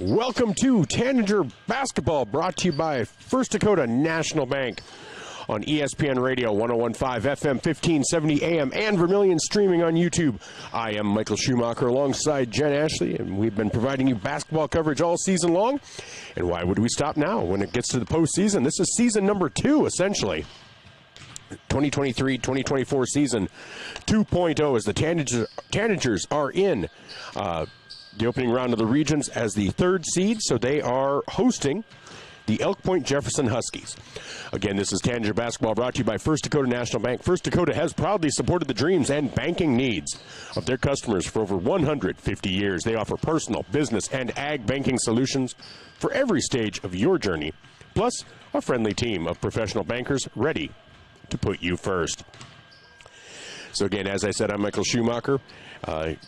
Welcome to Tanager Basketball, brought to you by First Dakota National Bank on ESPN Radio, 101.5 FM, 1570 AM, and Vermillion streaming on YouTube. I am Michael Schumacher alongside Jen Ashley, and we've been providing you basketball coverage all season long. And why would we stop now when it gets to the postseason? This is season number 2, essentially. 2023-2024 season 2.0 as the Tanagers are in the opening round of the regions as the 3rd seed, so they are hosting the Elk Point-Jefferson Huskies. Again, this is Tanager Basketball, brought to you by First Dakota National Bank. First Dakota has proudly supported the dreams and banking needs of their customers for over 150 years. They offer personal, business, and ag banking solutions for every stage of your journey, plus a friendly team of professional bankers ready to put you first. So again, as I said, I'm Michael Schumacher,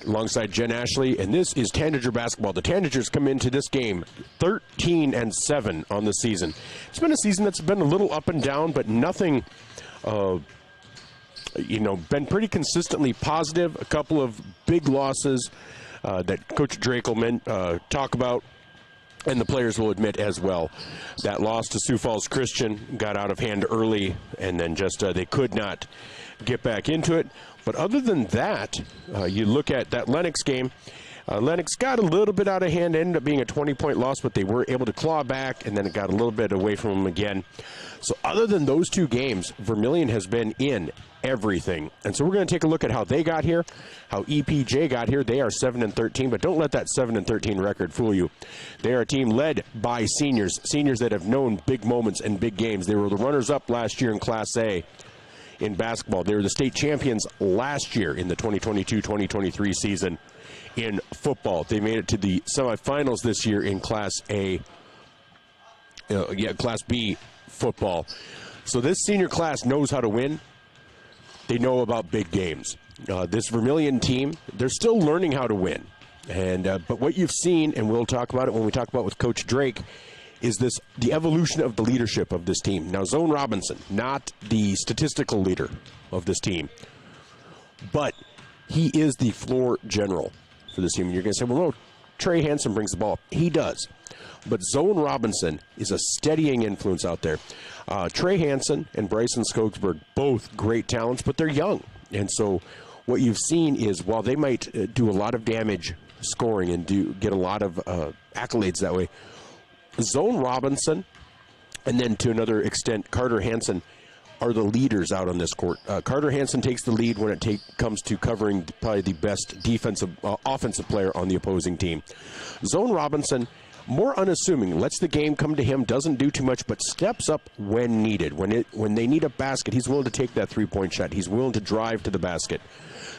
alongside Jen Ashley, and this is Tanager Basketball. The Tanagers come into this game 13-7 on the season. It's been a season that's been a little up and down, but nothing, been pretty consistently positive. A couple of big losses that Coach Drake will talk about, and the players will admit as well. That loss to Sioux Falls Christian got out of hand early, and then just they could not get back into it. But other than that, you look at that Lennox game. Lennox got a little bit out of hand, ended up being a 20-point loss, but they were able to claw back, and then it got a little bit away from them again. So other than those 2 games, Vermillion has been in everything. And so we're going to take a look at how they got here, how EPJ got here. They are 7-13, but don't let that 7-13 record fool you. They are a team led by seniors that have known big moments and big games. They were the runners-up last year in Class A in basketball. They were the state champions last year in the 2022-2023 season in football. They made it to the semifinals this year in Class A, Class B football. So this senior class knows how to win. They know about big games. This Vermillion team, they're still learning how to win. And but what you've seen, and we'll talk about it when we talk about with Coach Drake, is the evolution of the leadership of this team. Now, Zone Robinson, not the statistical leader of this team, but he is the floor general for this team. And you're going to say, well, no, Trey Hansen brings the ball up. He does. But Zone Robinson is a steadying influence out there. Trey Hansen and Bryson Skogsberg, both great talents, but they're young. And so what you've seen is, while they might do a lot of damage scoring and get a lot of accolades that way, Zone Robinson, and then to another extent, Carter Hansen, are the leaders out on this court. Carter Hansen takes the lead when it comes to covering probably the best offensive player on the opposing team. Zone Robinson, more unassuming, lets the game come to him, doesn't do too much, but steps up when needed. When they need a basket, he's willing to take that 3-point shot. He's willing to drive to the basket.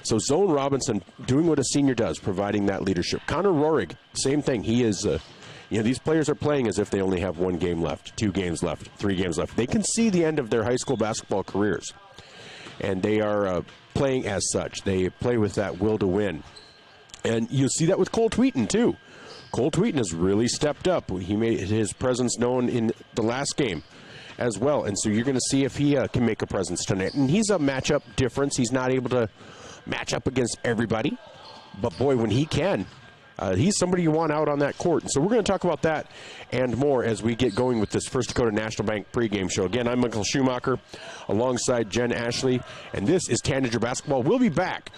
So Zone Robinson doing what a senior does, providing that leadership. Connor Rohrig, same thing. He is... these players are playing as if they only have 1 game left, 2 games left, 3 games left. They can see the end of their high school basketball careers, and they are playing as such. They play with that will to win. And you'll see that with Cole Tweeton, too. Cole Tweeton has really stepped up. He made his presence known in the last game as well, and so you're going to see if he can make a presence tonight. And he's a matchup difference. He's not able to match up against everybody, but, boy, when he can, he's somebody you want out on that court. And so we're going to talk about that and more as we get going with this First Dakota National Bank pregame show. Again, I'm Michael Schumacher alongside Jen Ashley, and this is Tanager Basketball. We'll be back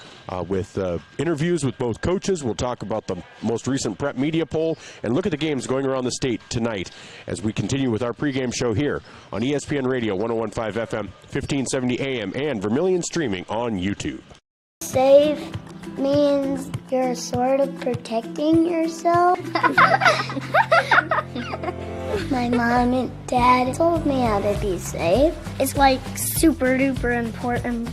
with interviews with both coaches. We'll talk about the most recent prep media poll and look at the games going around the state tonight as we continue with our pregame show here on ESPN Radio, 101.5 FM, 1570 AM, and Vermillion streaming on YouTube. Safe means you're sort of protecting yourself. My mom and dad told me how to be safe. It's like super duper important.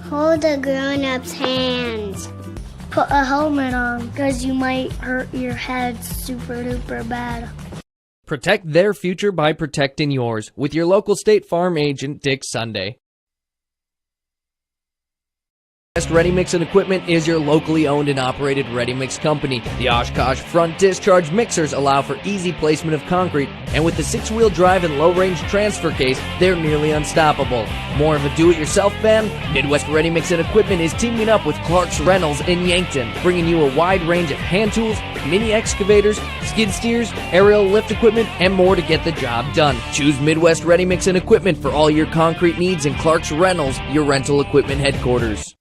Hold a grown-up's hands. Put a helmet on because you might hurt your head super duper bad. Protect their future by protecting yours with your local State Farm agent, Dick Sunday. Best Ready Mix and Equipment is your locally owned and operated ready mix company. The Oshkosh front discharge mixers allow for easy placement of concrete, and with the 6-wheel drive and low-range transfer case, they're nearly unstoppable. More of a do-it-yourself fan? Midwest Ready Mix and Equipment is teaming up with Clark's Rentals in Yankton, bringing you a wide range of hand tools, mini excavators, skid steers, aerial lift equipment, and more to get the job done. Choose Midwest Ready Mix and Equipment for all your concrete needs, and Clark's Rentals, your rental equipment headquarters.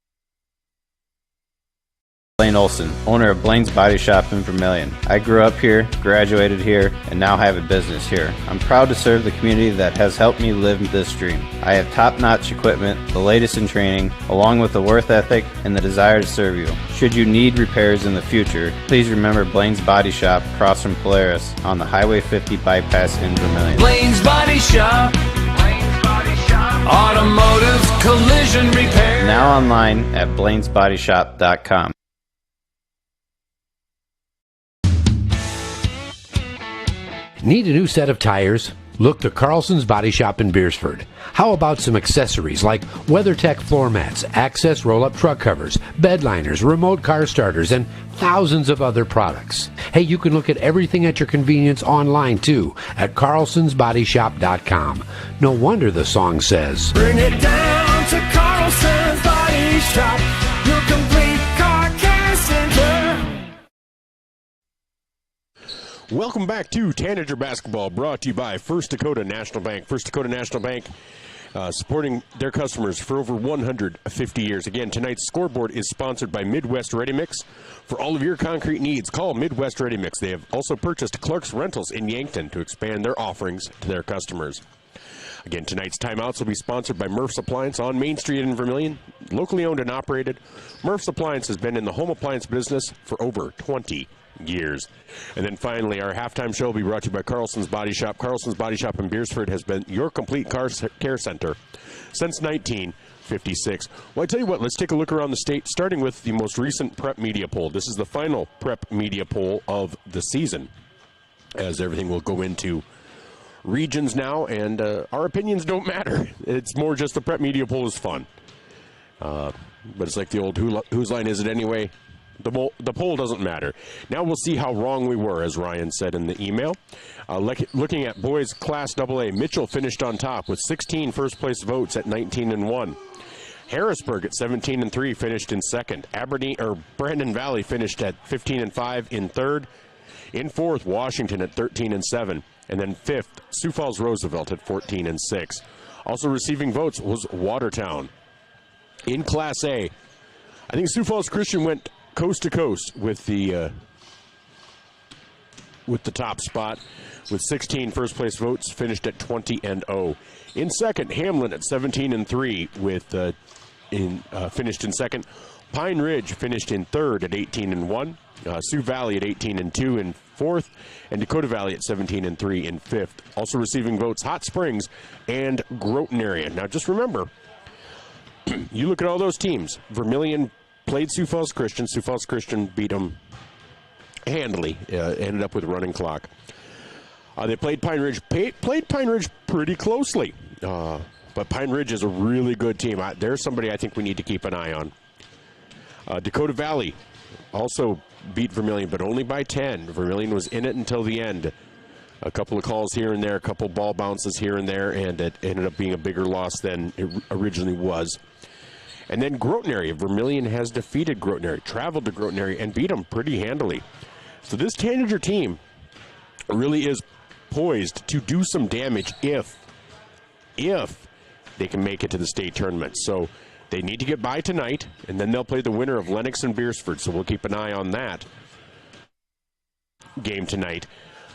Blaine Olson, owner of Blaine's Body Shop in Vermillion. I grew up here, graduated here, and now have a business here. I'm proud to serve the community that has helped me live this dream. I have top-notch equipment, the latest in training, along with the work ethic and the desire to serve you. Should you need repairs in the future, please remember Blaine's Body Shop across from Polaris on the Highway 50 bypass in Vermillion. Blaine's Body Shop. Automotive collision repair. Now online at blainesbodyshop.com. Need a new set of tires? Look to Carlson's Body Shop in Beersford. How about some accessories like WeatherTech floor mats, Access roll-up truck covers, bed liners, remote car starters, and thousands of other products. Hey, you can look at everything at your convenience online too at carlsonsbodyshop.com. No wonder the song says, Bring it down to Carlson's Body Shop, your complete car care center. Welcome back to Tanager Basketball, brought to you by First Dakota National Bank. First Dakota National Bank, supporting their customers for over 150 years. Again, tonight's scoreboard is sponsored by Midwest Ready Mix. For all of your concrete needs, call Midwest Ready Mix. They have also purchased Clark's Rentals in Yankton to expand their offerings to their customers. Again, tonight's timeouts will be sponsored by Murph's Appliance on Main Street in Vermillion. Locally owned and operated, Murph's Appliance has been in the home appliance business for over 20 years. And then finally, our halftime show will be brought to you by Carlson's Body Shop. Carlson's Body Shop in Beersford has been your complete car care center since 1956. Well, I tell you what, let's take a look around the state, starting with the most recent prep media poll. This is the final prep media poll of the season, as everything will go into regions now, and our opinions don't matter. It's more just the prep media poll is fun. But it's like the old whose line is it anyway? The poll doesn't matter. Now we'll see how wrong we were, as Ryan said in the email. Looking at boys Class AA, Mitchell finished on top with 16 first-place votes at 19-1. Harrisburg at 17-3 finished in second. Brandon Valley finished at 15-5 in third. In fourth, Washington at 13-7. And then fifth, Sioux Falls Roosevelt at 14-6. Also receiving votes was Watertown. In Class A, I think Sioux Falls Christian went coast to coast with the top spot with 16 first place votes, finished at 20-0. In second, Hamlin at 17-3 with finished in second. Pine Ridge finished in third at 18-1. Sioux Valley at 18-2 in fourth, and Dakota Valley at 17-3 in fifth. Also receiving votes, Hot Springs and Groton area. Now just remember, you look at all those teams. Vermillion played Sioux Falls Christian. Sioux Falls Christian beat them handily. Ended up with a running clock. They played Pine Ridge. Played Pine Ridge pretty closely. But Pine Ridge is a really good team. There's somebody I think we need to keep an eye on. Dakota Valley also beat Vermillion, but only by 10. Vermillion was in it until the end. A couple of calls here and there, a couple ball bounces here and there, and it ended up being a bigger loss than it originally was. And then Groton area. Vermillion has defeated Groton area, traveled to Groton area, and beat them pretty handily. So this Tanager team really is poised to do some damage if they can make it to the state tournament. So they need to get by tonight, and then they'll play the winner of Lennox and Beersford. So we'll keep an eye on that game tonight.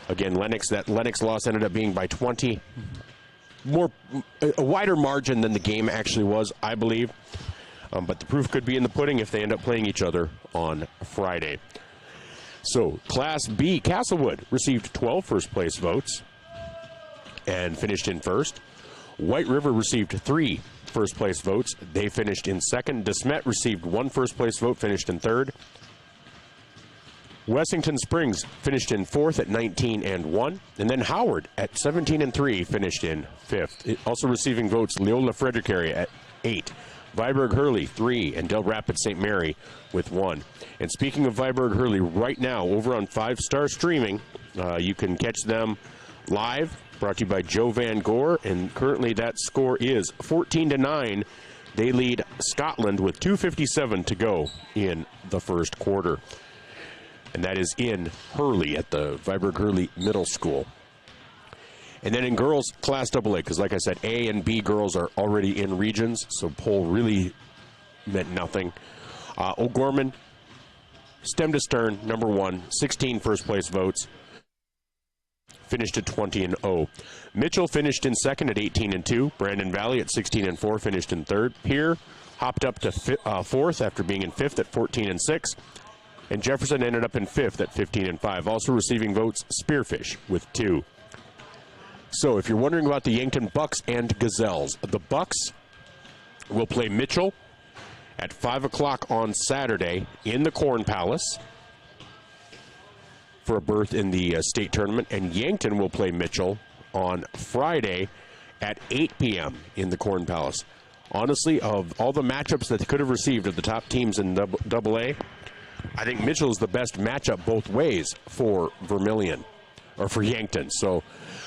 Again, that Lennox loss ended up being by 20. A wider margin than the game actually was, I believe. But the proof could be in the pudding if they end up playing each other on Friday. So, Class B, Castlewood received 12 first-place votes and finished in first. White River received 3 first-place votes. They finished in second. DeSmet received 1 first-place vote, finished in third. Wessington Springs finished in fourth at 19-1. And then Howard at 17-3 finished in fifth. Also receiving votes, Leola Frederick area at 8. Viborg Hurley 3, and Del Rapids St. Mary with 1. And speaking of Viborg Hurley, right now over on 5 Star Streaming, you can catch them live, brought to you by Joe Van Gore, and currently that score is 14-9. They lead Scotland with 2:57 to go in the first quarter. And that is in Hurley at the Viborg Hurley Middle School. And then in girls Class AA, because like I said, A and B girls are already in regions, so poll really meant nothing. O'Gorman, stem to stern, number 1, 16 first place votes. Finished at 20-0. Mitchell finished in second at 18-2. Brandon Valley at 16-4 finished in third. Pierre hopped up to fourth after being in fifth at 14-6. And Jefferson ended up in fifth at 15-5. Also receiving votes, Spearfish with 2. So if you're wondering about the Yankton Bucks and Gazelles, the Bucks will play Mitchell at 5 o'clock on Saturday in the Corn Palace for a berth in the state tournament, and Yankton will play Mitchell on Friday at 8 p.m. in the Corn Palace. Honestly, of all the matchups that they could have received of the top teams in AA, I think Mitchell is the best matchup both ways for Vermillion, or for Yankton. So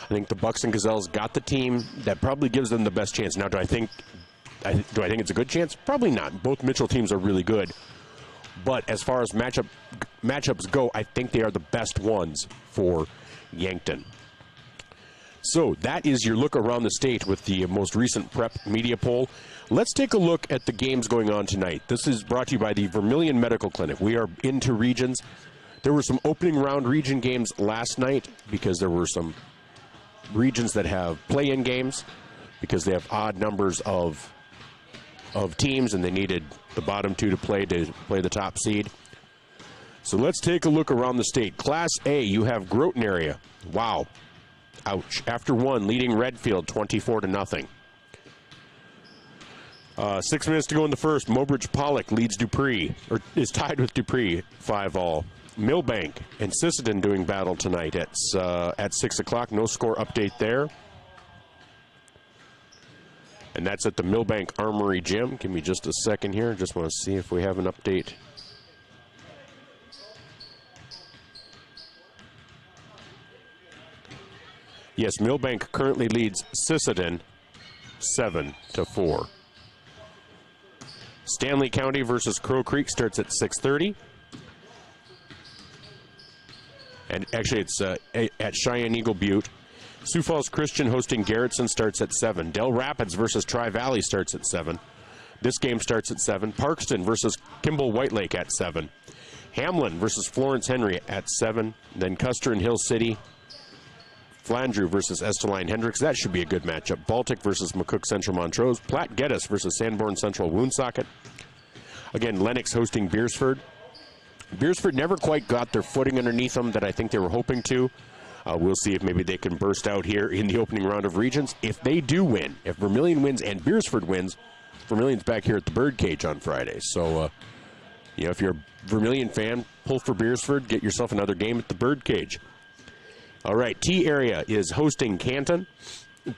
I think the Bucks and Gazelles got the team that probably gives them the best chance. Now, do I think it's a good chance? Probably not. Both Mitchell teams are really good. But as far as matchups go, I think they are the best ones for Yankton. So that is your look around the state with the most recent prep media poll. Let's take a look at the games going on tonight. This is brought to you by the Vermillion Medical Clinic. We are into regions. There were some opening round region games last night because there were some regions that have play-in games because they have odd numbers of teams, and they needed the bottom 2 to play the top seed. So let's take a look around the state. Class A, you have Groton area. Wow. Ouch. After 1, leading Redfield 24-0. 6 minutes to go in the first. Mobridge Pollock leads Dupree, or is tied with Dupree, 5-all. Millbank and Sisseton doing battle tonight at 6 o'clock. No score update there. And that's at the Millbank Armory Gym. Give me just a second here. Just want to see if we have an update. Yes, Millbank currently leads Sisseton 7-4. Stanley County versus Crow Creek starts at 6:30. And actually, it's at Cheyenne Eagle Butte. Sioux Falls Christian hosting Garrettson starts at 7. Del Rapids versus Tri-Valley starts at 7. This game starts at 7. Parkston versus Kimball White Lake at 7. Hamlin versus Florence Henry at 7. Then Custer and Hill City. Flandreau versus Esteline Hendricks. That should be a good matchup. Baltic versus McCook Central Montrose. Platte Geddes versus Sanborn Central Woonsocket. Again, Lennox hosting Beersford. Beersford never quite got their footing underneath them that I think they were hoping to. We'll see if maybe they can burst out here in the opening round of regions. If they do win, if Vermillion wins and Beersford wins, Vermillion's back here at the Birdcage on Friday. So, if you're a Vermillion fan, pull for Beersford, get yourself another game at the Birdcage. All right, T area is hosting Canton.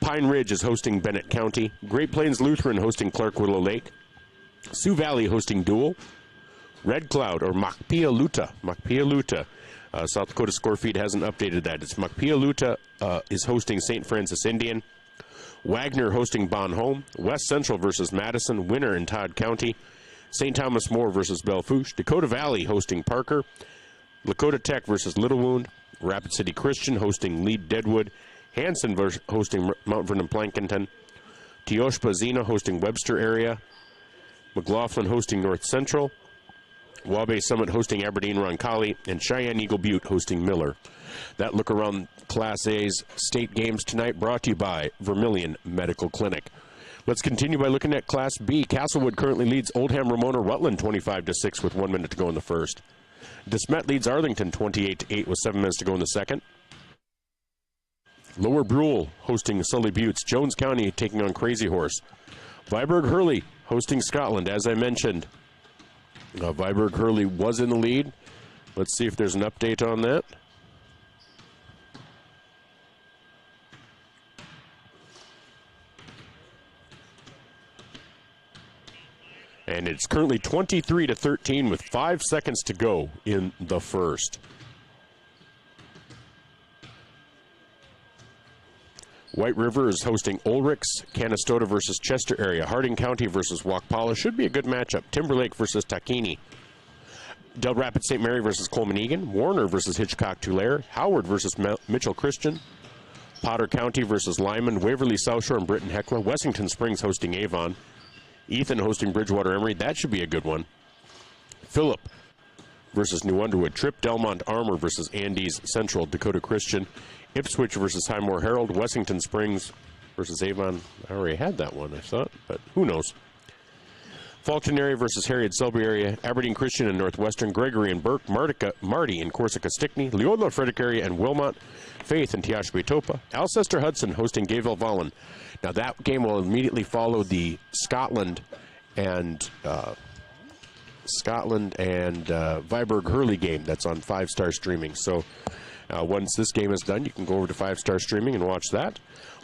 Pine Ridge is hosting Bennett County. Great Plains Lutheran hosting Clark Willow Lake. Sioux Valley hosting Dual. Red Cloud, or Makpialuta. South Dakota score feed hasn't updated that. It's Makpialuta is hosting St. Francis Indian. Wagner hosting Bon Homme. West Central versus Madison. Winner in Todd County. St. Thomas More versus Belle-Fourche. Dakota Valley hosting Parker. Lakota Tech versus Little Wound. Rapid City Christian hosting Lead Deadwood. Hanson hosting Mount Vernon Plankinton. Teoshpa Xena hosting Webster area. McLaughlin hosting North Central. Wabash Summit hosting Aberdeen Roncalli, and Cheyenne Eagle Butte hosting Miller. That look around Class A's state games tonight brought to you by Vermillion Medical Clinic. Let's continue by looking at Class B. Castlewood currently leads Oldham Ramona Rutland 25-6 with 1 minute to go in the first. DeSmet leads Arlington 28-8 with 7 minutes to go in the second. Lower Brule hosting Sully Buttes. Jones County taking on Crazy Horse. Viborg Hurley hosting Scotland, as I mentioned. Viborg Hurley was in the lead. Let's see if there's an update on that. And it's currently 23-13 with 5 seconds to go in the first. White River is hosting Ulrichs, Canastota versus Chester area. Harding County versus Waukepa should be a good matchup. Timberlake versus Takini. Del Rapids St. Mary versus Coleman Egan. Warner versus Hitchcock Tulare. Howard versus Mitchell Christian. Potter County versus Lyman. Waverly South Shore and Britton Hecla. Wessington Springs hosting Avon. Ethan hosting Bridgewater Emory. That should be a good one. Phillip versus New Underwood. Tripp Delmont Armour versus Andes Central. Dakota Christian. Ipswich versus Highmore Herald. Wessington Springs versus Avon. I already had that one, I thought, but who knows. Fulton area versus Harriet Selby area. Aberdeen Christian and Northwestern. Gregory and Burke. Marty and Corsica Stickney. Leola Frederick area and Wilmot. Faith and Tehachapi Topa. Alcester Hudson hosting Gayville Vollen. Now that game will immediately follow the Scotland and Viborg Hurley game that's on 5-star streaming. So once this game is done, you can go over to 5-star streaming and watch that.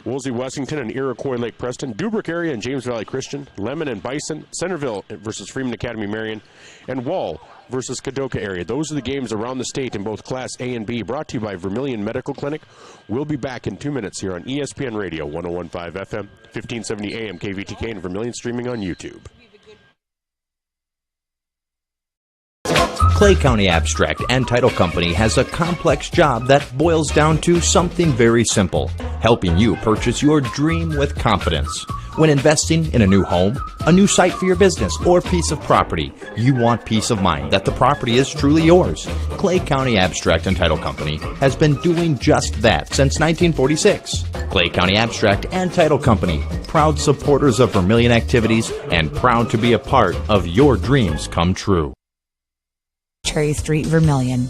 Wolsey Wessington and Iroquois Lake Preston. Dubrick area and James Valley Christian. Lemon and Bison. Centerville versus Freeman Academy Marion. And Wall versus Kadoka area. Those are the games around the state in both Class A and B, brought to you by Vermillion Medical Clinic. We'll be back in 2 minutes here on ESPN Radio, 101.5 FM, 1570 AM, KVTK, and Vermillion streaming on YouTube. Clay County Abstract and Title Company has a complex job that boils down to something very simple: helping you purchase your dream with confidence. When investing in a new home, a new site for your business, or piece of property, you want peace of mind that the property is truly yours. Clay County Abstract and Title Company has been doing just that since 1946. Clay County Abstract and Title Company, proud supporters of Vermillion activities and proud to be a part of your dreams come true. Cherry Street, Vermillion.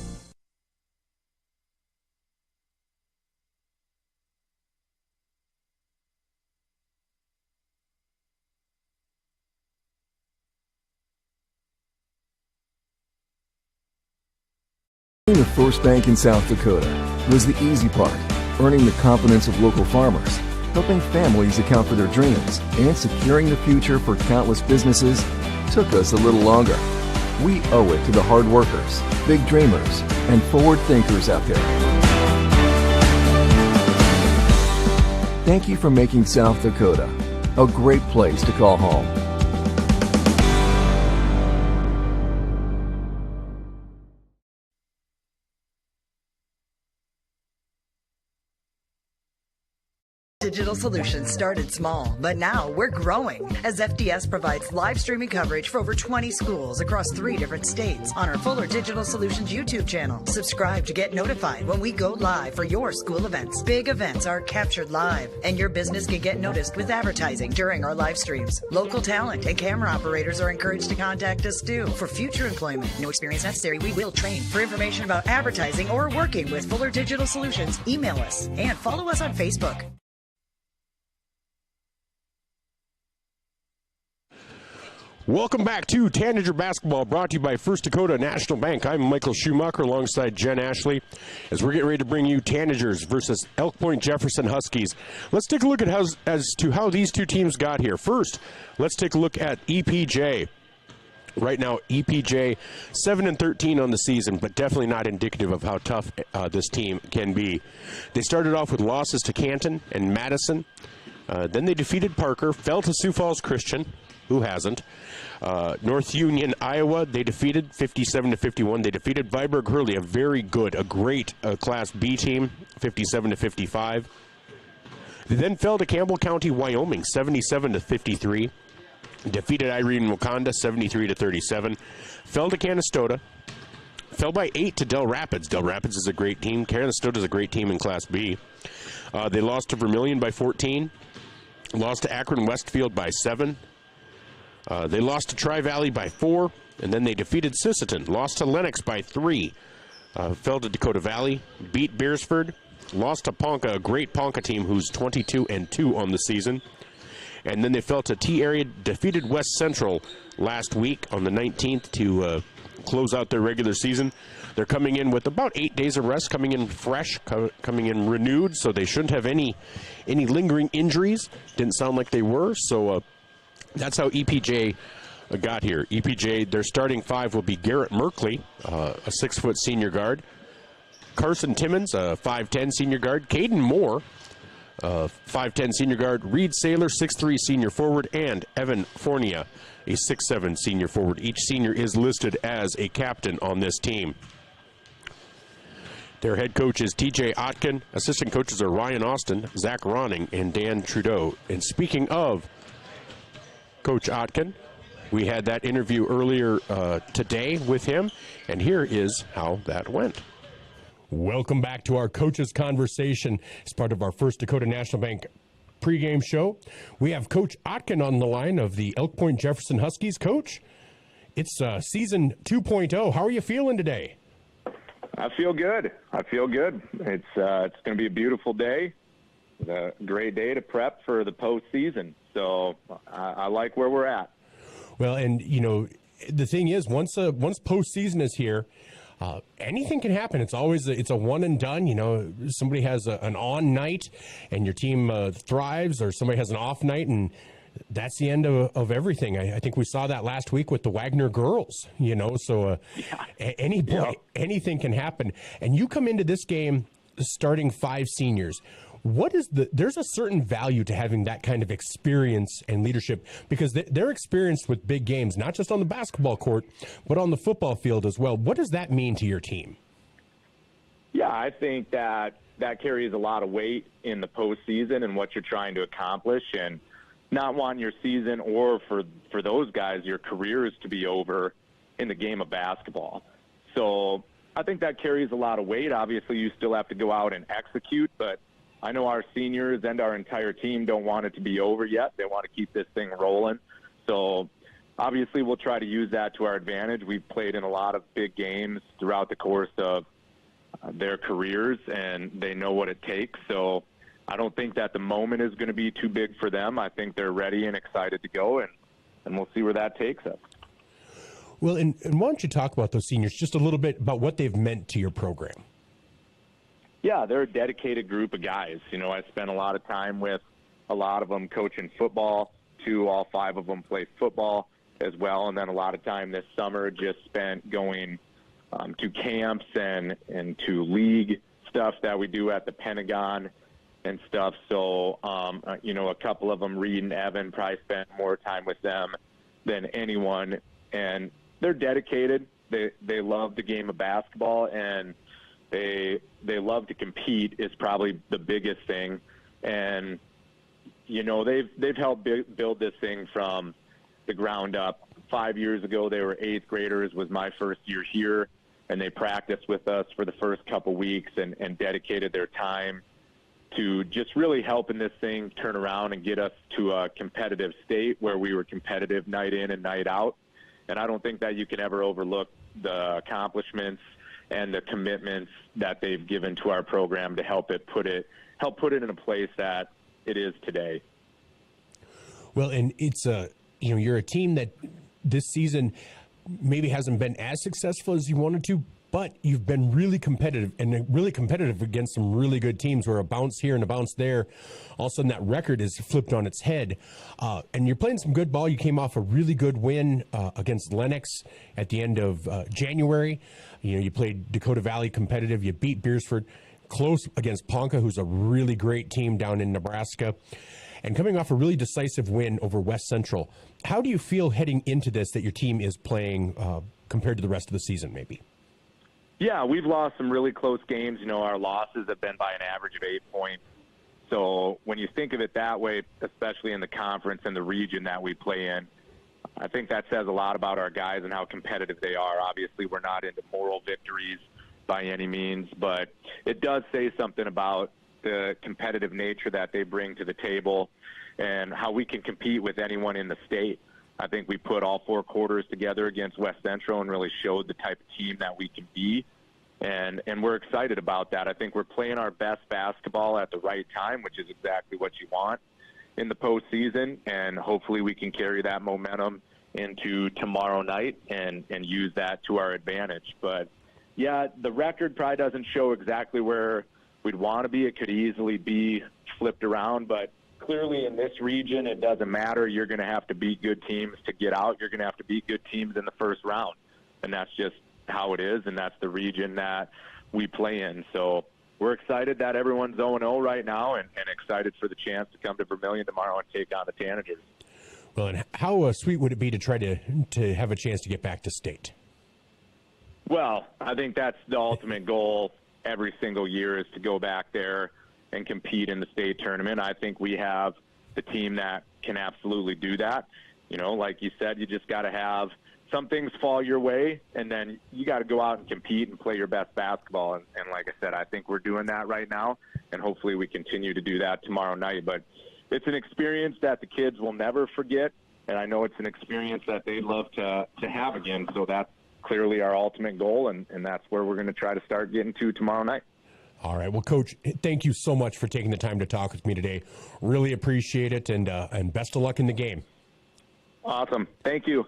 The first bank in South Dakota was the easy part, earning the confidence of local farmers, helping families account for their dreams, and securing the future for countless businesses took us a little longer. We owe it to the hard workers, big dreamers, and forward thinkers out there. Thank you for making South Dakota a great place to call home. Digital Solutions started small, but now we're growing as FDS provides live streaming coverage for over 20 schools across 3 different states on our Fuller Digital Solutions YouTube channel. Subscribe to get notified when we go live for your school events. Big events are captured live, and your business can get noticed with advertising during our live streams. Local talent and camera operators are encouraged to contact us too for future employment. No experience necessary. We will train. For information about advertising or working with Fuller Digital Solutions, email us and follow us on Facebook. Welcome back to Tanager Basketball, brought to you by First Dakota National Bank. I'm Michael Schumacher alongside Jen Ashley as we're getting ready to bring you Tanagers versus Elk Point-Jefferson Huskies. Let's take a look at as to how these two teams got here. First, let's take a look at EPJ. Right now, EPJ 7-13 on the season, but definitely not indicative of how tough this team can be. They started off with losses to Canton and Madison. Then they defeated Parker, fell to Sioux Falls Christian, who hasn't. North Union, Iowa, they defeated 57-51. They defeated Viborg Hurley, a great Class B team, 57-55. They then fell to Campbell County, Wyoming, 77-53. Defeated Irene Wakanda, 73-37. Fell to Canastota. Fell by 8 to Del Rapids. Del Rapids is a great team. Canastota is a great team in Class B. They lost to Vermillion by 14. Lost to Akron Westfield by 7. They lost to Tri-Valley by 4, and then they defeated Sisseton. Lost to Lennox by 3. Fell to Dakota Valley. Beat Beersford. Lost to Ponca, a great Ponca team who's 22-2 on the season. And then they fell to T-Area. Defeated West Central last week on the 19th to close out their regular season. They're coming in with about 8 days of rest, coming in fresh, coming in renewed, so they shouldn't have any lingering injuries. Didn't sound like they were, so that's how EPJ got here. EPJ, their starting five will be Garrett Merkley, a 6-foot senior guard. Carson Timmons, a 5'10 senior guard. Caden Moore, 5'10 senior guard. Reed Saylor, 6'3 senior forward. And Evan Fornia, a 6'7 senior forward. Each senior is listed as a captain on this team. Their head coach is TJ Otkin. Assistant coaches are Ryan Austin, Zach Ronning, and Dan Trudeau. And speaking of Coach Otkin, we had that interview earlier today with him, and here is how that went. Welcome back to our coaches conversation as part of our First Dakota National Bank pregame show. We have Coach Otkin on the line of the Elk Point-Jefferson Huskies. Coach, it's season 2.0. How are you feeling today? I feel good. It's going to be a beautiful day, a great day to prep for the postseason. So I like where we're at. Well, and you know, the thing is, once postseason is here, anything can happen. It's always it's a one and done. You know, somebody has an on night, and your team thrives, or somebody has an off night, and that's the end of everything. I think we saw that last week with the Wagner girls, you know, so anything can happen. And you come into this game starting 5 seniors. There's a certain value to having that kind of experience and leadership, because they're experienced with big games, not just on the basketball court, but on the football field as well. What does that mean to your team? Yeah, I think that carries a lot of weight in the postseason and what you're trying to accomplish, and not wanting your season, or for those guys, your careers to be over in the game of basketball. So I think that carries a lot of weight. Obviously, you still have to go out and execute, but I know our seniors and our entire team don't want it to be over yet. They want to keep this thing rolling. So obviously, we'll try to use that to our advantage. We've played in a lot of big games throughout the course of their careers, and they know what it takes. So I don't think that the moment is going to be too big for them. I think they're ready and excited to go, and we'll see where that takes us. Well, and why don't you talk about those seniors just a little bit about what they've meant to your program? Yeah, they're a dedicated group of guys. You know, I spent a lot of time with a lot of them coaching football, too. All 5 of them play football as well, and then a lot of time this summer just spent going to camps and to league stuff that we do at the Pentagon and stuff. So, you know, a couple of them, Reed and Evan, probably spent more time with them than anyone. And they're dedicated. They love the game of basketball, and they love to compete is probably the biggest thing. And, you know, they've helped build this thing from the ground up. 5 years ago, they were 8th graders, was my first year here, and they practiced with us for the first couple weeks and dedicated their time to just really helping this thing turn around and get us to a competitive state where we were competitive night in and night out. And I don't think that you can ever overlook the accomplishments and the commitments that they've given to our program to help put it in a place that it is today. Well, and it's you know, you're a team that this season maybe hasn't been as successful as you wanted to, but you've been really competitive, and really competitive against some really good teams, where a bounce here and a bounce there, all of a sudden that record is flipped on its head. And you're playing some good ball. You came off a really good win against Lennox at the end of January. You know, you played Dakota Valley competitive. You beat Beersford, close against Ponca, who's a really great team down in Nebraska, and coming off a really decisive win over West Central. How do you feel heading into this, that your team is playing compared to the rest of the season, maybe? Yeah, we've lost some really close games. You know, our losses have been by an average of 8 points. So when you think of it that way, especially in the conference and the region that we play in, I think that says a lot about our guys and how competitive they are. Obviously, we're not into moral victories by any means, but it does say something about the competitive nature that they bring to the table and how we can compete with anyone in the state. I think we put all 4 quarters together against West Central and really showed the type of team that we can be. And we're excited about that. I think we're playing our best basketball at the right time, which is exactly what you want in the postseason. And hopefully we can carry that momentum into tomorrow night and use that to our advantage. But, yeah, the record probably doesn't show exactly where we'd want to be. It could easily be flipped around. But clearly in this region, it doesn't matter. You're going to have to beat good teams to get out. You're going to have to beat good teams in the first round. And that's just how it is, and that's the region that we play in. So we're excited that everyone's 0-0 right now and excited for the chance to come to Vermillion tomorrow and take on the Tanagers. Well, and how sweet would it be to try to have a chance to get back to state? Well, I think that's the ultimate goal every single year, is to go back there and compete in the state tournament. I think we have the team that can absolutely do that. You know, like you said, you just got to have some things fall your way, and then you got to go out and compete and play your best basketball. And like I said, I think we're doing that right now, and hopefully we continue to do that tomorrow night. But it's an experience that the kids will never forget, and I know it's an experience that they'd love to have again. So that's clearly our ultimate goal, and that's where we're going to try to start getting to tomorrow night. All right. Well, Coach, thank you so much for taking the time to talk with me today. Really appreciate it, and best of luck in the game. Awesome. Thank you.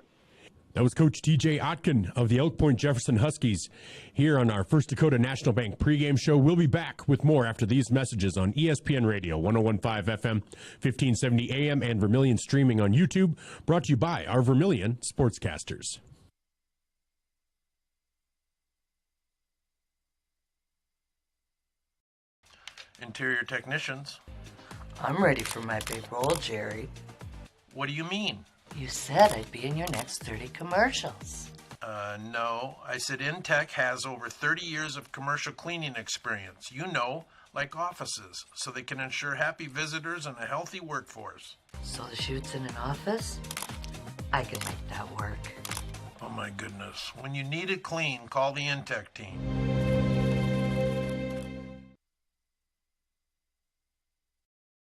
That was Coach TJ Otkin of the Elk Point-Jefferson Huskies here on our First Dakota National Bank pregame show. We'll be back with more after these messages on ESPN Radio, 101.5 FM, 1570 AM, and Vermillion streaming on YouTube, brought to you by our Vermillion sportscasters. Interior technicians. I'm ready for my big role, Jerry. What do you mean? You said I'd be in your next 30 commercials. No. I said Intech has over 30 years of commercial cleaning experience. You know, like offices, so they can ensure happy visitors and a healthy workforce. So the shoot's in an office? I can make that work. Oh my goodness. When you need it clean, call the Intech team.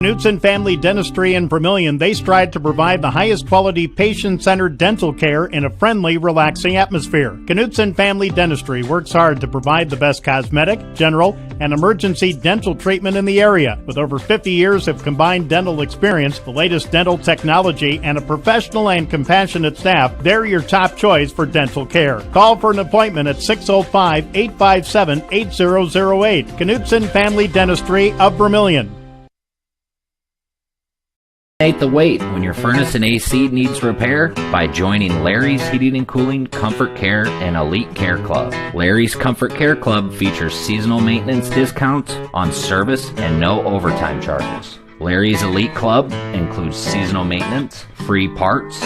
Knutson Family Dentistry in Vermillion, they strive to provide the highest quality patient-centered dental care in a friendly, relaxing atmosphere. Knutson Family Dentistry works hard to provide the best cosmetic, general, and emergency dental treatment in the area. With over 50 years of combined dental experience, the latest dental technology, and a professional and compassionate staff, they're your top choice for dental care. Call for an appointment at 605-857-8008. Knutson Family Dentistry of Vermillion. Eliminate the wait when your furnace and AC needs repair by joining Larry's Heating and Cooling, Comfort Care, and Elite Care Club. Larry's Comfort Care Club features seasonal maintenance discounts on service and no overtime charges. Larry's Elite Club includes seasonal maintenance, free parts,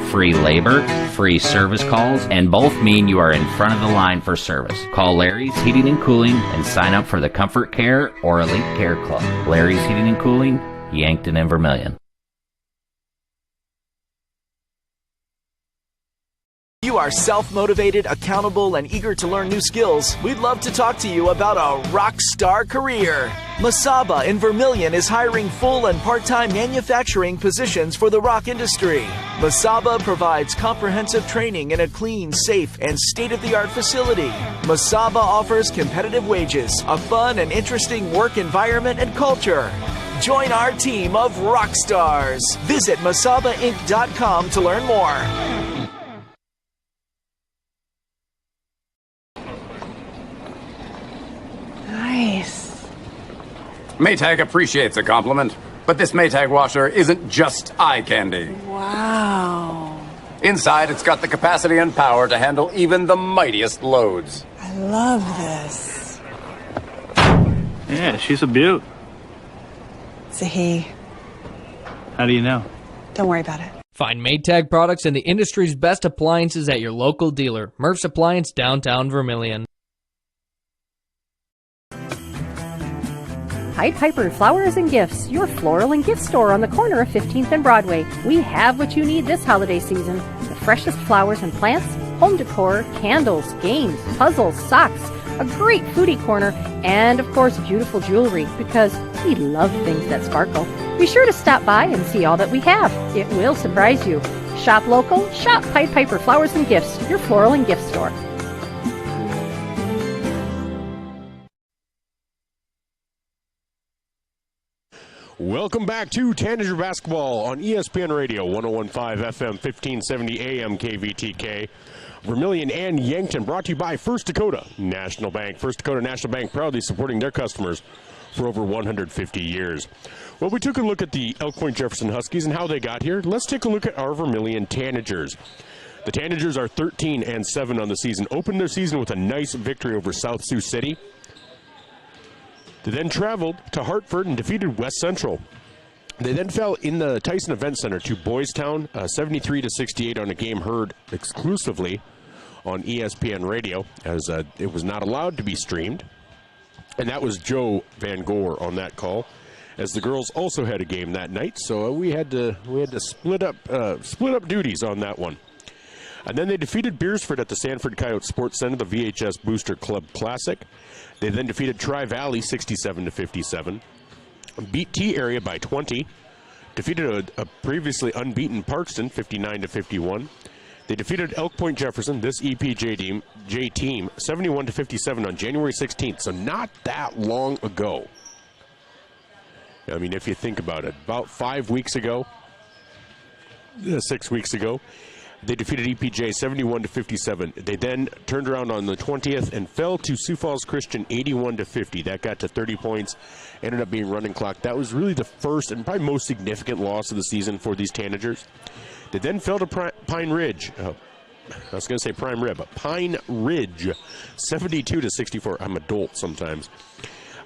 free labor, free service calls, and both mean you are in front of the line for service. Call Larry's Heating and Cooling and sign up for the Comfort Care or Elite Care Club. Larry's Heating and Cooling, Yankton and Vermillion. You are self-motivated, accountable, and eager to learn new skills. We'd love to talk to you about a rock star career. Masaba in Vermillion is hiring full and part-time manufacturing positions for the rock industry. Masaba provides comprehensive training in a clean, safe, and state-of-the-art facility. Masaba offers competitive wages, a fun and interesting work environment and culture. Join our team of rock stars. Visit masabainc.com to learn more. Nice. Maytag appreciates a compliment, but this Maytag washer isn't just eye candy. Wow. Inside, it's got the capacity and power to handle even the mightiest loads. I love this. Yeah, she's a beaut. It's a he. How do you know? Don't worry about it. Find Maytag products and the industry's best appliances at your local dealer. Murph's Appliance, downtown Vermillion. Pied Piper Flowers and Gifts, your floral and gift store on the corner of 15th and Broadway. We have what you need this holiday season. The freshest flowers and plants, home decor, candles, games, puzzles, socks, a great foodie corner, and of course beautiful jewelry, because we love things that sparkle. Be sure to stop by and see all that we have. It will surprise you. Shop local, shop Pied Piper Flowers and Gifts, your floral and gift store. Welcome back to Tanagers Basketball on ESPN Radio, 101.5 FM, 1570 AM KVTK. Vermillion and Yankton, brought to you by First Dakota National Bank. First Dakota National Bank proudly supporting their customers for over 150 years. Well, we took a look at the Elk Point-Jefferson Huskies and how they got here. Let's take a look at our Vermillion Tanagers. The Tanagers are 13-7 on the season. Opened their season with a nice victory over South Sioux City. They then traveled to Hartford and defeated West Central. They then fell in the Tyson Event Center to Boys Town, 73-68 on a game heard exclusively on ESPN Radio, as it was not allowed to be streamed. And that was Joe Van Gore on that call, as the girls also had a game that night. So we had to split up duties on that one. And then they defeated Beersford at the Sanford Coyote Sports Center, the VHS Booster Club Classic. They then defeated Tri-Valley 67-57, beat T-Area by 20, defeated a previously unbeaten Parkston 59-51. They defeated Elk Point-Jefferson, this EPJ team, 71-57 on January 16th, so not that long ago. I mean, if you think about it, about 5 weeks ago, 6 weeks ago, they defeated EPJ 71-57. They then turned around on the 20th and fell to Sioux Falls Christian 81-50. That got to 30 points, ended up being running clock. That was really the first and probably most significant loss of the season for these Tanagers. They then fell to Pine Ridge. I was going to say Prime Rib, but Pine Ridge 72-64. I'm a dolt sometimes.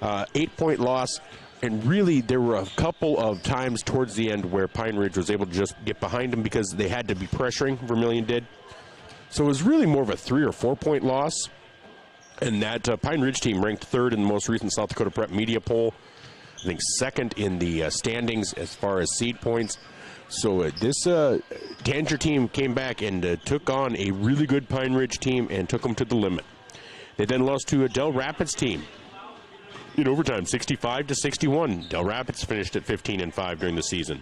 8-point loss. And really, there were a couple of times towards the end where Pine Ridge was able to just get behind them because they had to be pressuring, Vermillion did. So it was really more of a 3 or 4 point loss. And that Pine Ridge team ranked third in the most recent South Dakota Prep Media poll. I think second in the standings as far as seed points. So this Tanger team came back and took on a really good Pine Ridge team and took them to the limit. They then lost to a Del Rapids team in overtime, 65-61. Del Rapids finished at 15-5 during the season.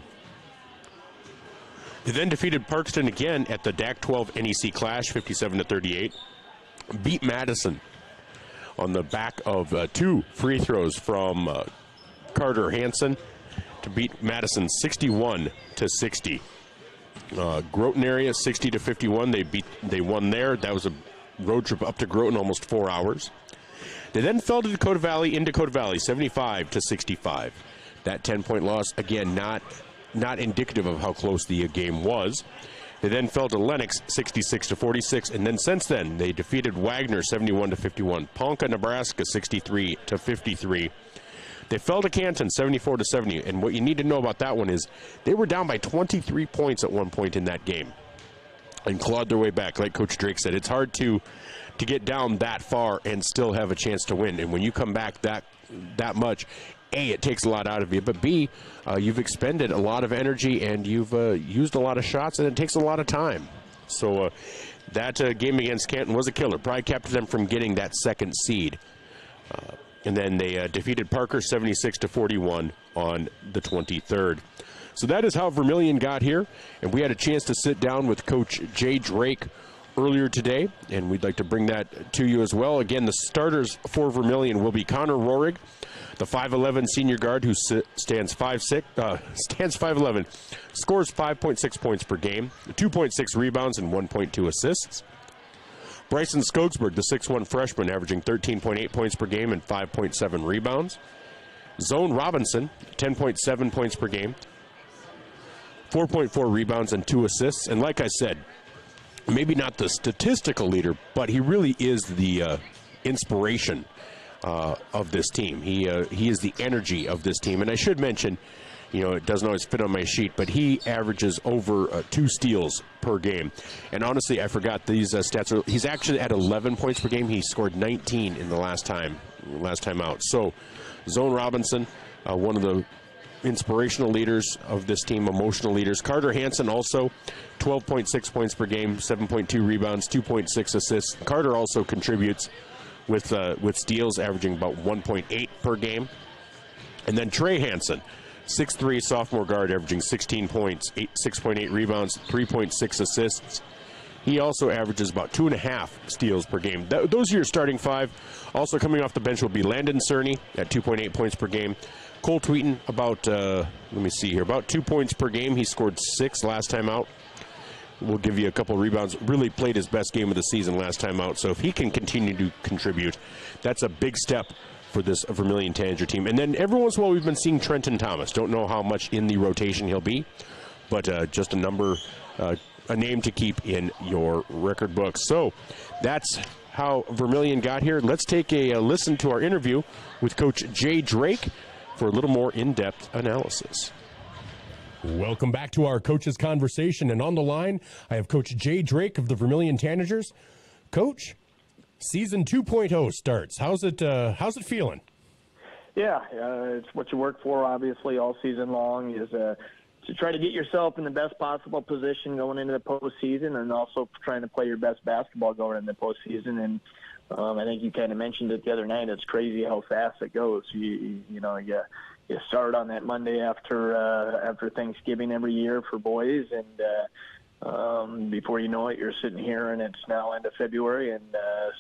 They then defeated Parkston again at the DAC-12 NEC Clash, 57-38. Beat Madison on the back of 2 free throws from Carter Hansen to beat Madison 61-60. Groton area 60-51. They won there. That was a road trip up to Groton, almost 4 hours. They then fell to Dakota Valley, 75-65. That 10-point loss, again, not indicative of how close the game was. They then fell to Lennox, 66-46, and then since then, they defeated Wagner, 71-51. Ponca, Nebraska, 63-53. They fell to Canton, 74-70, and what you need to know about that one is they were down by 23 points at one point in that game and clawed their way back. Like Coach Drake said, it's hard to get down that far and still have a chance to win. And when you come back that much, A, it takes a lot out of you, but B, you've expended a lot of energy and you've used a lot of shots, and it takes a lot of time. So that game against Canton was a killer. Probably kept them from getting that second seed. And then they defeated Parker 76-41 on the 23rd. So that is how Vermillion got here, and we had a chance to sit down with Coach Jay Drake earlier today, and we'd like to bring that to you as well. Again, the starters for Vermillion will be Connor Rohrig, the 5'11 senior guard who stands 5'11", scores 5.6 points per game, 2.6 rebounds and 1.2 assists. Bryson Skogsberg, the 6'1 freshman, averaging 13.8 points per game and 5.7 rebounds. Zone Robinson, 10.7 points per game, 4.4 rebounds and 2 assists. And like I said, maybe not the statistical leader, but he really is the inspiration of this team. He is the energy of this team. And I should mention, it doesn't always fit on my sheet, but he averages over 2 steals per game. And honestly, I forgot these stats. He's actually at 11 points per game. He scored 19 in the last time out. So Zone Robinson, one of the inspirational leaders of this team, emotional leaders. Carter Hansen also 12.6 points per game, 7.2 rebounds, 2.6 assists. Carter also contributes with steals, averaging about 1.8 per game. And then Trey Hansen, 6'3 sophomore guard, averaging 16 points, 6.8 rebounds, 3.6 assists. He also averages about 2.5 steals per game. Those are your starting five. Also coming off the bench will be Landon Cerny at 2.8 points per game. Cole Tweeten about, about 2 points per game. He scored 6 last time out. We'll give you a couple rebounds. Really played his best game of the season last time out. So if he can continue to contribute, that's a big step for this Vermillion Tanager team. And then every once in a while we've been seeing Trenton Thomas. Don't know how much in the rotation he'll be, but just a number, a name to keep in your record books. So that's how Vermillion got here. Let's take a listen to our interview with Coach Jay Drake for a little more in-depth analysis. Welcome back to our Coaches Conversation, and on the line, I have Coach Jay Drake of the Vermillion Tanagers. Coach, season 2.0 starts. How's it feeling? Yeah, it's what you work for, obviously, all season long is to try to get yourself in the best possible position going into the postseason, and also trying to play your best basketball going into the postseason. And I think you kind of mentioned it the other night. It's crazy how fast it goes. You start on that Monday after Thanksgiving every year for boys, and before you know it, you're sitting here, and it's now end of February and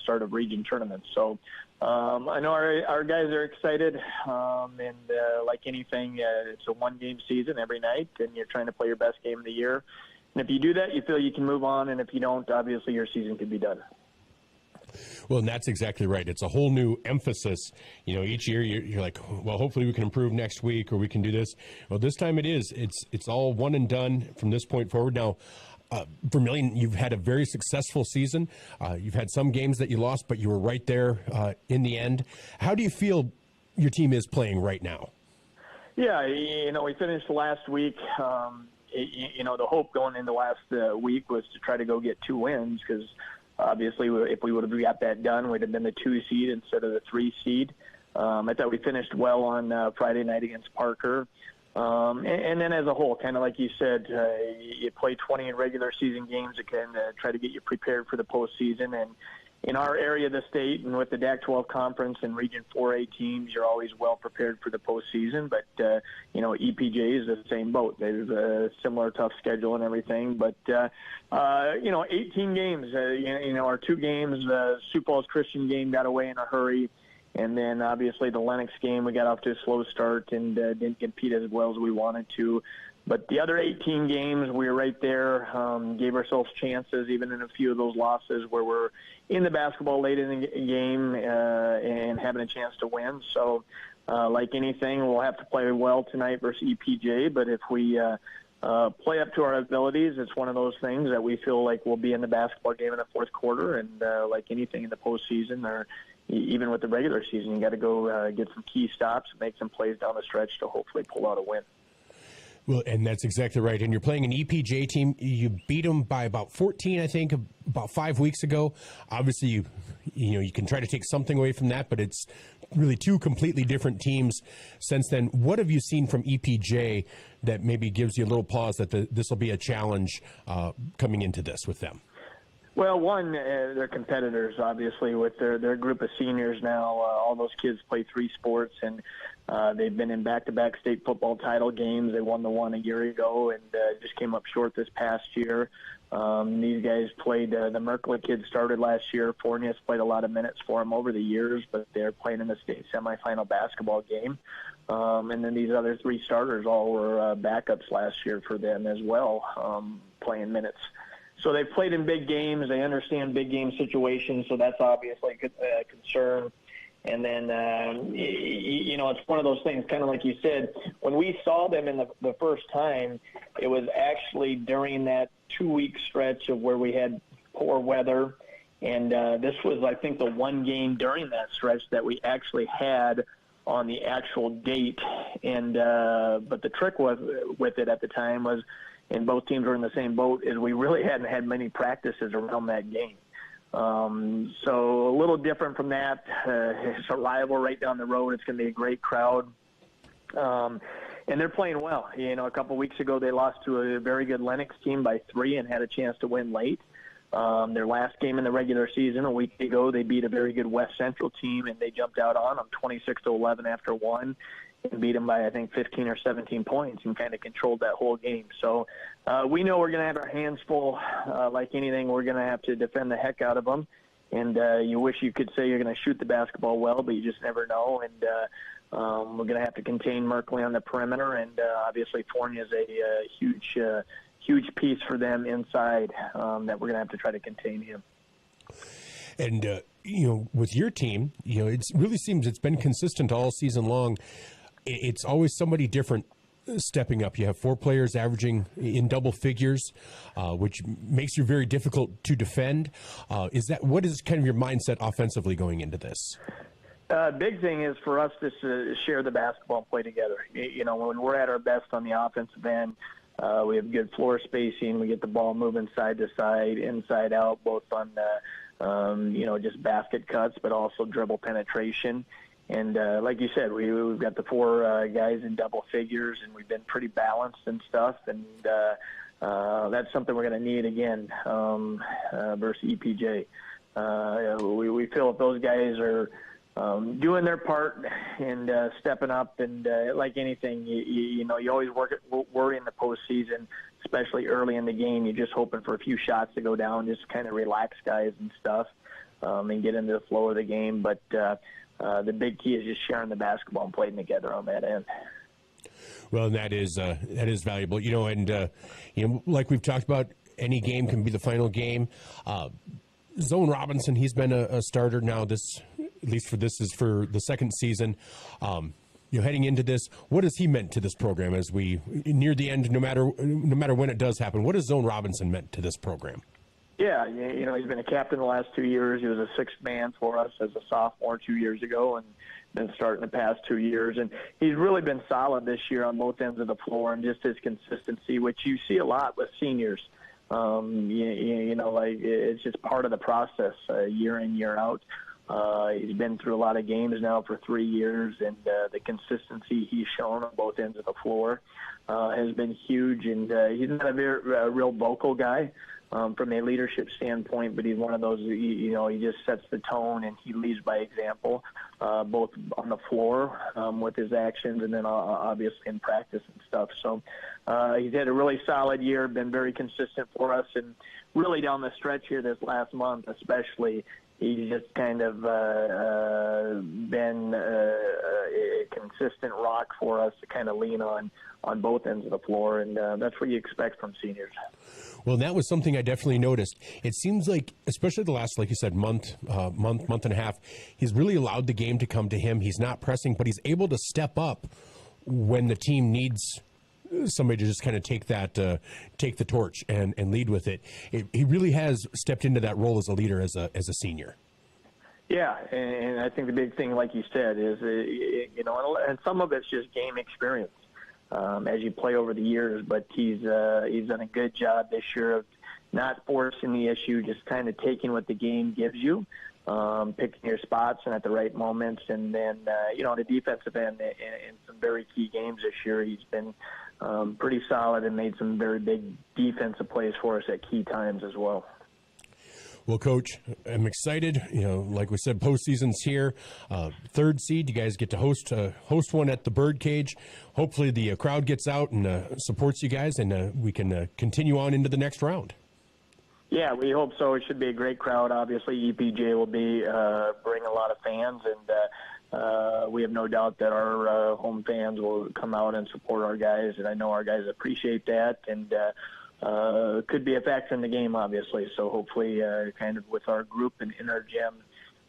start of region tournaments. So I know our guys are excited, and like anything, it's a one-game season every night, and you're trying to play your best game of the year. And if you do that, you feel you can move on, and if you don't, obviously your season could be done. Well, and that's exactly right. It's a whole new emphasis. Each year you're like, well, hopefully we can improve next week, or we can do this. Well, this time it is. It's all one and done from this point forward. Now, Vermillion, you've had a very successful season. You've had some games that you lost, but you were right there in the end. How do you feel your team is playing right now? Yeah, we finished last week. The hope going into last week was to try to go get 2 wins, because obviously, if we would have got that done, we'd have been the 2 seed instead of the 3 seed. I thought we finished well on Friday night against Parker. And then as a whole, kind of like you said, you play 20 in regular season games that can try to get you prepared for the postseason. And in our area of the state, and with the DAC-12 conference and Region 4A teams, you're always well prepared for the postseason. But, EPJ is the same boat. They have a similar tough schedule and everything. But, 18 games, our 2 games, Sioux Falls Christian game got away in a hurry. And then, obviously, the Lennox game, we got off to a slow start and didn't compete as well as we wanted to. But the other 18 games, we were right there, gave ourselves chances, even in a few of those losses where we're in the basketball late in the game and having a chance to win. So, like anything, we'll have to play well tonight versus EPJ. But if we play up to our abilities, it's one of those things that we feel like we'll be in the basketball game in the fourth quarter. And like anything in the postseason, or even with the regular season, you got to go get some key stops, make some plays down the stretch to hopefully pull out a win. Well, and that's exactly right. And you're playing an EPJ team. You beat them by about 14, I think, about 5 weeks ago. Obviously, you can try to take something away from that, but it's really 2 completely different teams since then. What have you seen from EPJ that maybe gives you a little pause that this will be a challenge coming into this with them? Well, one, they're competitors, obviously, with their group of seniors now. All those kids play 3 sports, and they've been in back-to-back state football title games. They won the one a year ago and just came up short this past year. These guys played, the Merkley kids started last year. Fornius played a lot of minutes for them over the years, but they're playing in the state semifinal basketball game. And then these other 3 starters all were backups last year for them as well, playing minutes. So they've played in big games. They understand big game situations, so that's obviously a concern. And then, it's one of those things, kind of like you said, when we saw them in the first time, it was actually during that 2-week stretch of where we had poor weather. And this was, I think, the one game during that stretch that we actually had on the actual date. And but the trick with it at the time was, and both teams were in the same boat, is we really hadn't had many practices around that game. So a little different from that. It's a rival right down the road. It's going to be a great crowd. And they're playing well. A couple weeks ago they lost to a very good Lennox team by 3 and had a chance to win late. Their last game in the regular season a week ago, they beat a very good West Central team, and they jumped out on them 26-11 after 1. and beat them by, I think, 15 or 17 points and kind of controlled that whole game. So we know we're going to have our hands full. Like anything, we're going to have to defend the heck out of them. And you wish you could say you're going to shoot the basketball well, but you just never know. And we're going to have to contain Merkley on the perimeter. And obviously, Fournier is a huge piece for them inside that we're going to have to try to contain him. And, with your team, it really seems it's been consistent all season long. It's always somebody different stepping up. You have 4 players averaging in double figures, which makes you very difficult to defend. What is kind of your mindset offensively going into this? Big thing is for us to share the basketball and play together. When we're at our best on the offensive end, we have good floor spacing. We get the ball moving side to side, inside out, both on just basket cuts, but also dribble penetration. And like you said, we've got the 4 guys in double figures, and we've been pretty balanced and stuff. And that's something we're going to need again versus EPJ. We feel if those guys are doing their part and stepping up, and like anything, you always worry in the postseason, especially early in the game. You're just hoping for a few shots to go down, just kind of relax guys and stuff, and get into the flow of the game. But the big key is just sharing the basketball and playing together on that end. Well, that is valuable, like we've talked about, any game can be the final game. Zone Robinson, he's been a starter now. At least for this is for the second season. Heading into this, what has he meant to this program as we near the end? No matter when it does happen, what has Zone Robinson meant to this program? Yeah, he's been a captain the last 2 years. He was a sixth man for us as a sophomore 2 years ago, and been starting the past 2 years. And he's really been solid this year on both ends of the floor, and just his consistency, which you see a lot with seniors. It's just part of the process, year in, year out. He's been through a lot of games now for 3 years, and the consistency he's shown on both ends of the floor has been huge. And he's not a real vocal guy from a leadership standpoint, but he's one of those, he just sets the tone and he leads by example, both on the floor with his actions and then obviously in practice and stuff. So he's had a really solid year, been very consistent for us, and really down the stretch here this last month especially, he's just kind of been a consistent rock for us to kind of lean on both ends of the floor, and that's what you expect from seniors. Well, that was something I definitely noticed. It seems like, especially the last, like you said, month and a half, he's really allowed the game to come to him. He's not pressing, but he's able to step up when the team needs somebody to just kind of take the torch and lead with it. He really has stepped into that role as a leader as a senior. Yeah, and I think the big thing, like you said, is and some of it's just game experience as you play over the years. But he's done a good job this year of not forcing the issue, just kind of taking what the game gives you, picking your spots and at the right moments. And then on the defensive end, in some very key games this year, he's been pretty solid and made some very big defensive plays for us at key times as well. Well, Coach, I'm excited. Like we said, postseason's here. Third seed, you guys get to host one at the Birdcage. Hopefully the crowd gets out and supports you guys, and we can continue on into the next round. Yeah, we hope so. It should be a great crowd. Obviously, EPJ will be bring a lot of fans, and we have no doubt that our home fans will come out and support our guys, and I know our guys appreciate that, and could be a factor in the game, obviously. So hopefully, kind of with our group and in our gym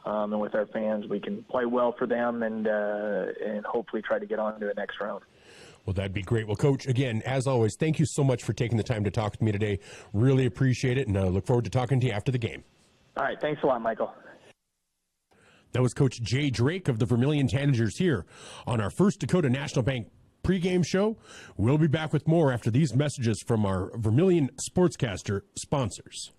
and with our fans, we can play well for them and hopefully try to get on to the next round. Well, that'd be great. Well, Coach, again, as always, thank you so much for taking the time to talk with me today. Really appreciate it, and I look forward to talking to you after the game. All right. Thanks a lot, Michael. That was Coach Jay Drake of the Vermillion Tanagers here on our First Dakota National Bank pregame show. We'll be back with more after these messages from our Vermillion Sportscaster sponsors.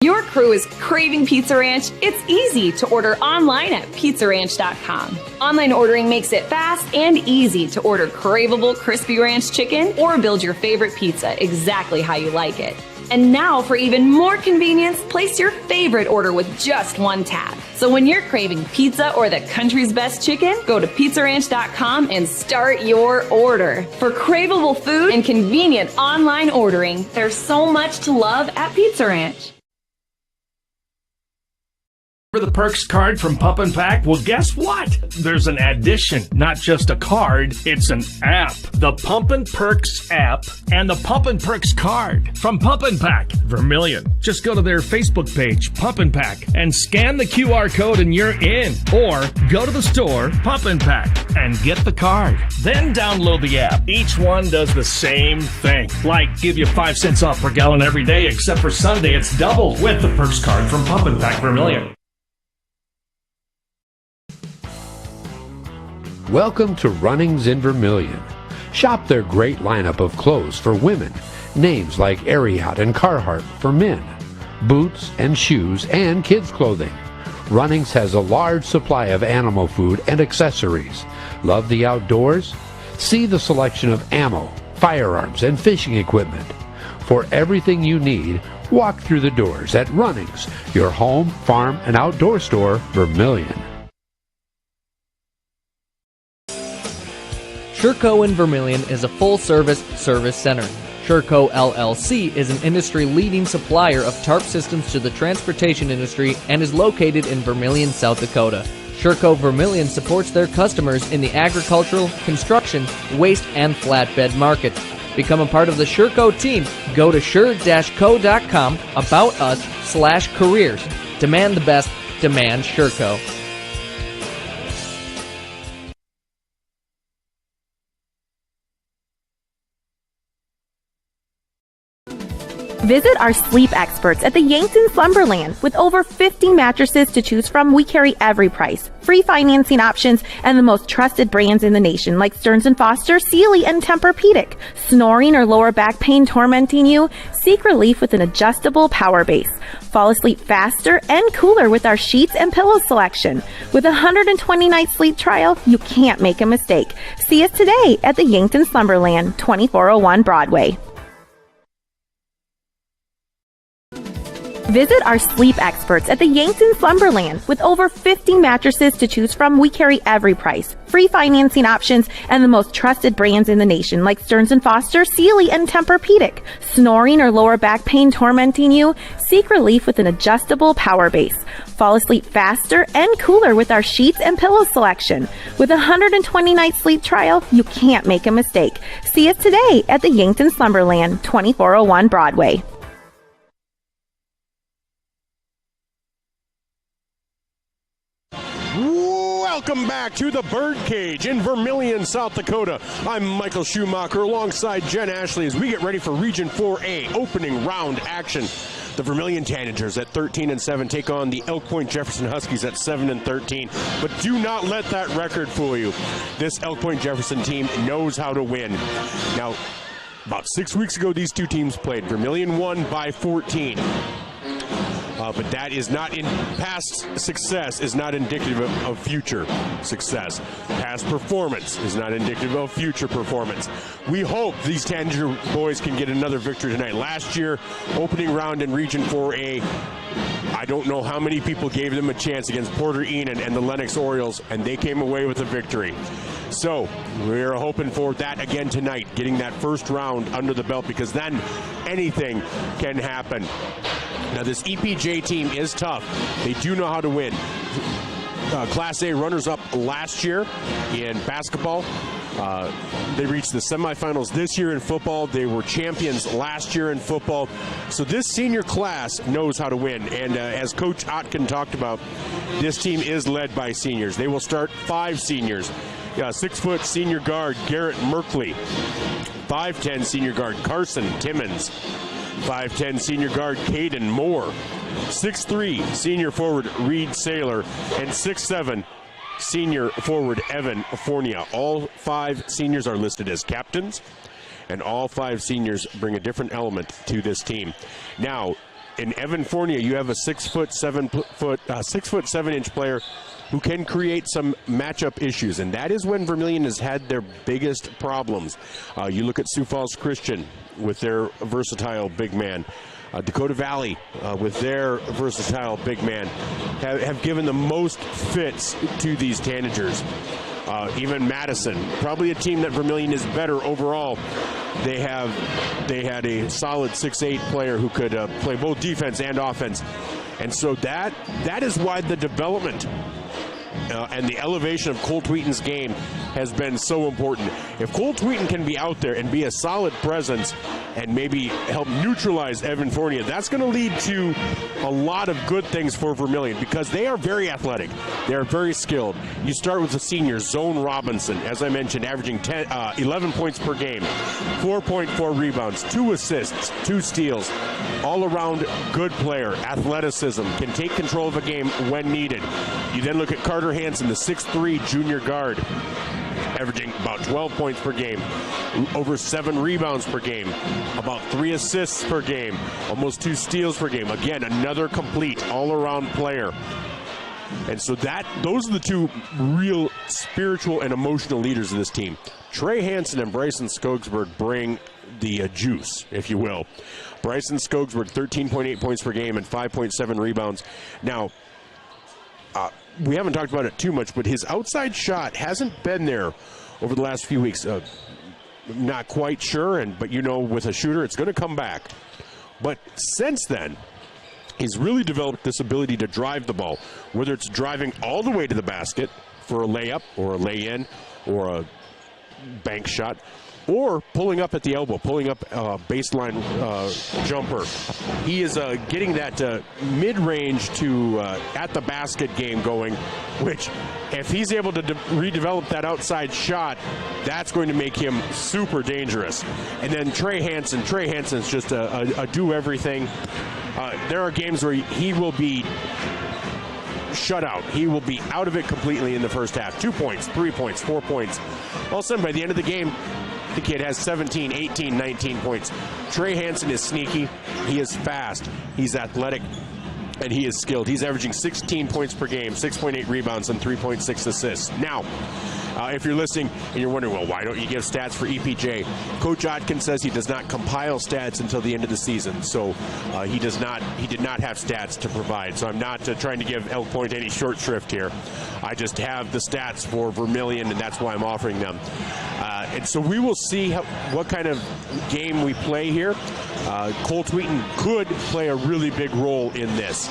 Your crew is craving Pizza Ranch? It's easy to order online at pizzaranch.com. Online ordering makes it fast and easy to order craveable crispy ranch chicken or build your favorite pizza exactly how you like it. And now, for even more convenience, place your favorite order with just one tap. So when you're craving pizza or the country's best chicken, go to PizzaRanch.com and start your order. For craveable food and convenient online ordering, there's so much to love at Pizza Ranch. For the Perks card from Pump and Pack? Well, guess what? There's an addition, not just a card, it's an app. The Pump and Perks app and the Pump and Perks card from Pump and Pack, Vermillion. Just go to their Facebook page, Pump and Pack, and scan the QR code and you're in. Or go to the store, Pump and Pack, and get the card. Then download the app. Each one does the same thing. Like give you 5 cents off per gallon every day, except for Sunday it's doubled with the Perks card from Pump and Pack, Vermillion. Welcome to Runnings in Vermillion. Shop their great lineup of clothes for women, names like Ariat and Carhartt for men, boots and shoes and kids' clothing. Runnings has a large supply of animal food and accessories. Love the outdoors? See the selection of ammo, firearms, and fishing equipment. For everything you need, walk through the doors at Runnings, your home, farm, and outdoor store, Vermillion. Sherco in Vermillion is a full-service service center. Sherco LLC is an industry-leading supplier of tarp systems to the transportation industry and is located in Vermillion, South Dakota. Sherco Vermillion supports their customers in the agricultural, construction, waste, and flatbed markets. Become a part of the Sherco team. Go to sure-co.com, about us/careers. Demand the best. Demand Sherco. Visit our sleep experts at the Yankton Slumberland. With over 50 mattresses to choose from, we carry every price, free financing options, and the most trusted brands in the nation like Stearns & Foster, Sealy, and Tempur-Pedic. Snoring or lower back pain tormenting you? Seek relief with an adjustable power base. Fall asleep faster and cooler with our sheets and pillow selection. With a 120-night sleep trial, you can't make a mistake. See us today at the Yankton Slumberland, 2401 Broadway. Visit our sleep experts at the Yankton Slumberland. With over 50 mattresses to choose from, we carry every price, free financing options, and the most trusted brands in the nation like Stearns & Foster, Sealy, and Tempur-Pedic. Snoring or lower back pain tormenting you? Seek relief with an adjustable power base. Fall asleep faster and cooler with our sheets and pillow selection. With a 120-night sleep trial, you can't make a mistake. See us today at the Yankton Slumberland, 2401 Broadway. Welcome back to the Birdcage in Vermillion, South Dakota. I'm Michael Schumacher alongside Jen Ashley as we get ready for Region 4A opening round action. The Vermillion Tanagers at 13-7 take on the Elk Point-Jefferson Huskies at 7-13. But do not let that record fool you. This Elk Point-Jefferson team knows how to win. Now, about 6 weeks ago, these two teams played. Vermillion won by 14. But that is not in past success is not indicative of future success. Past performance is not indicative of future performance. We hope these Tanagers boys can get another victory tonight. Last year, opening round in Region 4A, I don't know how many people gave them a chance against Porter Enon and the Lennox Orioles, and they came away with a victory. So we're hoping for that again tonight, getting that first round under the belt, because then anything can happen. Now, this EPJ team is tough. They do know how to win. Class A runners-up last year in basketball. They reached the semifinals this year in football. They were champions last year in football. So this senior class knows how to win. And as Coach Otkin talked about, this team is led by seniors. They will start 5 seniors. 6-foot senior guard Garrett Merkley. 5'10 senior guard Carson Timmons. 5'10 senior guard Caden Moore. 6'3 senior forward Reed Saylor. And 6'7 senior forward Evan Fornia. All 5 seniors are listed as captains, and all 5 seniors bring a different element to this team. Now, in Evan Fornia, you have a 6'7" player who can create some matchup issues, and that is when Vermillion has had their biggest problems. You look at Sioux Falls Christian with their versatile big man. Dakota Valley, with their versatile big man, have given the most fits to these Tanagers. Even Madison, probably a team that Vermillion is better overall. They had a solid 6'8" player who could play both defense and offense. And so that is why the development and the elevation of Cole Tweeton's game has been so important. If Cole Tweeton can be out there and be a solid presence and maybe help neutralize Evan Fournier, that's going to lead to a lot of good things for Vermillion because they are very athletic. They are very skilled. You start with the senior, Zone Robinson, as I mentioned, averaging 11 points per game, 4.4 rebounds, 2 assists, 2 steals, all-around good player, athleticism, can take control of a game when needed. You then look at Carter Hansen, the 6'3" junior guard, averaging about 12 points per game, over 7 rebounds per game, about 3 assists per game, almost 2 steals per game. Again, another complete all-around player. And so those are the 2 real spiritual and emotional leaders of this team. Trey Hansen and Bryson Skogsberg bring the juice, if you will. Bryson Skogsberg, 13.8 points per game and 5.7 rebounds. Now, we haven't talked about it too much, but his outside shot hasn't been there over the last few weeks. Not quite sure, but with a shooter, it's going to come back. But since then, he's really developed this ability to drive the ball, whether it's driving all the way to the basket for a layup or a lay-in or a bank shot, or pulling up at the elbow, pulling up a baseline jumper. He is getting that mid-range to at the basket game going, which if he's able to redevelop that outside shot, that's going to make him super dangerous. And then Trey Hansen's just a do-everything. There are games where he will be shut out. He will be out of it completely in the first half. 2 points, 3 points, 4 points. All of a sudden, by the end of the game, the kid has 17, 18, 19 points. Trey Hansen is sneaky. He is fast. He's athletic. And he is skilled. He's averaging 16 points per game, 6.8 rebounds, and 3.6 assists. Now, if you're listening and you're wondering, well, why don't you give stats for EPJ? Coach Otkin says he does not compile stats until the end of the season, so he did not have stats to provide. So I'm not trying to give Elk Point any short shrift here. I just have the stats for Vermillion, and that's why I'm offering them. And so we will see what kind of game we play here. Cole Tweeton could play a really big role in this.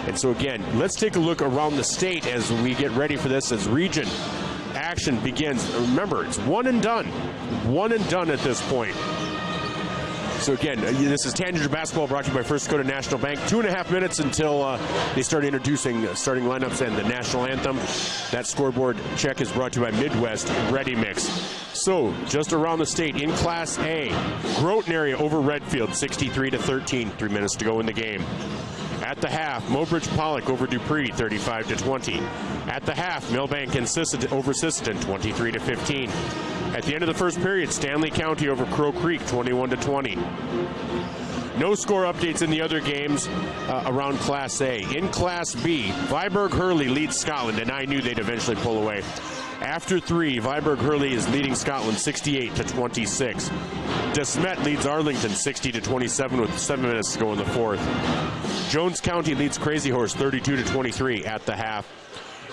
And so again, let's take a look around the state as we get ready for this as region action begins. Remember, it's one and done at this point. So again, this is Tanagers Basketball brought to you by First Dakota National Bank. 2.5 minutes until they start introducing starting lineups and the national anthem. That scoreboard check is brought to you by Midwest Ready Mix. So just around the state in Class A, Groton area over Redfield, 63-13. 3 minutes to go in the game. At the half, Mobridge Pollock over Dupree, 35-20. At the half, Millbank and over Sisseton, 23-15. At the end of the first period, Stanley County over Crow Creek, 21-20. No score updates in the other games around Class A. In Class B, Viborg Hurley leads Scotland, and I knew they'd eventually pull away. After 3, Viborg Hurley is leading Scotland 68-26. De Smet leads Arlington 60-27 with 7 minutes to go in the fourth. Jones County leads Crazy Horse 32-23 at the half.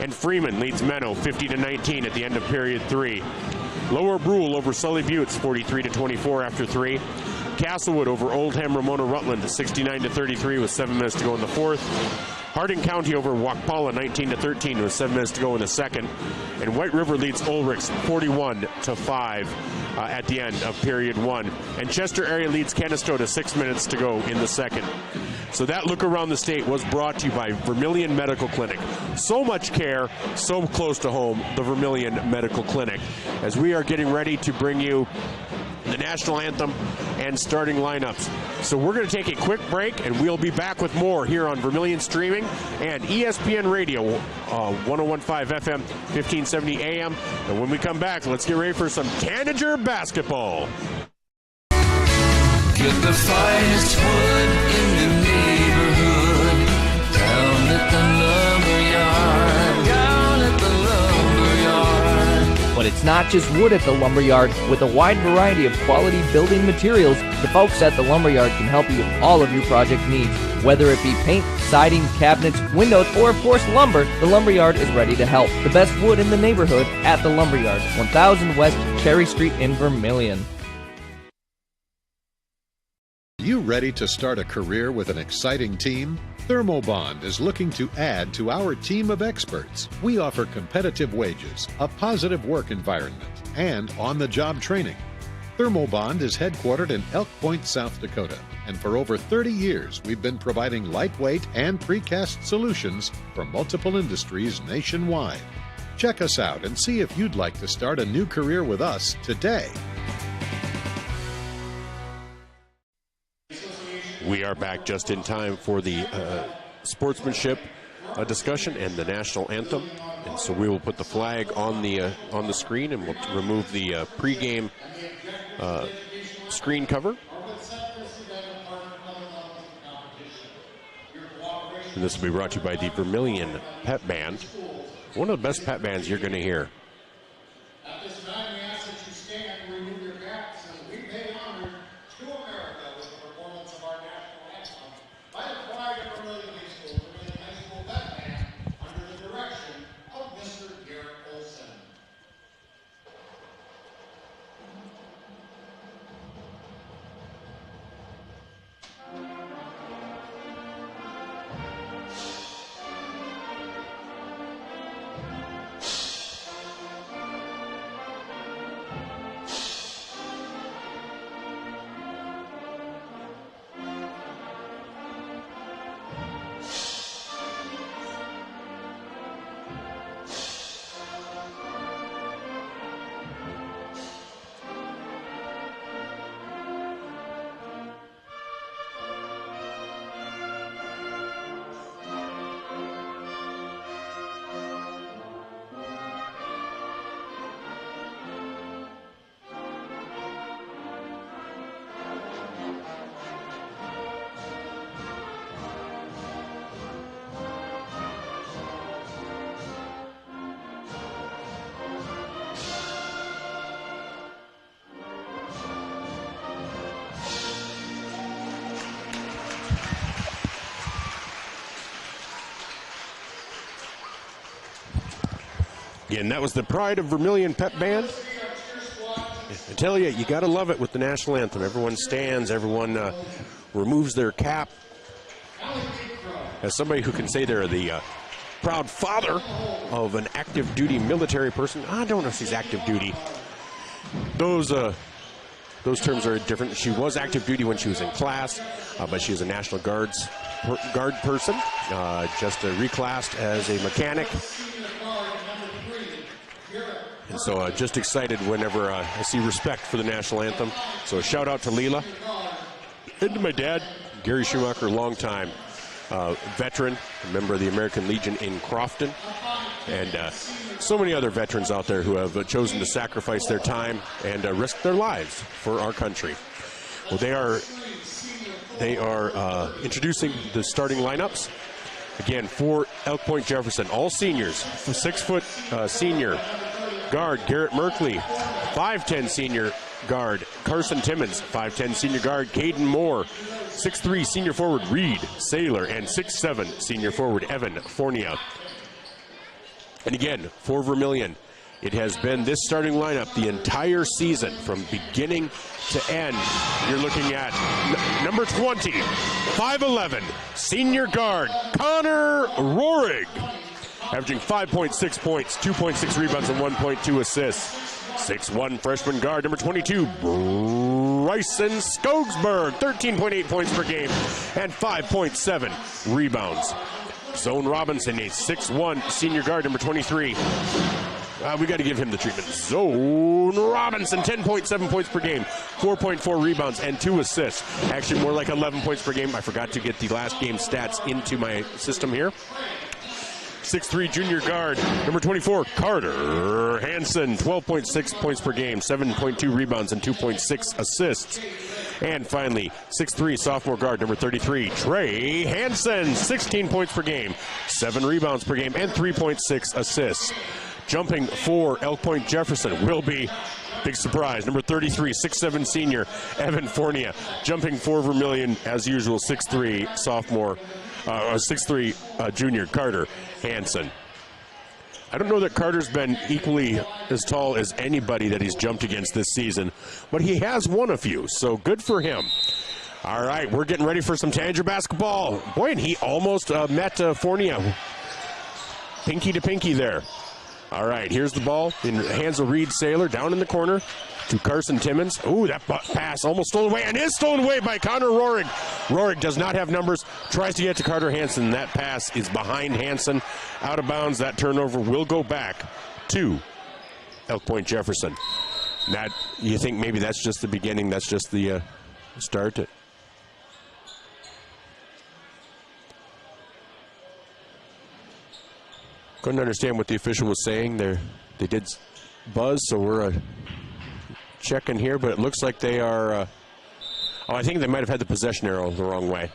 And Freeman leads Menno 50-19 at the end of period 3. Lower Brule over Sully Buttes 43-24 after 3. Castlewood over Oldham Ramona Rutland 69-33 with 7 minutes to go in the fourth. Harding County over Wakpala 19-13 with 7 minutes to go in the second. And White River leads Ulrichs 41-5 at the end of period 1. And Chester area leads Canastota 6 minutes to go in the second. So that look around the state was brought to you by Vermillion Medical Clinic. So much care, so close to home, the Vermillion Medical Clinic. As we are getting ready to bring you the national anthem and starting lineups. So we're going to take a quick break, and we'll be back with more here on Vermillion Streaming and ESPN Radio, 101.5 FM, 1570 AM. And when we come back, let's get ready for some Tanager basketball. Get the finest wood in the neighborhood, down at the lumberyard, down at the lumberyard. When But it's not just wood at the Lumberyard. With a wide variety of quality building materials, the folks at the Lumberyard can help you with all of your project needs. Whether it be paint, siding, cabinets, windows, or of course lumber, the Lumberyard is ready to help. The best wood in the neighborhood at the Lumberyard, 1000 West Cherry Street in Vermillion. You ready to start a career with an exciting team? Thermobond is looking to add to our team of experts. We offer competitive wages, a positive work environment, and on-the-job training. Thermobond is headquartered in Elk Point, South Dakota, and for over 30 years we've been providing lightweight and precast solutions for multiple industries nationwide. Check us out and see if you'd like to start a new career with us today. We are back just in time for the sportsmanship discussion and the national anthem. And so we will put the flag on the screen, and we'll remove the pregame screen cover. And this will be brought to you by the Vermillion Pep Band, one of the best pep bands you're going to hear. At this time, we ask that you stand and remove your caps as we pay honor to America with the performance of our national anthem by the choir of Vermillion High School, Vermillion High School Pep Band, under the direction of Mr. Garrett Olson. And that was the Pride of Vermillion Pep Band. I tell you, you got to love it with the national anthem. Everyone stands, everyone removes their cap. As somebody who can say they're the proud father of an active duty military person, I don't know if she's active duty. Those terms are different. She was active duty when she was in class, but she is a National Guard person, just reclassed as a mechanic. And so just excited whenever I see respect for the national anthem. So a shout out to Leela and to my dad, Gary Schumacher, longtime veteran, a member of the American Legion in Crofton, and so many other veterans out there who have chosen to sacrifice their time and risk their lives for our country. Well, they are introducing the starting lineups. Again, for Elk Point-Jefferson, all seniors, 6-foot senior guard Garrett Merkley, 5'10" senior guard Carson Timmons, 5'10" senior guard Caden Moore, 6'3" senior forward Reed Saylor, and 6'7" senior forward Evan Fournier. And again, for Vermillion, it has been this starting lineup the entire season from beginning to end. You're looking at number 20, 5'11", senior guard Connor Rohrig, averaging 5.6 points, 2.6 rebounds, and 1.2 assists. 6'1" freshman guard, number 22, Bryson Skogsberg, 13.8 points per game and 5.7 rebounds. Zone Robinson, a 6'1" senior guard, number 23. We got to give him the treatment. Zone Robinson, 10.7 points per game, 4.4 rebounds, and 2 assists. Actually, more like 11 points per game. I forgot to get the last game stats into my system here. 6'3" junior guard, number 24, Carter Hansen, 12.6 points per game, 7.2 rebounds, and 2.6 assists. And finally, 6'3" sophomore guard, number 33, Trey Hansen, 16 points per game, 7 rebounds per game, and 3.6 assists. Jumping for Elk Point-Jefferson will be, big surprise, number 33, 6'7" senior Evan Fournier. Jumping for Vermillion, as usual, 6'3" sophomore, 6'3" junior Carter Hansen. I don't know that Carter's been equally as tall as anybody that he's jumped against this season, but he has won a few, so good for him. All right, we're getting ready for some Tanager basketball. Boy, and he almost met Fournier. Pinky to pinky there. All right, here's the ball in the hands of Reed Saylor, down in the corner to Carson Timmons. Ooh, that pass almost stolen away, and is stolen away by Connor Rohrig. Rohrig does not have numbers, tries to get to Carter Hansen. That pass is behind Hansen, out of bounds. That turnover will go back to Elk Point-Jefferson. That, you think maybe that's just the beginning, that's just the start. Couldn't understand what the official was saying there. They did buzz, so we're checking here, but it looks like they are, I think they might have had the possession arrow the wrong way.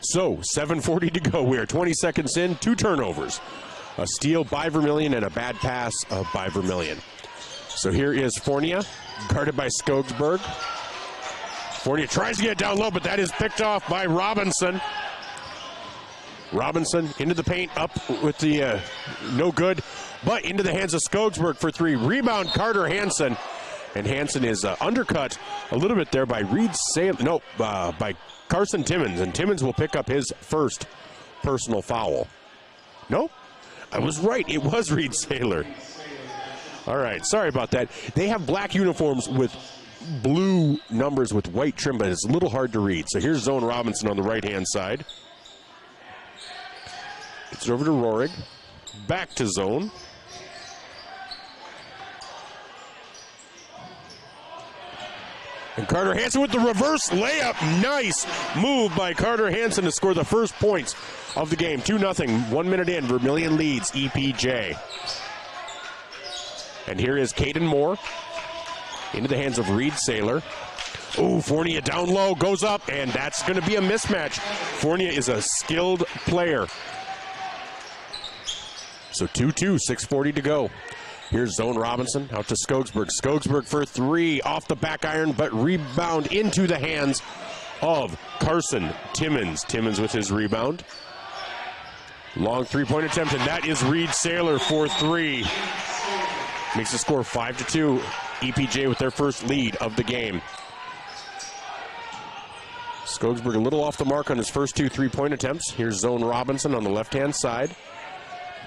So, 7:40 to go. We are 20 seconds in, 2 turnovers. A steal by Vermillion and a bad pass by Vermillion. So here is Fournier, guarded by Skogsberg. Fournier tries to get down low, but that is picked off by Robinson. Robinson into the paint, up with the no good, but into the hands of Skogsberg for 3. Rebound, Carter Hansen. And Hansen is undercut a little bit there by Reed Saylor. No, by Carson Timmons. And Timmons will pick up his first personal foul. Nope, I was right. It was Reed Saylor. All right, sorry about that. They have black uniforms with blue numbers with white trim, but it's a little hard to read. So here's Zone Robinson on the right-hand side. Gets it over to Rohrig. Back to zone. And Carter Hansen with the reverse layup. Nice move by Carter Hansen to score the first points of the game. 2-0. 1 minute in. Vermillion leads EPJ. And here is Caden Moore. Into the hands of Reed Saylor. Oh, Fournier down low. Goes up. And that's going to be a mismatch. Fournier is a skilled player. So 2-2, 6:40 to go. Here's Zone Robinson out to Skogsberg. Skogsberg for 3 off the back iron, but rebound into the hands of Carson Timmons. Timmons with his rebound. Long 3-point attempt, and that is Reed Saylor for 3. Makes the score 5-2. EPJ with their first lead of the game. Skogsberg a little off the mark on his first 2 3-point attempts. Here's Zone Robinson on the left-hand side.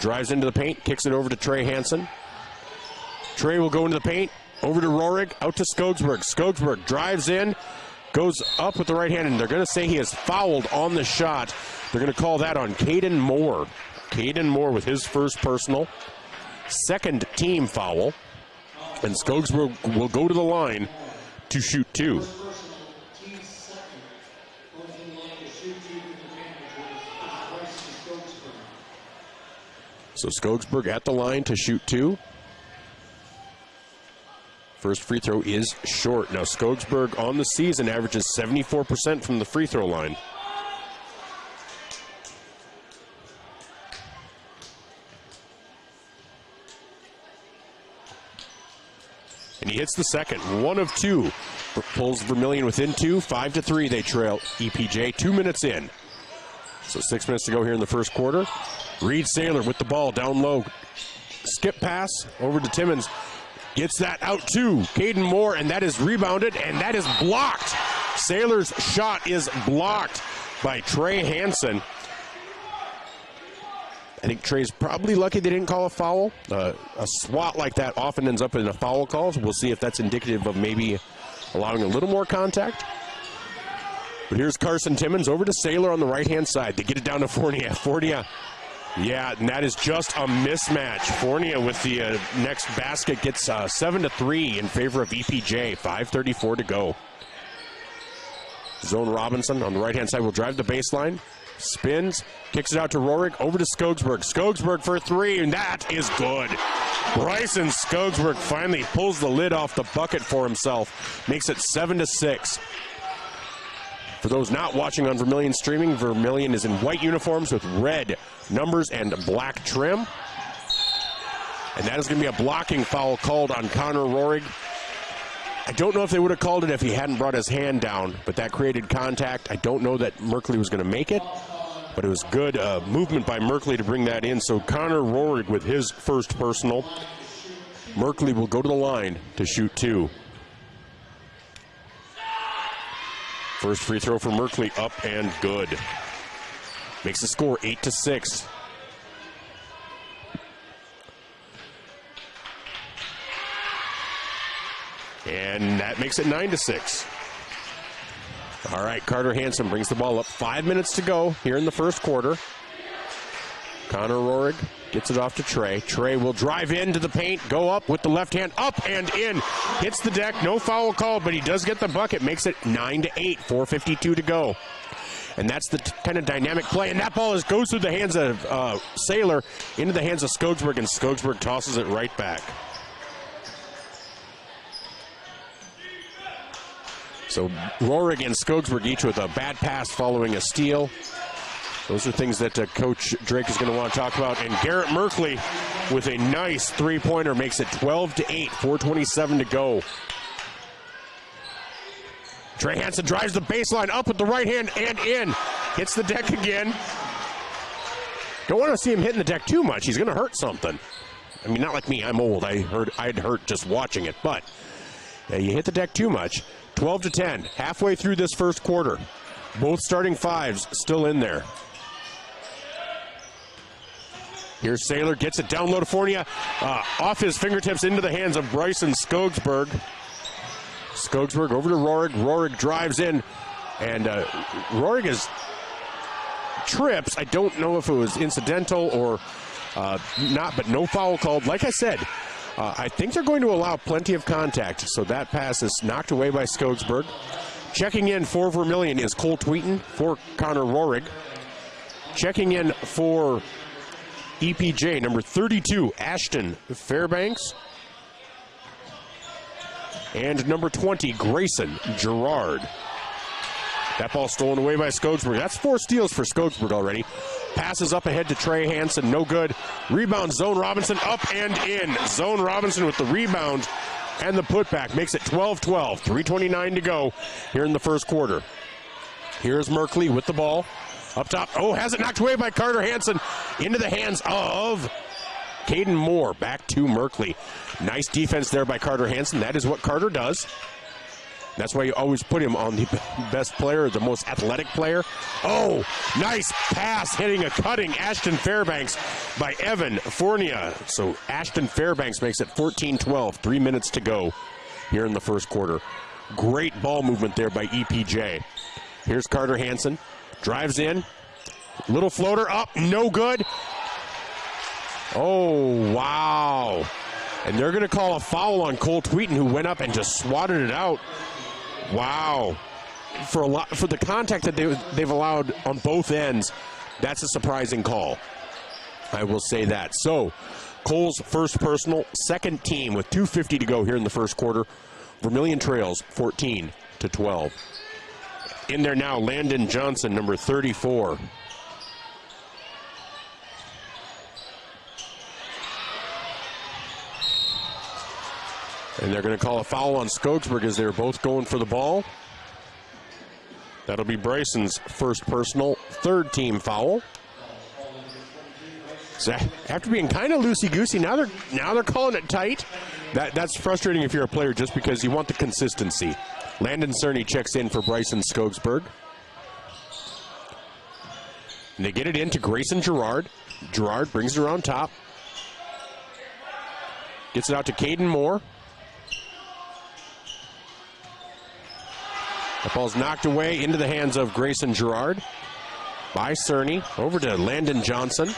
Drives into the paint, kicks it over to Trey Hansen. Trey will go into the paint, over to Rohrig, out to Skogsberg. Skogsberg drives in, goes up with the right hand, and they're going to say he is fouled on the shot. They're going to call that on Caden Moore. Caden Moore with his first personal. Second team foul. And Skogsberg will go to the line to shoot 2. So Skogsberg at the line to shoot 2. First free throw is short. Now Skogsberg on the season averages 74% from the free throw line. And he hits the second. 1 of 2. Pulls Vermillion within 2. 5-3 they trail EPJ. 2 minutes in. So 6 minutes to go here in the first quarter. Reed Saylor with the ball down low. Skip pass over to Timmons. Gets that out to Caden Moore, and that is rebounded, and that is blocked. Saylor's shot is blocked by Trey Hansen. I think Trey's probably lucky they didn't call a foul. A swat like that often ends up in a foul call, so we'll see if that's indicative of maybe allowing a little more contact. But here's Carson Timmons over to Saylor on the right-hand side. They get it down to Fournier. Fournier, yeah, and that is just a mismatch. Fournier with the next basket gets 7-3 in favor of EPJ. 5:34 to go. Zone Robinson on the right-hand side will drive the baseline. Spins, kicks it out to Rohrig, over to Skogsberg. Skogsberg for 3, and that is good. Bryson Skogsberg finally pulls the lid off the bucket for himself. Makes it 7-6. For those not watching on Vermillion streaming, Vermillion is in white uniforms with red numbers and black trim. And that is going to be a blocking foul called on Connor Rohrig. I don't know if they would have called it if he hadn't brought his hand down, but that created contact. I don't know that Merkley was going to make it, but it was good movement by Merkley to bring that in. So Connor Rohrig with his first personal. Merkley will go to the line to shoot 2. First free throw for Merkley, up and good. Makes the score 8-6. And that makes it 9-6. All right, Carter Hansen brings the ball up. 5 minutes to go here in the first quarter. Connor Rohrig gets it off to Trey. Trey will drive into the paint, go up with the left hand, up and in. Hits the deck, no foul called, but he does get the bucket. Makes it 9-8, 4:52 to go. And that's the kind of dynamic play. And that ball goes through the hands of Saylor into the hands of Skogsberg, and Skogsberg tosses it right back. So Rohrig and Skogsberg each with a bad pass following a steal. Those are things that Coach Drake is going to want to talk about. And Garrett Merkley with a nice three-pointer makes it 12-8, 4:27 to go. Trey Hansen drives the baseline up with the right hand and in. Hits the deck again. Don't want to see him hitting the deck too much. He's going to hurt something. I mean, not like me. I'm old. I'd hurt just watching it. But you hit the deck too much. 12-10, halfway through this first quarter. Both starting fives still in there. Here's Saylor, gets it down low to Fournier. Off his fingertips into the hands of Bryson Skogsberg. Skogsberg over to Rohrig. Rohrig drives in, and Rohrig is trips. I don't know if it was incidental or not, but no foul called. Like I said, I think they're going to allow plenty of contact, so that pass is knocked away by Skogsberg. Checking in for Vermillion is Cole Tweeten for Connor Rohrig. Checking in for EPJ, number 32, Ashton Fairbanks. And number 20, Grayson Gerard. That ball stolen away by Skogsberg. That's 4 steals for Skogsberg already. Passes up ahead to Trey Hansen, no good. Rebound, Zone Robinson, up and in. Zone Robinson with the rebound and the putback. Makes it 12-12, 3:29 to go here in the first quarter. Here's Merkley with the ball. Up top, has it knocked away by Carter Hansen. Into the hands of Caden Moore. Back to Merkley. Nice defense there by Carter Hansen. That is what Carter does. That's why you always put him on the best player, the most athletic player. Nice pass hitting a cutting Ashton Fairbanks by Evan Fournier. So Ashton Fairbanks makes it 14-12, 3 minutes to go here in the first quarter. Great ball movement there by EPJ. Here's Carter Hansen. Drives in. Little floater up, no good. Oh, wow. And they're going to call a foul on Cole Tweeten, who went up and just swatted it out. Wow. For the contact that they've allowed on both ends, that's a surprising call. I will say that. So, Cole's first personal, second team with 2:50 to go here in the first quarter. Vermillion trails 14-12. In there now, Landon Johnson, number 34. And they're going to call a foul on Skogsberg as they're both going for the ball. That'll be Bryson's first personal, third team foul. So after being kind of loosey-goosey, now they're calling it tight. That's frustrating if you're a player just because you want the consistency. Landon Cerny checks in for Bryson Skogsberg. And they get it into Grayson Gerard. Gerard brings it around top. Gets it out to Caden Moore. The ball's knocked away into the hands of Grayson Gerard by Cerny. Over to Landon Johnson.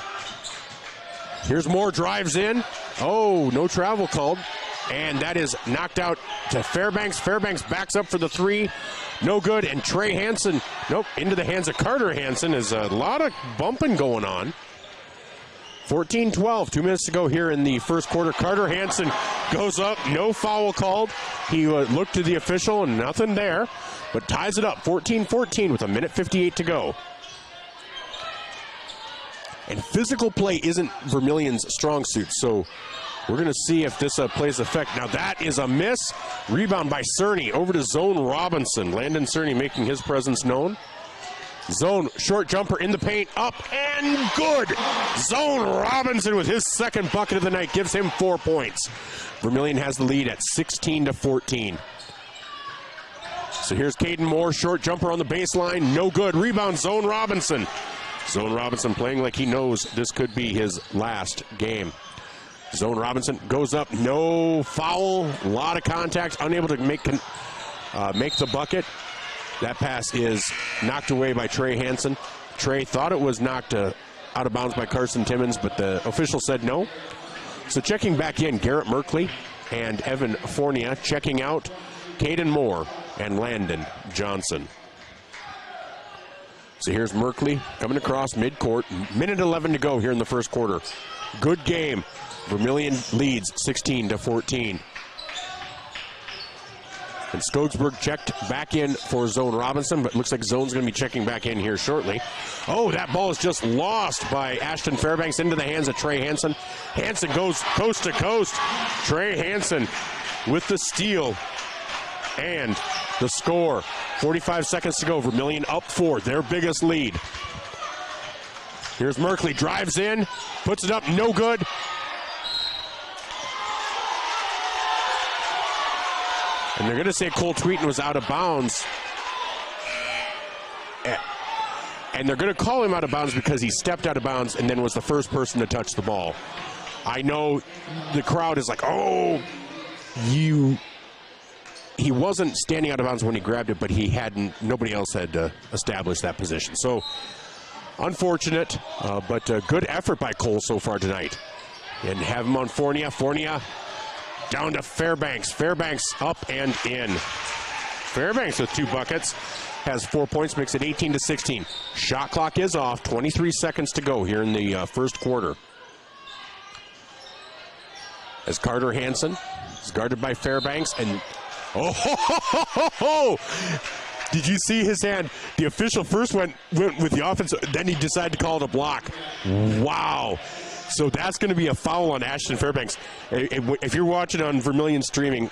Here's Moore, drives in. No travel called. And that is knocked out to Fairbanks. Fairbanks backs up for the three. No good. And Trey Hansen, into the hands of Carter Hansen. Is a lot of bumping going on. 14-12, 2 minutes to go here in the first quarter. Carter Hansen goes up, no foul called. He looked to the official and nothing there, but ties it up 14-14 with 1:58 to go. And physical play isn't Vermillion's strong suit, so We're going to see if this plays effect. Now that is a miss. Rebound by Cerny over to Zone Robinson. Landon Cerny making his presence known. Zone short jumper in the paint, up and good. Zone Robinson with his second bucket of the night gives him 4 points. Vermillion has the lead at 16-14. So here's Caden Moore, short jumper on the baseline, no good. Rebound, Zone Robinson. Zone Robinson playing like he knows this could be his last game. Zone Robinson goes up, no foul, a lot of contact, unable to make the bucket. That pass is knocked away by Trey Hansen. Trey thought it was knocked out of bounds by Carson Timmons, but the official said no. So checking back in, Garrett Merkley and Evan Fournier. Checking out, Caden Moore and Landon Johnson. So here's Merkley coming across midcourt. Minute 11 to go here in the first quarter. Good game. Vermillion leads 16-14. And Skogsberg checked back in for Zone Robinson, but looks like Zone's going to be checking back in here shortly. Oh, that ball is just lost by Ashton Fairbanks into the hands of Trey Hansen. Hansen goes coast to coast. Trey Hansen with the steal and the score. 45 seconds to go. Vermillion up 4, their biggest lead. Here's Merkley, drives in, puts it up, no good. And they're going to say Cole Tweeten was out of bounds. And they're going to call him out of bounds because he stepped out of bounds and then was the first person to touch the ball. I know the crowd is like, oh, he wasn't standing out of bounds when he grabbed it, but nobody else had established that position. So, unfortunate, but good effort by Cole so far tonight. And have him on Fournier. Fournier down to Fairbanks. Fairbanks up and in. Fairbanks with 2 buckets. Has 4 points, makes it 18-16. Shot clock is off. 23 seconds to go here in the first quarter. As Carter Hansen is guarded by Fairbanks. And did you see his hand? The official first went with the offense, then he decided to call it a block. Wow. So that's going to be a foul on Ashton Fairbanks. If you're watching on Vermillion streaming,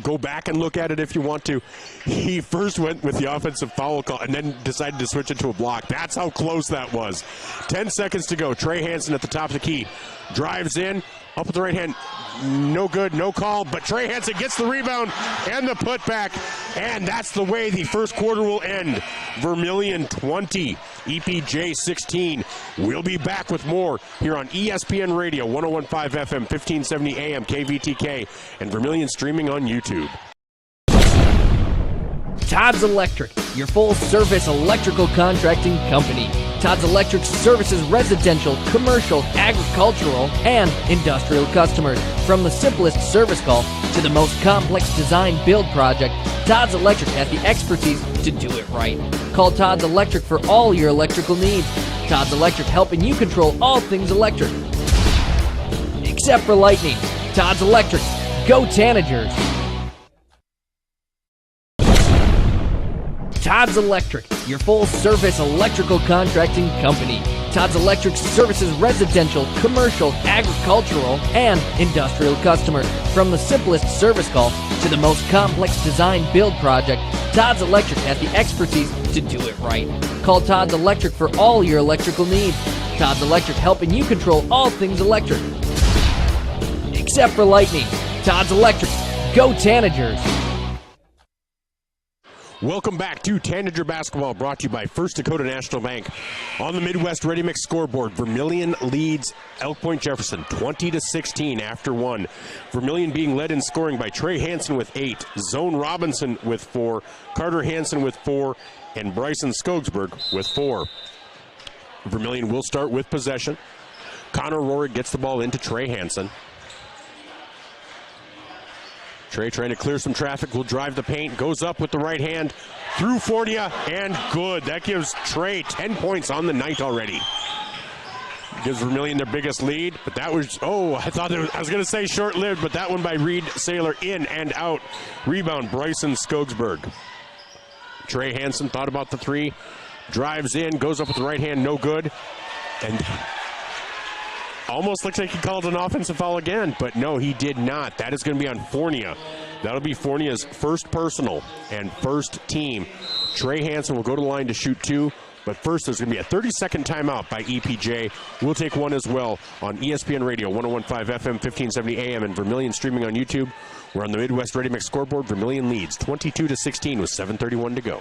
go back and look at it if you want to. He first went with the offensive foul call and then decided to switch it to a block. That's how close that was. 10 seconds to go. Trey Hansen at the top of the key. Drives in, up with the right hand. No good, no call, but Trey Hansen gets the rebound and the putback. And that's the way the first quarter will end. Vermillion 20, EPJ 16. We'll be back with more here on ESPN Radio, 101.5 FM, 1570 AM, KVTK, and Vermillion streaming on YouTube. Todd's Electric, your full-service electrical contracting company. Todd's Electric services residential, commercial, agricultural, and industrial customers. From the simplest service call to the most complex design-build project, Todd's Electric has the expertise to do it right. Call Todd's Electric for all your electrical needs. Todd's Electric, helping you control all things electric. Except for lightning. Todd's Electric. Go Tanagers! Todd's Electric, your full-service electrical contracting company. Todd's Electric services residential, commercial, agricultural, and industrial customers. From the simplest service call to the most complex design-build project, Todd's Electric has the expertise to do it right. Call Todd's Electric for all your electrical needs. Todd's Electric, helping you control all things electric. Except for lightning. Todd's Electric. Go Tanagers! Welcome back to Tanager Basketball, brought to you by First Dakota National Bank. On the Midwest Ready Mix scoreboard, Vermillion leads Elk Point-Jefferson 20-16 after 1. Vermillion being led in scoring by Trey Hansen with 8, Zone Robinson with 4, Carter Hansen with 4, and Bryson Skogsberg with 4. Vermillion will start with possession. Connor Rohrig gets the ball into Trey Hansen. Trey trying to clear some traffic, will drive the paint, goes up with the right hand, through Fournier, and good. That gives Trey 10 points on the night already. Gives Vermillion their biggest lead, but that was, I was going to say short-lived, but that one by Reed Saylor in and out. Rebound, Bryson Skogsberg. Trey Hansen thought about the three, drives in, goes up with the right hand, no good. And almost looks like he called an offensive foul again, but no, he did not. That is going to be on Fornia. That'll be Fornia's first personal and first team. Trey Hansen will go to the line to shoot 2, but first there's going to be a 30-second timeout by EPJ. We'll take one as well on ESPN Radio, 101.5 FM, 1570 AM, and Vermillion streaming on YouTube. We're on the Midwest Ready Mix scoreboard. Vermillion leads 22-16 with 7:31 to go.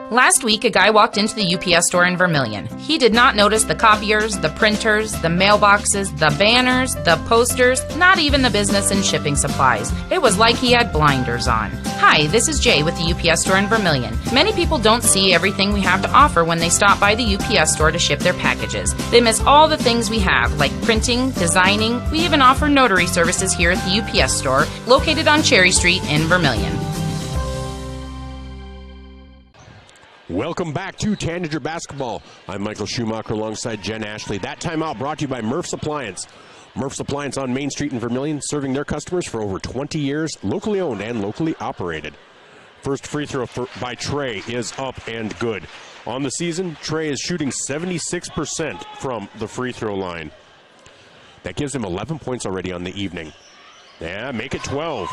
Last week, a guy walked into the UPS store in Vermillion. He did not notice the copiers, the printers, the mailboxes, the banners, the posters, not even the business and shipping supplies. It was like he had blinders on. Hi, this is Jay with the UPS store in Vermillion. Many people don't see everything we have to offer when they stop by the UPS store to ship their packages. They miss all the things we have, like printing, designing. We even offer notary services here at the UPS store, located on Cherry Street in Vermillion. Welcome back to Tanager Basketball. I'm Michael Schumacher alongside Jen Ashley. That timeout brought to you by Murph's Appliance. Murph's Appliance on Main Street in Vermillion, serving their customers for over 20 years, locally owned and locally operated. First free throw by Trey is up and good. On the season, Trey is shooting 76% from the free throw line. That gives him 11 points already on the evening. Yeah, make it 12.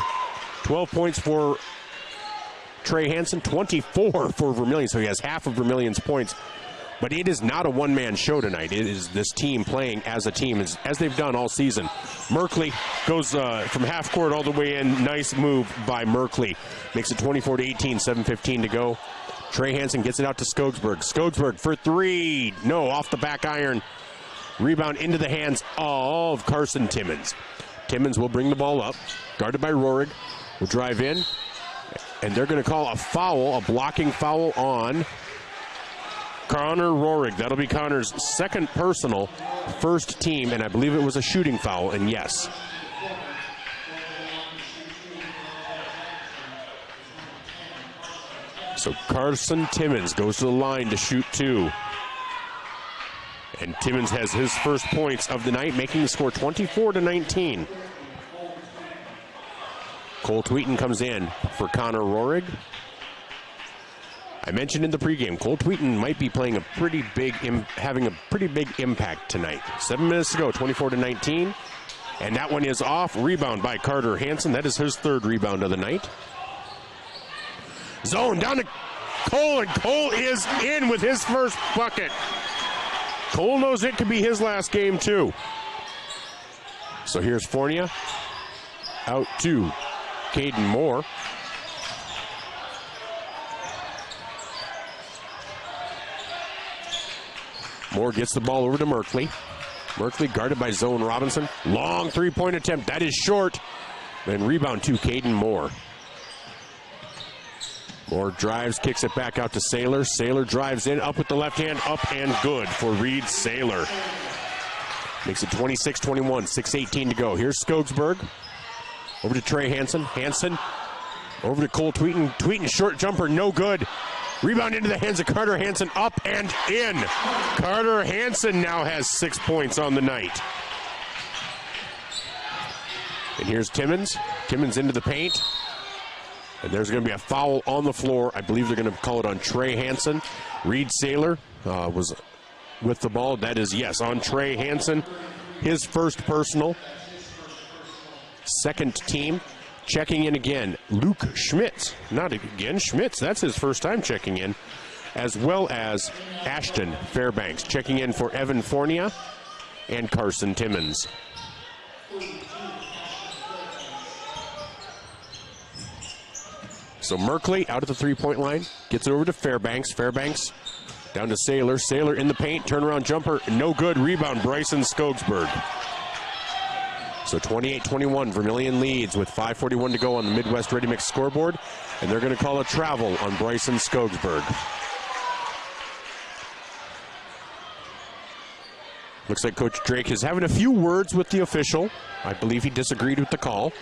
12 points for Trey Hansen, 24 for Vermillion, so he has half of Vermillion's points. But it is not a one-man show tonight. It is this team playing as a team, as they've done all season. Merkley goes from half court all the way in. Nice move by Merkley. Makes it 24-18, 7:15 to go. Trey Hansen gets it out to Skogsberg. Skogsberg for 3. No, off the back iron. Rebound into the hands of Carson Timmons. Timmons will bring the ball up. Guarded by Rohrig. Will drive in. And they're going to call a foul, a blocking foul on Connor Rohrig. That'll be Connor's second personal, first team, and I believe it was a shooting foul, and yes. So Carson Timmons goes to the line to shoot 2. And Timmons has his first points of the night, making the score 24-19. Cole Tweeten comes in for Connor Rohrig. I mentioned in the pregame, Cole Tweeten might be playing a pretty big, having a pretty big impact tonight. 7 minutes to go, 24-19. And that one is off. Rebound by Carter Hansen. That is his third rebound of the night. Zone down to Cole, and Cole is in with his first bucket. Cole knows it could be his last game, too. So here's Fornia. Out to Caden Moore. Moore gets the ball over to Merkley. Merkley guarded by Zone Robinson. Long three-point attempt. That is short. Then rebound to Caden Moore. Moore drives, kicks it back out to Saylor. Saylor drives in, up with the left hand, up and good for Reed Saylor. Makes it 26-21, 6:18 to go. Here's Skogsberg. Over to Trey Hansen. Hansen over to Cole Tweeten. Tweeten short jumper, no good. Rebound into the hands of Carter Hansen, up and in. Carter Hansen now has 6 points on the night. And here's Timmons. Timmons into the paint. And there's going to be a foul on the floor. I believe they're going to call it on Trey Hansen. Reed Saylor was with the ball. That is, yes, on Trey Hansen. His first personal. Second team. Checking in again, Luke Schmitz. Not again, Schmitz. That's his first time checking in. As well as Ashton Fairbanks. Checking in for Evan Fornia and Carson Timmons. So Merkley out at the three-point line. Gets it over to Fairbanks. Fairbanks down to Saylor. Saylor in the paint. Turnaround jumper. No good. Rebound, Bryson Skogsberg. So 28-21, Vermillion leads with 5:41 to go on the Midwest Ready Mix scoreboard. And they're going to call a travel on Bryson Skogsberg. Looks like Coach Drake is having a few words with the official. I believe he disagreed with the call.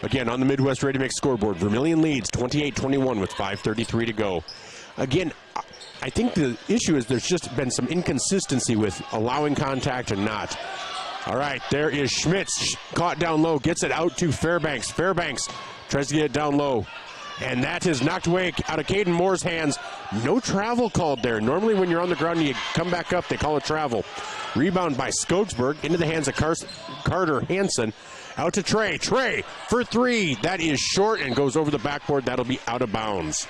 Again, on the Midwest Ready Mix scoreboard, Vermillion leads 28-21 with 5:33 to go. Again, I think the issue is there's just been some inconsistency with allowing contact and not. All right, there is Schmitz, caught down low, gets it out to Fairbanks. Fairbanks tries to get it down low. And that is knocked away out of Caden Moore's hands. No travel called there. Normally when you're on the ground and you come back up, they call it travel. Rebound by Skogsberg into the hands of Carter Hansen. Out to Trey. Trey for three. That is short and goes over the backboard. That'll be out of bounds.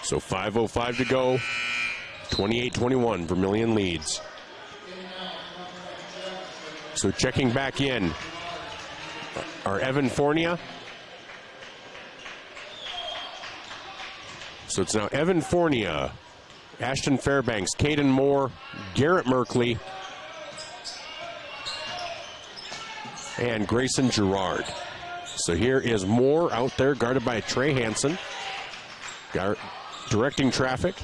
So 5:05 to go. 28-21. Vermillion leads. So checking back in are Evan Fornia. So it's now Evan Fornia, Ashton Fairbanks, Caden Moore, Garrett Merkley, and Grayson Gerard. So here is Moore out there, guarded by Trey Hansen, directing traffic.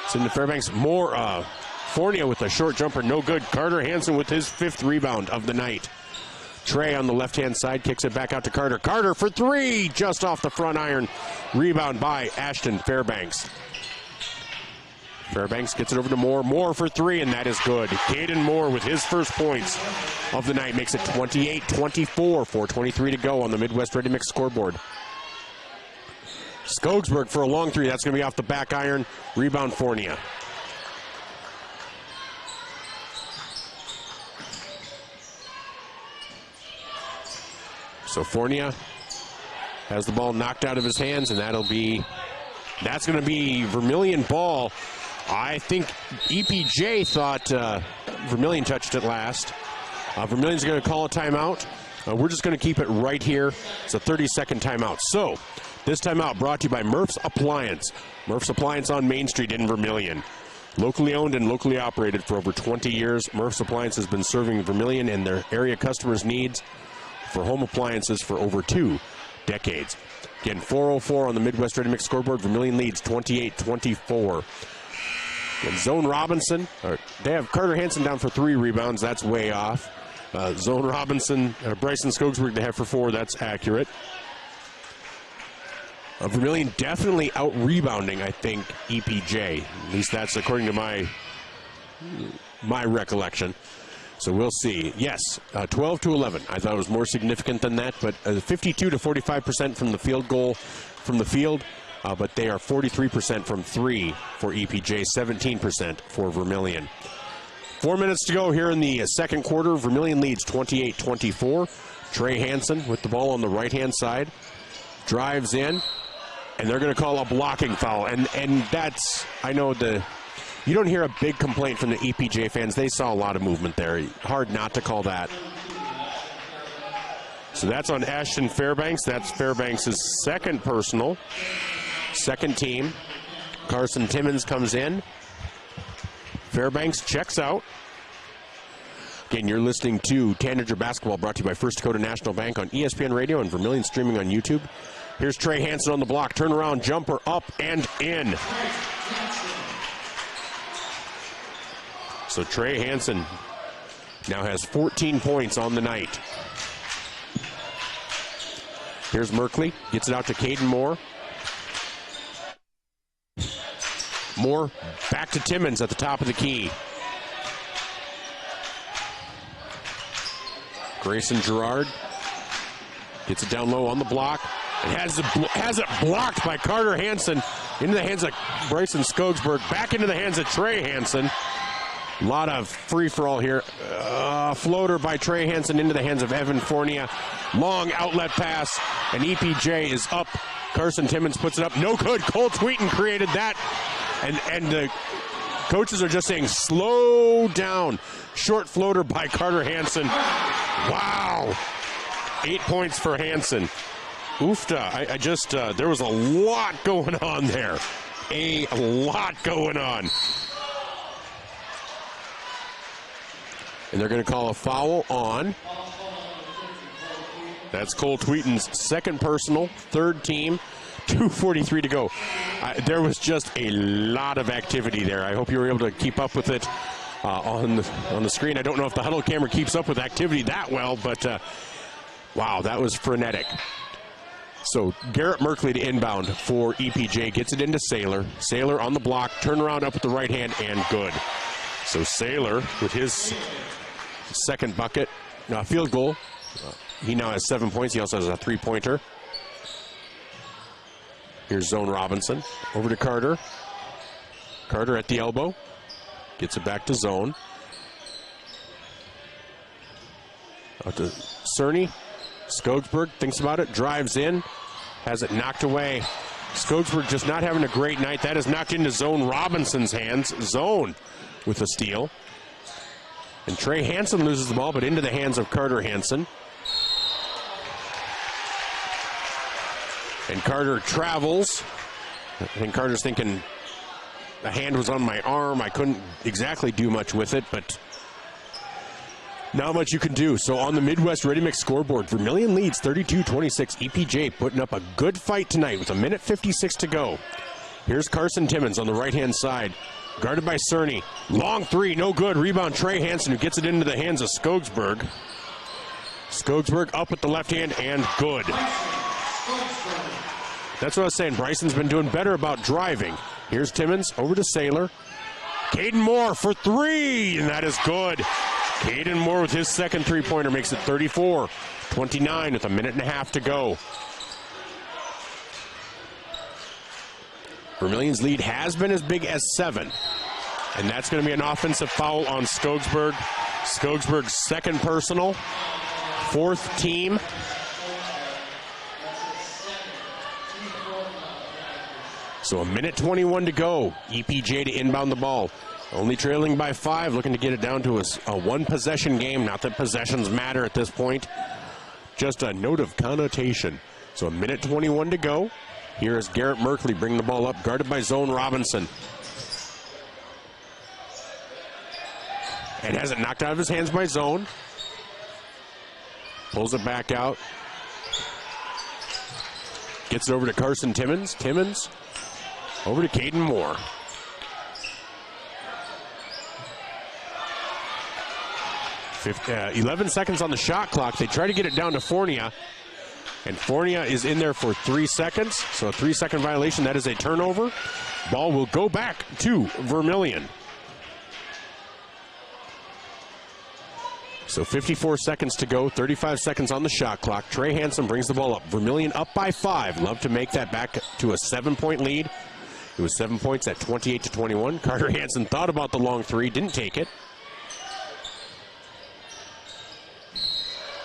It's into Fairbanks. Moore, Fornia with a short jumper, no good. Carter Hansen with his 5th rebound of the night. Trey on the left-hand side kicks it back out to Carter. Carter for three, just off the front iron. Rebound by Ashton Fairbanks. Fairbanks gets it over to Moore. Moore for three, and that is good. Caden Moore with his first points of the night makes it 28-24, 4:23 to go on the Midwest Ready Mix scoreboard. Skogsberg for a long three. That's going to be off the back iron. Rebound Fornia. So Fornia has the ball knocked out of his hands, and that's going to be Vermillion ball. I think EPJ thought Vermillion touched it last. Vermillion's going to call a timeout. We're just going to keep it right here. It's a 30-second timeout. So this timeout brought to you by Murph's Appliance. Murph's Appliance on Main Street in Vermillion. Locally owned and locally operated for over 20 years, Murph's Appliance has been serving Vermillion and their area customers' needs for home appliances for over 2 decades. Again, 4:04 on the Midwest Ready Mix scoreboard. Vermillion leads 28-24. And Zone Robinson, they have Carter Hansen down for 3 rebounds. That's way off. Zone Robinson, Bryson Skogsberg, they have for 4. That's accurate. Vermillion definitely out-rebounding, I think, EPJ. At least that's according to my recollection. So we'll see. Yes, 12-11. I thought it was more significant than that, but 52 to 45% from the field goal from the field, but they are 43% from 3 for EPJ, 17% for Vermillion. 4 minutes to go here in the second quarter. Vermillion leads 28-24. Trey Hansen with the ball on the right-hand side, drives in, and they're going to call a blocking foul. And that's, I know you don't hear a big complaint from the EPJ fans. They saw a lot of movement there. Hard not to call that. So that's on Ashton Fairbanks. That's Fairbanks' second personal. Second team. Carson Timmons comes in. Fairbanks checks out. Again, you're listening to Tanagers Basketball, brought to you by First Dakota National Bank on ESPN Radio and Vermillion streaming on YouTube. Here's Trey Hansen on the block. Turnaround jumper up and in. So Trey Hansen now has 14 points on the night. Here's Merkley. Gets it out to Caden Moore. Moore back to Timmons at the top of the key. Grayson Gerard gets it down low on the block. And has it blocked by Carter Hansen into the hands of Bryson Skogsberg. Back into the hands of Trey Hansen. A lot of free-for-all here. Floater by Trey Hansen into the hands of Evan Fornia. Long outlet pass, and EPJ is up. Carson Timmons puts it up. No good. Cole Tweeten created that. And the coaches are just saying, slow down. Short floater by Carter Hansen. Wow. 8 points for Hansen. Oofta. There was a lot going on there. A lot going on. And they're going to call a foul on. That's Cole Tweeton's second personal, third team. 2:43 to go. There was just a lot of activity there. I hope you were able to keep up with it on the screen. I don't know if the huddle camera keeps up with activity that well, but wow, that was frenetic. So Garrett Merkley to inbound for EPJ. Gets it into Saylor. Saylor on the block. Turnaround up with the right hand and good. So Saylor with his second bucket. Field goal He now has 7 points. He also has a three-pointer. Here's Zone Robinson. Over to Carter. Carter at the elbow. Gets it back to Zone. Out to Cerny. Skogsberg thinks about it. Drives in. Has it knocked away. Skogsberg just not having a great night. That is knocked into Zone Robinson's hands. Zone with a steal. And Trey Hansen loses the ball, but into the hands of Carter Hansen. And Carter travels. I think Carter's thinking the hand was on my arm. I couldn't exactly do much with it, but not much you can do. So on the Midwest Ready Mix scoreboard, Vermillion leads 32-26. EPJ putting up a good fight tonight with 1:56 to go. Here's Carson Timmons on the right-hand side. Guarded by Cerny. Long three, no good. Rebound Trey Hansen, who gets it into the hands of Skogsberg. Skogsberg up with the left hand and good. That's what I was saying. Bryson's been doing better about driving. Here's Timmons over to Saylor. Caden Moore for three, and that is good. Caden Moore with his second three-pointer makes it 34-29 with 1.5 to go. Vermillion's lead has been as big as 7. And that's going to be an offensive foul on Skogsberg. Skogsberg's second personal, 4th team. So 1:21 to go. EPJ to inbound the ball. Only trailing by 5, looking to get it down to a one-possession game. Not that possessions matter at this point. Just a note of connotation. So 1:21 to go. Here is Garrett Merkley bringing the ball up, guarded by Zone Robinson. And has it knocked out of his hands by Zone. Pulls it back out. Gets it over to Carson Timmons. Timmons over to Caden Moore. 11 seconds on the shot clock. They try to get it down to Fournier. And Fournier is in there for 3 seconds. So a 3-second violation. That is a turnover. Ball will go back to Vermillion. So 54 seconds to go, 35 seconds on the shot clock. Trey Hansen brings the ball up. Vermillion up by 5. Love to make that back to a 7-point lead. It was 7 points at 28-21. Carter Hansen thought about the long three, didn't take it.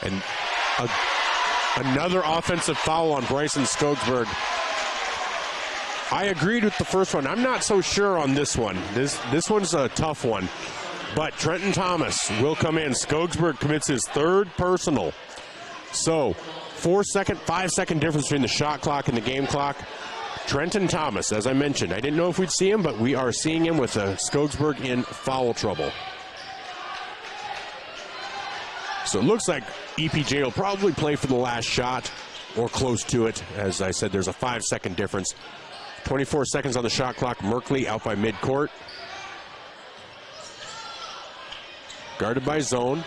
And another offensive foul on Bryson Skogsberg. I agreed with the first one. I'm not so sure on this one. This one's a tough one. But Trenton Thomas will come in. Skogsberg commits his 3rd personal. So 5-second difference between the shot clock and the game clock. Trenton Thomas, as I mentioned, I didn't know if we'd see him, but we are seeing him with Skogsberg in foul trouble. So it looks like EPJ will probably play for the last shot or close to it. As I said, there's a 5-second difference. 24 seconds on the shot clock. Merkley out by midcourt. Guarded by Zone.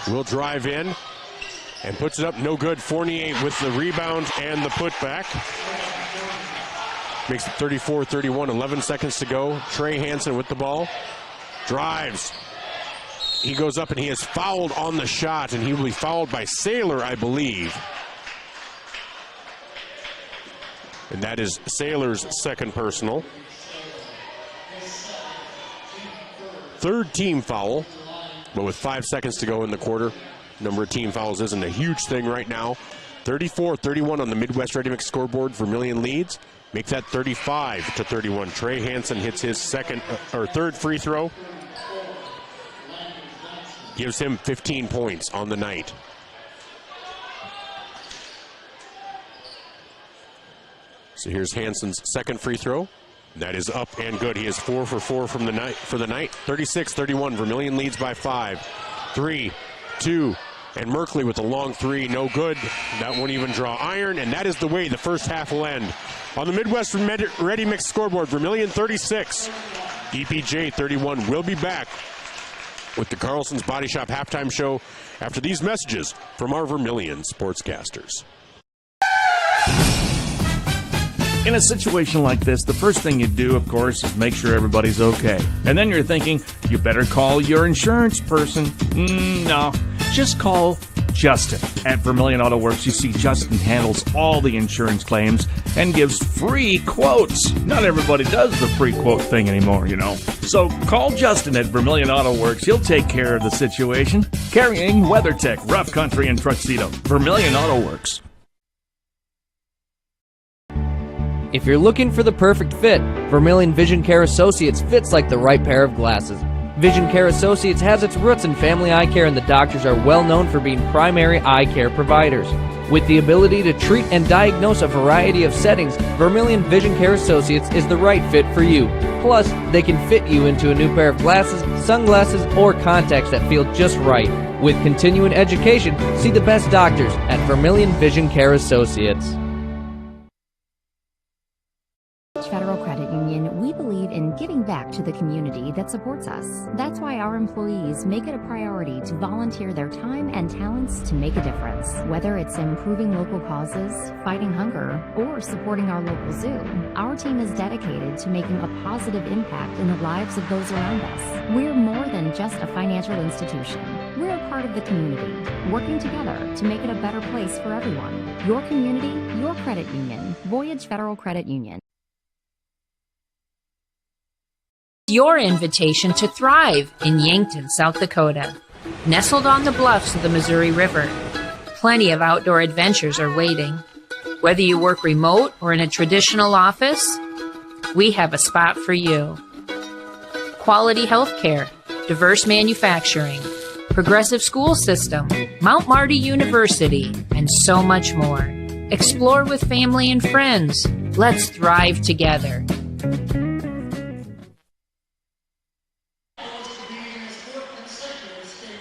Will drive in and puts it up. No good. Fournier with the rebound and the putback. Makes it 34-31. 11 seconds to go. Trey Hansen with the ball. Drives. He goes up and he is fouled on the shot, and he will be fouled by Saylor, I believe. And that is Saylor's second personal. 3rd team foul, but with 5 seconds to go in the quarter. Number of team fouls isn't a huge thing right now. 34-31 on the Midwest Ready Mix scoreboard. Vermillion leads. Make that 35-31. Trey Hansen hits his 3rd free throw. Gives him 15 points on the night. So here's Hansen's 2nd free throw. That is up and good. He is 4 for 4 from the night for the night. 36-31. Vermillion leads by 5. 3, 2, and Merkley with a long 3. No good. That won't even draw iron, and that is the way the first half will end. On the Midwest Ready Mix scoreboard, Vermillion 36, EPJ 31. We'll be back with the Carlson's Body Shop halftime show after these messages from our Vermillion sportscasters. In a situation like this, the first thing you do, of course, is make sure everybody's okay. And then you're thinking, you better call your insurance person. No, just call Justin. At Vermillion Auto Works, you see Justin handles all the insurance claims and gives free quotes. Not everybody does the free quote thing anymore, you know. So call Justin at Vermillion Auto Works. He'll take care of the situation. Carrying WeatherTech, Rough Country, and Tuxedo. Vermillion Auto Works. If you're looking for the perfect fit, Vermillion Vision Care Associates fits like the right pair of glasses. Vision Care Associates has its roots in family eye care, and the doctors are well known for being primary eye care providers. With the ability to treat and diagnose a variety of settings, Vermillion Vision Care Associates is the right fit for you. Plus, they can fit you into a new pair of glasses, sunglasses, or contacts that feel just right. With continuing education, see the best doctors at Vermillion Vision Care Associates. Federal Credit Union, we believe in giving back to the community that supports us. That's why our employees make it a priority to volunteer their time and talents to make a difference. Whether it's improving local causes, fighting hunger, or supporting our local zoo, our team is dedicated to making a positive impact in the lives of those around us. We're more than just a financial institution. We're a part of the community, working together to make it a better place for everyone. Your community, your credit union. Voyage Federal Credit Union. Your invitation to thrive in Yankton, South Dakota. Nestled on the bluffs of the Missouri River, plenty of outdoor adventures are waiting. Whether you work remote or in a traditional office, we have a spot for you. Quality health care, diverse manufacturing, progressive school system, Mount Marty University, and so much more. Explore with family and friends. Let's thrive together.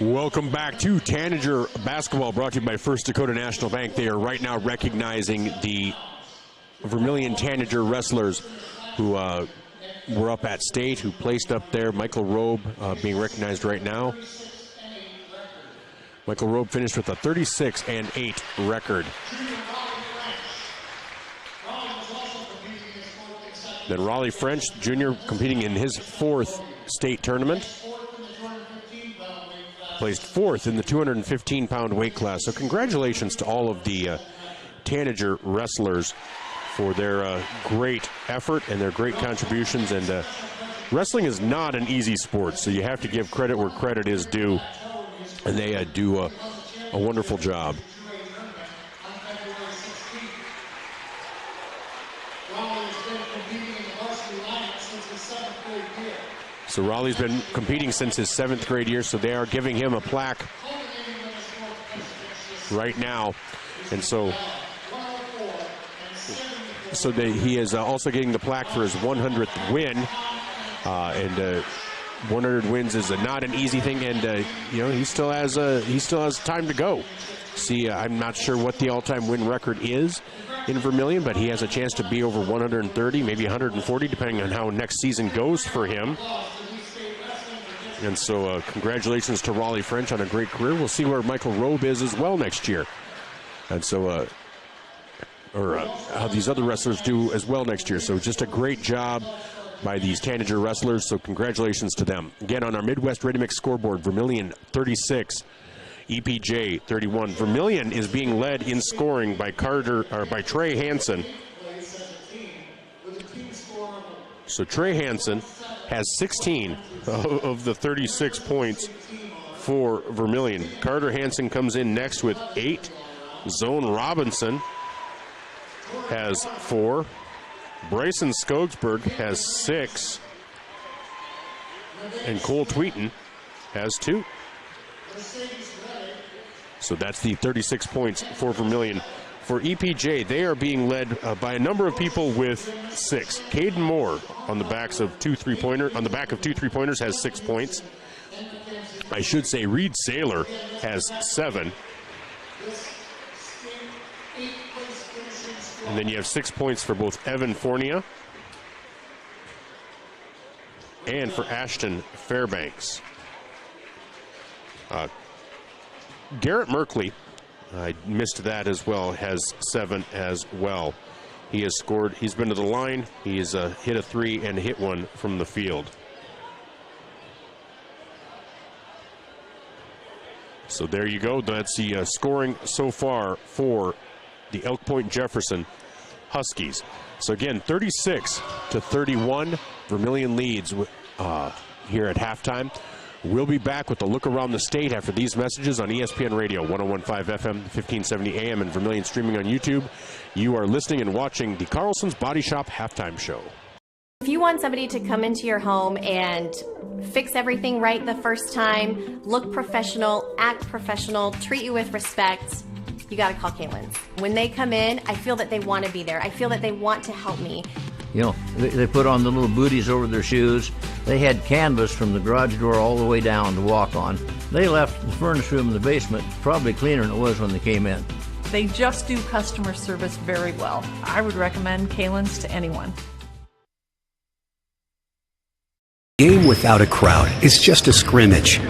Welcome back to Tanager Basketball, brought to you by First Dakota National Bank. They are right now recognizing the Vermillion Tanager wrestlers who were up at state, who placed up there. Michael Robe being recognized right now. Michael Robe finished with a 36-8 record. Then Raleigh French Jr. competing in his 4th state tournament. Placed 4th in the 215-pound weight class. So congratulations to all of the Tanager wrestlers for their great effort and their great contributions. And wrestling is not an easy sport, so you have to give credit where credit is due. And they do a wonderful job. So Raleigh's been competing since his 7th grade year, so they are giving him a plaque right now. And so he is also getting the plaque for his 100th win. 100 wins is not an easy thing, and he still has time to go. See, I'm not sure what the all-time win record is in Vermillion, but he has a chance to be over 130, maybe 140, depending on how next season goes for him. And so congratulations to Raleigh French on a great career. We'll see where Michael Robe is as well next year. And so, how these other wrestlers do as well next year. So just a great job by these Tanager wrestlers. So congratulations to them. Again, on our Midwest Ready Mix scoreboard, Vermillion 36, EPJ 31. Vermillion is being led in scoring by Trey Hansen. So Trey Hansen has 16 of the 36 points for Vermillion. Carter Hansen comes in next with 8. Zone Robinson has 4. Bryson Skogsberg has 6. And Cole Tweeton has 2. So that's the 36 points for Vermillion. For EPJ, they are being led by a number of people with 6. Caden Moore on the back of 2 3-pointers has 6 points. I should say Reed Saylor has 7. And then you have 6 points for both Evan Fornia and for Ashton Fairbanks. Garrett Merkley, I missed that as well, has 7 as well. He has scored, he's been to the line, he has hit a 3 and hit 1 from the field. So there you go. That's the scoring so far for the Elk Point-Jefferson Huskies. So again, 36-31. Vermillion leads here at halftime. We'll be back with a look around the state after these messages on ESPN Radio, 101.5 FM, 1570 AM, and Vermillion streaming on YouTube. You are listening and watching the Carlson's Body Shop Halftime Show. If you want somebody to come into your home and fix everything right the first time, look professional, act professional, treat you with respect, you got to call Kaylin's. When they come in, I feel that they want to be there. I feel that they want to help me. You know, they put on the little booties over their shoes. They had canvas from the garage door all the way down to walk on. They left the furnace room in the basement probably cleaner than it was when they came in. They just do customer service very well. I would recommend Kaylin's to anyone. Game without a crowd is just a scrimmage.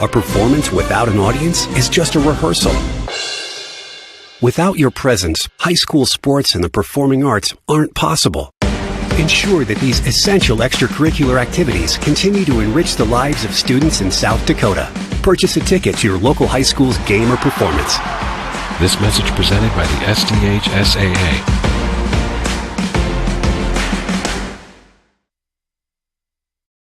A performance without an audience is just a rehearsal. Without your presence, high school sports and the performing arts aren't possible. Ensure that these essential extracurricular activities continue to enrich the lives of students in South Dakota. Purchase a ticket to your local high school's game or performance. This message presented by the SDHSAA.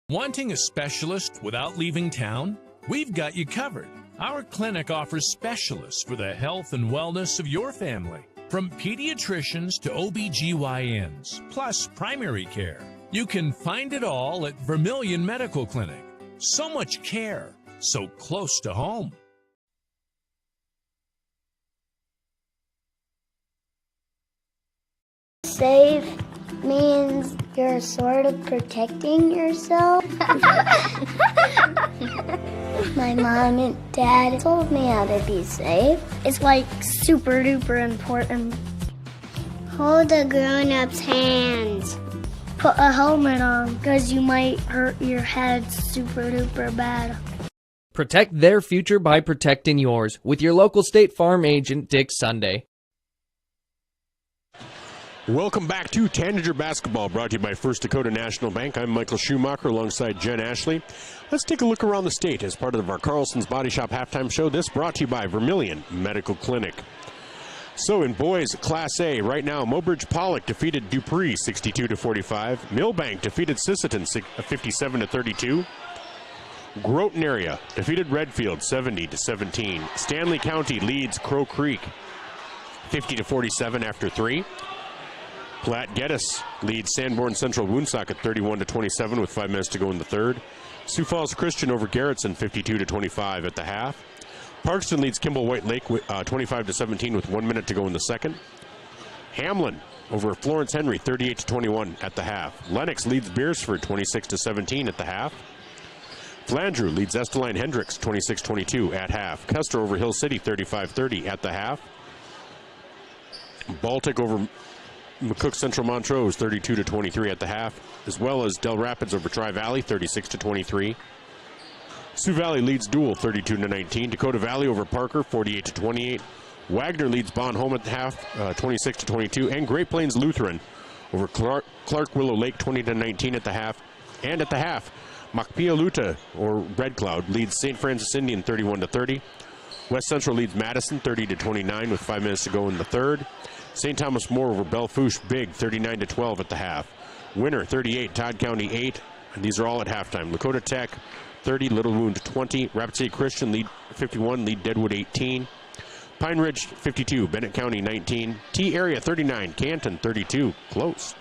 Wanting a specialist without leaving town? We've got you covered. Our clinic offers specialists for the health and wellness of your family, from pediatricians to OBGYNs, plus primary care. You can find it all at Vermillion Medical Clinic. So much care, so close to home. Safe means you're sort of protecting yourself. My mom and dad told me how to be safe. It's like super duper important. Hold a grown-up's hands. Put a helmet on because you might hurt your head super duper bad. Protect their future by protecting yours with your local State Farm agent, Dick Sunday. Welcome back to Tanager Basketball, brought to you by First Dakota National Bank. I'm Michael Schumacher alongside Jen Ashley. Let's take a look around the state as part of our Carlson's Body Shop Halftime Show. This brought to you by Vermillion Medical Clinic. So in boys Class A, right now, Mobridge Pollock defeated Dupree 62-45. Millbank defeated Sisseton 57-32. Groton area defeated Redfield 70-17. Stanley County leads Crow Creek 50-47 after 3. Platte Geddes leads Sanborn Central Woonsocket 31-27 with 5 minutes to go in the third. Sioux Falls Christian over Garrettson 52-25 at the half. Parkston leads Kimball White Lake 25-17 with 1 minute to go in the second. Hamlin over Florence Henry 38-21 at the half. Lennox leads Beersford 26-17 at the half. Flandreau leads Esteline Hendricks 26-22 at half. Custer over Hill City 35-30 at the half. Baltic over McCook Central Montrose 32-23 at the half, as well as Del Rapids over Tri-Valley 36-23. Sioux Valley leads Dual 32-19. Dakota Valley over Parker 48-28. Wagner leads Bon Home at the half 26-22, and Great Plains Lutheran over Clark Willow Lake 20-19 at the half. And at the half, Makpialuta or Red Cloud leads St. Francis Indian 31-30. West Central leads Madison 30-29 with 5 minutes to go in the third. St. Thomas More over Belle-Fourche Big 39-12 at the half. Winter 38, Todd County 8, and these are all at halftime. Lakota Tech 30, Little Wound 20. Rapid City Christian lead 51, lead Deadwood 18. Pine Ridge 52, Bennett County 19. T Area 39, Canton 32, close.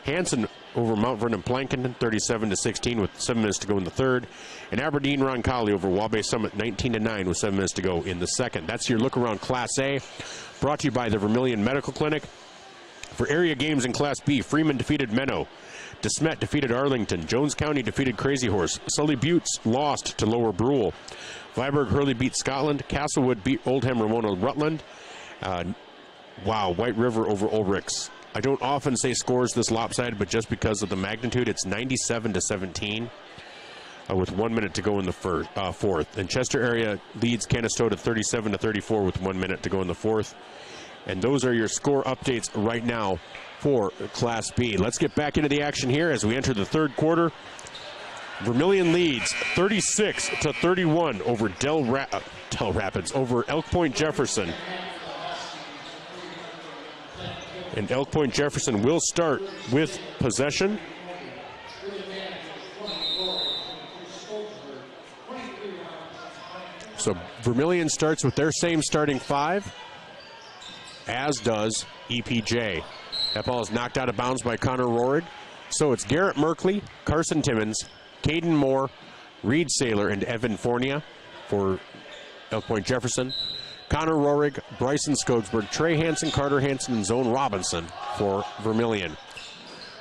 Hanson over Mount Vernon Plankinton 37-16 with 7 minutes to go in the third. And Aberdeen Roncalli over Wabash Summit 19-9 with 7 minutes to go in the second. That's your look around Class A, brought to you by the Vermillion Medical Clinic. For area games in Class B, Freeman defeated Menno. DeSmet defeated Arlington. Jones County defeated Crazy Horse. Sully Buttes lost to Lower Brule. Viborg Hurley beat Scotland. Castlewood beat Oldham Ramona Rutland. White River over Ulrichs. I don't often say scores this lopsided, but just because of the magnitude, it's 97-17 with 1 minute to go in the fourth. And Chester area leads Canastota 37-34 with 1 minute to go in the fourth. And those are your score updates right now for Class B. Let's get back into the action here as we enter the third quarter. Vermillion leads 36-31 over over Elk Point-Jefferson. And Elk Point-Jefferson will start with possession. So Vermillion starts with their same starting five, as does EPJ. That ball is knocked out of bounds by Connor Rohrig. So it's Garrett Merkley, Carson Timmons, Caden Moore, Reed Saylor, and Evan Fournier for Elk Point-Jefferson. Connor Rohrig, Bryson Skogsberg, Trey Hansen, Carter Hansen, and Zone Robinson for Vermillion.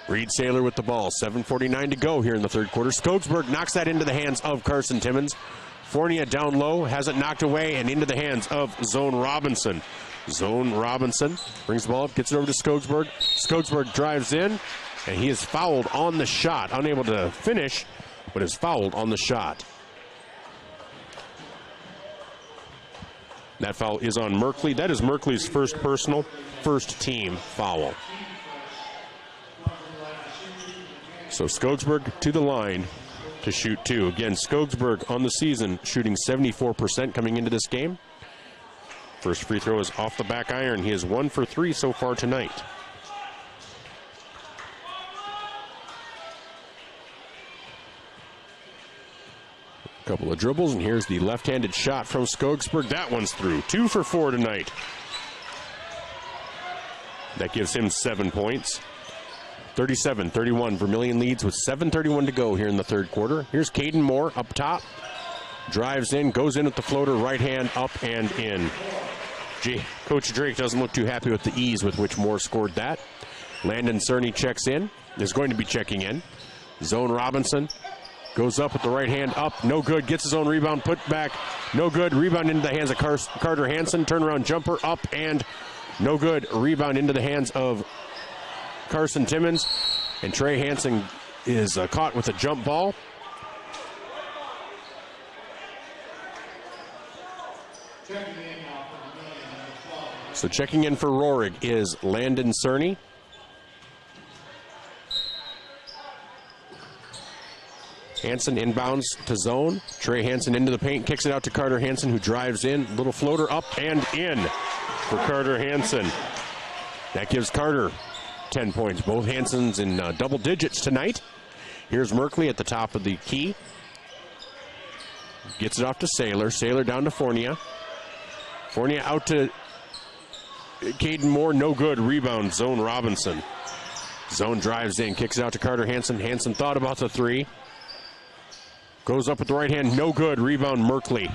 Reed Saylor with the ball. 7:49 to go here in the third quarter. Skogsberg knocks that into the hands of Carson Timmons. Fournier down low, has it knocked away and into the hands of Zone Robinson. Zone Robinson brings the ball up, gets it over to Skogsberg. Skogsberg drives in, and he is fouled on the shot. Unable to finish, but is fouled on the shot. That foul is on Merkley. That is Merkley's first personal, first team foul. So Skogsberg to the line to shoot two. Again, Skogsberg on the season shooting 74% coming into this game. First free throw is off the back iron. He is 1 for 3 so far tonight. Couple of dribbles, and here's the left-handed shot from Skogsberg. That one's through. 2 for 4 tonight. That gives him 7 points. 37-31. Vermillion leads with 7:31 to go here in the third quarter. Here's Caden Moore up top. Drives in, goes in at the floater, right hand up and in. Coach Drake doesn't look too happy with the ease with which Moore scored that. Landon Cerny checks in. Is going to be checking in. Zone Robinson goes up with the right hand up, no good, gets his own rebound, put back, no good, rebound into the hands of Carter Hansen, turnaround jumper up and no good, rebound into the hands of Carson Timmons, and Trey Hansen is caught with a jump ball. So checking in for Rohrig is Landon Cerny. Hansen inbounds to zone. Trey Hansen into the paint, kicks it out to Carter Hansen, who drives in. Little floater up and in for Carter Hansen. That gives Carter 10 points. Both Hansens in double digits tonight. Here's Merkley at the top of the key. Gets it off to Saylor. Saylor down to Fournier. Fournier out to Caden Moore. No good. Rebound, Zone Robinson. Zone drives in, kicks it out to Carter Hansen. Hansen thought about the three. Goes up with the right hand, no good. Rebound, Merkley.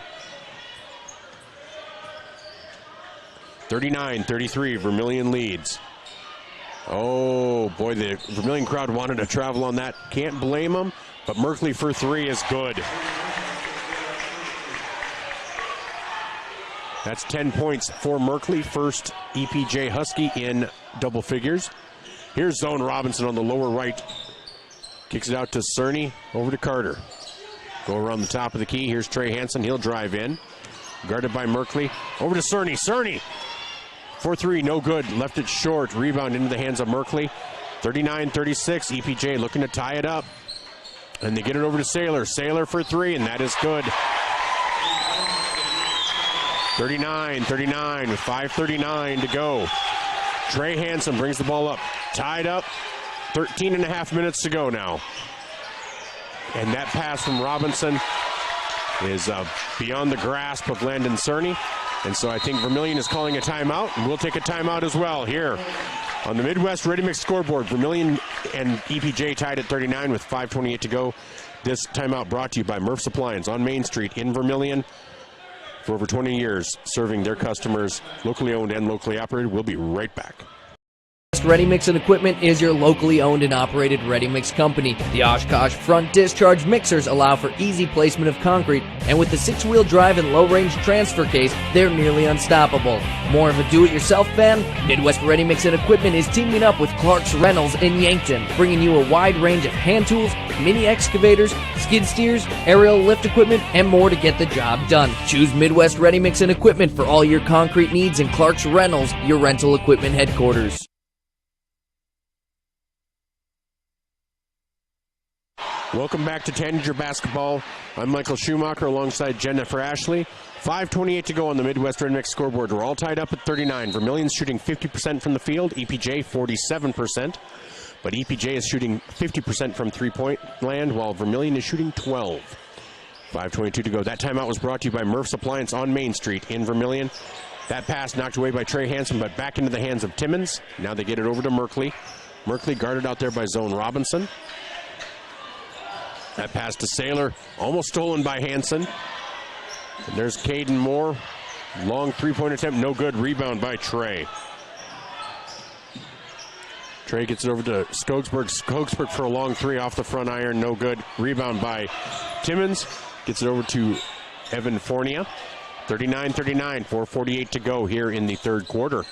39-33, Vermillion leads. Oh, boy, the Vermillion crowd wanted to travel on that. Can't blame them, but Merkley for three is good. That's 10 points for Merkley, first EPJ Husky in double figures. Here's Zone Robinson on the lower right. Kicks it out to Cerny, over to Carter. Go around the top of the key. Here's Trey Hansen. He'll drive in. Guarded by Merkley. Over to Cerny. Cerny! 4-3, no good. Left it short. Rebound into the hands of Merkley. 39-36. EPJ looking to tie it up. And they get it over to Saylor. Saylor for three, and that is good. 39-39 with 5:39 to go. Trey Hansen brings the ball up. Tied up. 13 and a half minutes to go now. And that pass from Robinson is beyond the grasp of Landon Cerny. And so I think Vermillion is calling a timeout, and we'll take a timeout as well here on the Midwest Ready Mix scoreboard. Vermillion and EPJ tied at 39 with 5:28 to go. This timeout brought to you by Murph's Appliance on Main Street in Vermillion. For over 20 years, serving their customers, locally owned and locally operated. We'll be right back. Ready Mix and Equipment is your locally owned and operated ready mix company. The Oshkosh front discharge mixers allow for easy placement of concrete, and with the 6-wheel drive and low-range transfer case, they're nearly unstoppable. More of a do-it-yourself fan? Midwest Ready Mix and Equipment is teaming up with Clark's Rentals in Yankton, bringing you a wide range of hand tools, mini excavators, skid steers, aerial lift equipment, and more to get the job done. Choose Midwest Ready Mix and Equipment for all your concrete needs, and Clark's Rentals, your rental equipment headquarters. Welcome back to Tanager Basketball. I'm Michael Schumacher alongside Jennifer Ashley. 5:28 to go on the Midwest Red Mix scoreboard. We're all tied up at 39. Vermillion's shooting 50% from the field, EPJ 47%. But EPJ is shooting 50% from three-point land, while Vermillion is shooting 12. 5:22 to go. That timeout was brought to you by Murph's Appliance on Main Street in Vermillion. That pass knocked away by Trey Hansen, but back into the hands of Timmons. Now they get it over to Merkley. Merkley guarded out there by Zone Robinson. That pass to Saylor, almost stolen by Hansen. And there's Caden Moore. Long three-point attempt, no good. Rebound by Trey. Trey gets it over to Skogsberg. Skogsberg for a long three off the front iron, no good. Rebound by Timmons. Gets it over to Evan Fournier. 39-39, 4:48 to go here in the third quarter.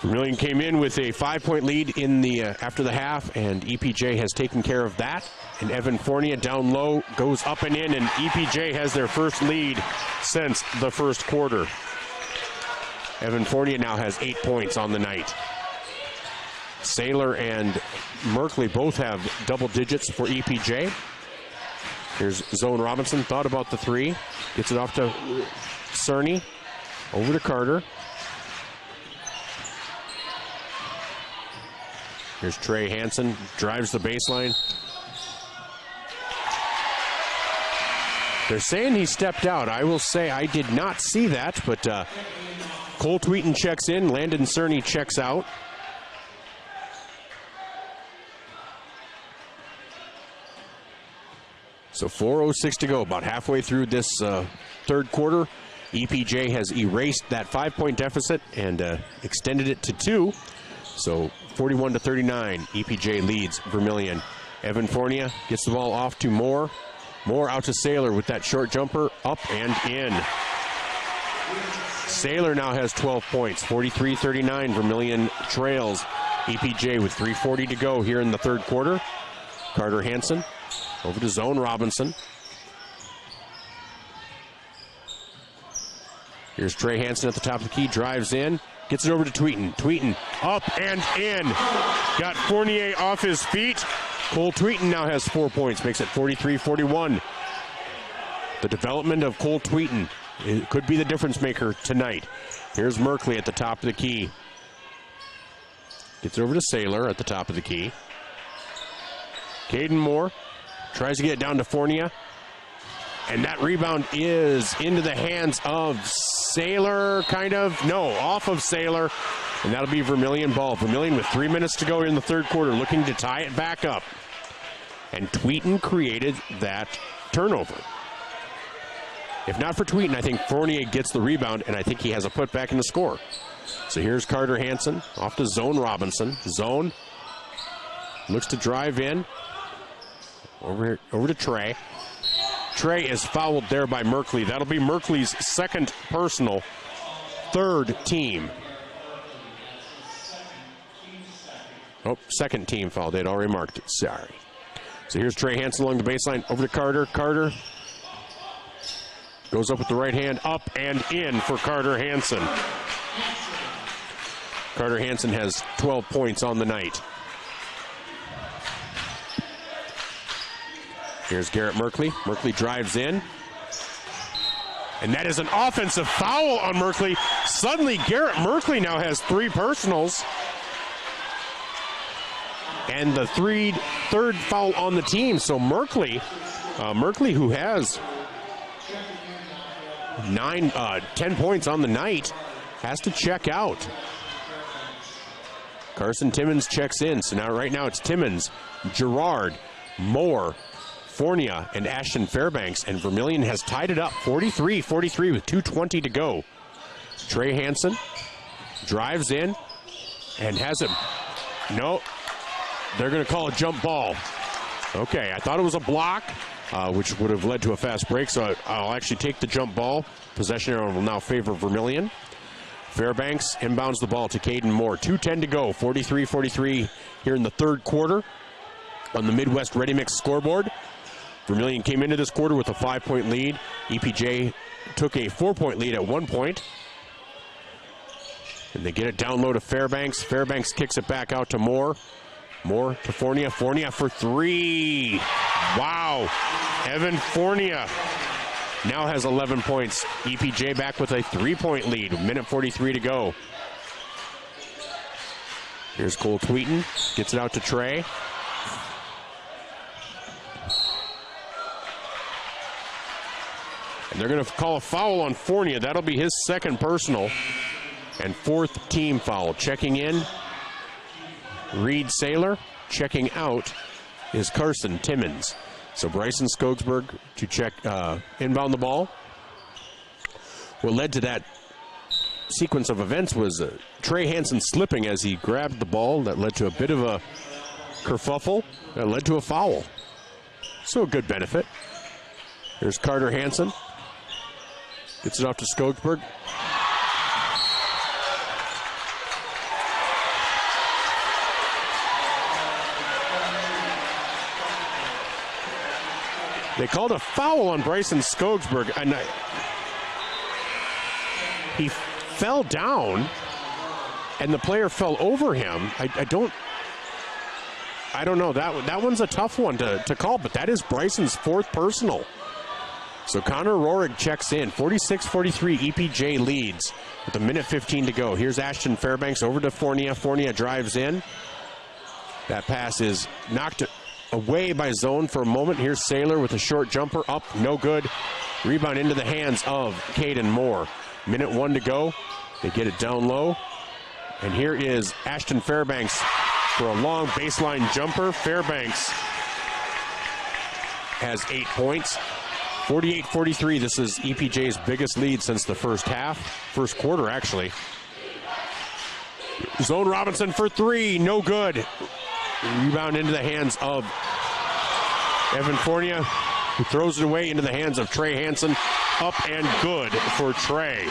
Vermillion came in with a 5-point lead in the after the half, and EPJ has taken care of that. And Evan Fournier down low goes up and in, and EPJ has their first lead since the first quarter. Evan Fournier now has 8 points on the night. Saylor and Merkley both have double digits for EPJ. Here's Zone Robinson, thought about the three. Gets it off to Cerny. Over to Carter. Here's Trey Hansen, drives the baseline. They're saying he stepped out. I will say I did not see that, but Cole Tweeten checks in. Landon Cerny checks out. So 4:06 to go, about halfway through this third quarter. EPJ has erased that 5-point deficit and extended it to 2. So 41-39, EPJ leads Vermillion. Evan Fournier gets the ball off to Moore. Moore out to Saylor with that short jumper, up and in. Saylor now has 12 points, 43-39. Vermillion trails EPJ with 3:40 to go here in the third quarter. Carter Hansen over to Zone Robinson. Here's Trey Hansen at the top of the key, drives in, gets it over to Tweeten. Tweeten up and in. Got Fournier off his feet. Cole Tweeten now has 4 points, makes it 43-41. The development of Cole Tweeten, it could be the difference maker tonight. Here's Merkley at the top of the key. Gets it over to Saylor at the top of the key. Caden Moore tries to get it down to Fournier. And that rebound is into the hands of Saylor, kind of. No, off of Saylor. And that'll be Vermillion ball. Vermillion with 3 minutes to go in the third quarter, looking to tie it back up. And Tweeten created that turnover. If not for Tweeten, I think Fournier gets the rebound, and I think he has a putback in the score. So here's Carter Hansen off to Zone Robinson. Zone looks to drive in. Over to Trey. Trey is fouled there by Merkley. That'll be Merkley's second personal, third team. Oh, second team foul. They'd already marked it. Sorry. So here's Trey Hansen along the baseline. Over to Carter. Carter goes up with the right hand. Up and in for Carter Hansen. Carter Hansen has 12 points on the night. Here's Garrett Merkley. Merkley drives in. And that is an offensive foul on Merkley. Suddenly, Garrett Merkley now has 3 personals. And the third foul on the team. So Merkley, who has 10 points on the night, has to check out. Carson Timmons checks in. So now, right now, it's Timmons, Gerard, Moore, Fournier, and Ashton Fairbanks, and Vermillion has tied it up 43-43 with 2:20 to go. Trey Hansen drives in and has it. No, they're going to call a jump ball. Okay, I thought it was a block, which would have led to a fast break, so I'll actually take the jump ball. Possession arrow will now favor Vermillion. Fairbanks inbounds the ball to Caden Moore. 2:10 to go, 43-43 here in the third quarter on the Midwest Ready Mix scoreboard. Vermillion came into this quarter with a 5-point lead. EPJ took a 4-point lead at 1 point. And they get it down low to Fairbanks. Fairbanks kicks it back out to Moore. Moore to Fournier. Fournier for three. Wow. Evan Fournier now has 11 points. EPJ back with a 3-point lead. Minute 43 to go. Here's Cole Tweeten. Gets it out to Trey. And they're going to call a foul on Fournier. That'll be his second personal and fourth team foul. Checking in, Reed Saylor. Checking out is Carson Timmons. So Bryson Skogsberg to check inbound the ball. What led to that sequence of events was Trey Hansen slipping as he grabbed the ball. That led to a bit of a kerfuffle. That led to a foul. So a good benefit. Here's Carter Hansen. Gets it off to Skogsberg. They called a foul on Bryson Skogsberg, and he fell down, and the player fell over him. I don't know. That one's a tough one to call, but that is Bryson's fourth personal. So Connor Rohrig checks in. 46-43, EPJ leads with a minute 15 to go. Here's Ashton Fairbanks over to Fournier. Fournier drives in. That pass is knocked away by zone for a moment. Here's Saylor with a short jumper. Up, no good. Rebound into the hands of Caden Moore. Minute 1 to go. They get it down low. And here is Ashton Fairbanks for a long baseline jumper. Fairbanks has 8 points. 48-43, this is EPJ's biggest lead since the first quarter actually. Zone Robinson for three, no good. Rebound into the hands of Evan Fournier, who throws it away into the hands of Trey Hansen. Up and good for Trey.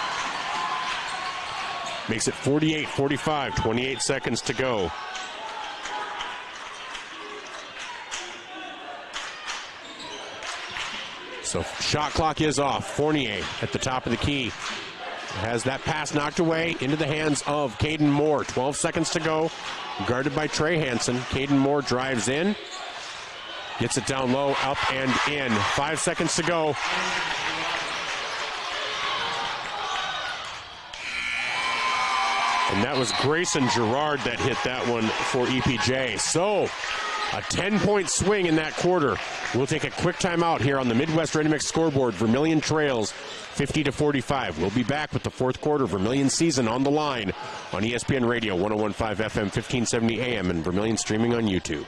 Makes it 48-45, 28 seconds to go. So shot clock is off. Fournier at the top of the key has that pass knocked away into the hands of Caden Moore. 12 seconds to go. Guarded by Trey Hansen. Caden Moore drives in. Gets it down low, up and in. 5 seconds to go. And that was Grayson Gerard that hit that one for EPJ. So a 10-point swing in that quarter. We'll take a quick timeout here on the Midwest Ready Mix scoreboard. Vermillion trails 50-45. We'll be back with the fourth quarter Vermillion season on the line on ESPN Radio 101.5 FM, 1570 AM, and Vermillion streaming on YouTube.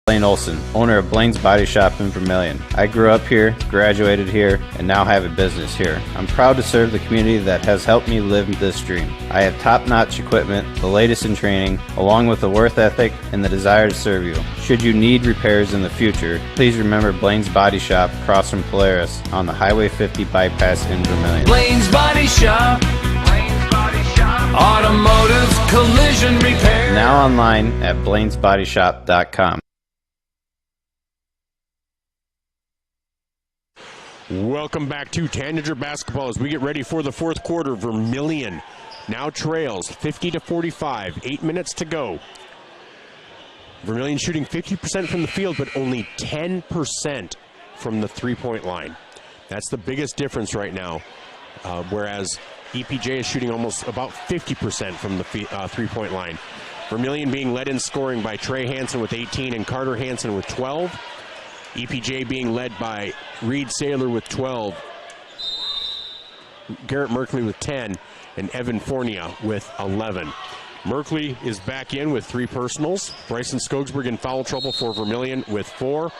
Blaine Olson, owner of Blaine's Body Shop in Vermillion. I grew up here, graduated here, and now have a business here. I'm proud to serve the community that has helped me live this dream. I have top-notch equipment, the latest in training, along with the worth ethic and the desire to serve you. Should you need repairs in the future, please remember Blaine's Body Shop across from Polaris on the Highway 50 bypass in Vermillion. Blaine's Body Shop. Automotive collision repair. Now online at blainesbodyshop.com. Welcome back to Tanager Basketball as we get ready for the fourth quarter. Vermillion now trails 50-45. 8 minutes to go. Vermillion shooting 50% from the field, but only 10% from the three-point line. That's the biggest difference right now, whereas EPJ is shooting almost about 50% from the three-point line. Vermillion being led in scoring by Trey Hansen with 18 and Carter Hansen with 12. EPJ being led by Reed Saylor with 12, Garrett Merkley with 10, and Evan Fournier with 11. Merkley is back in with 3 personals. Bryson Skogsberg in foul trouble for Vermillion with 4.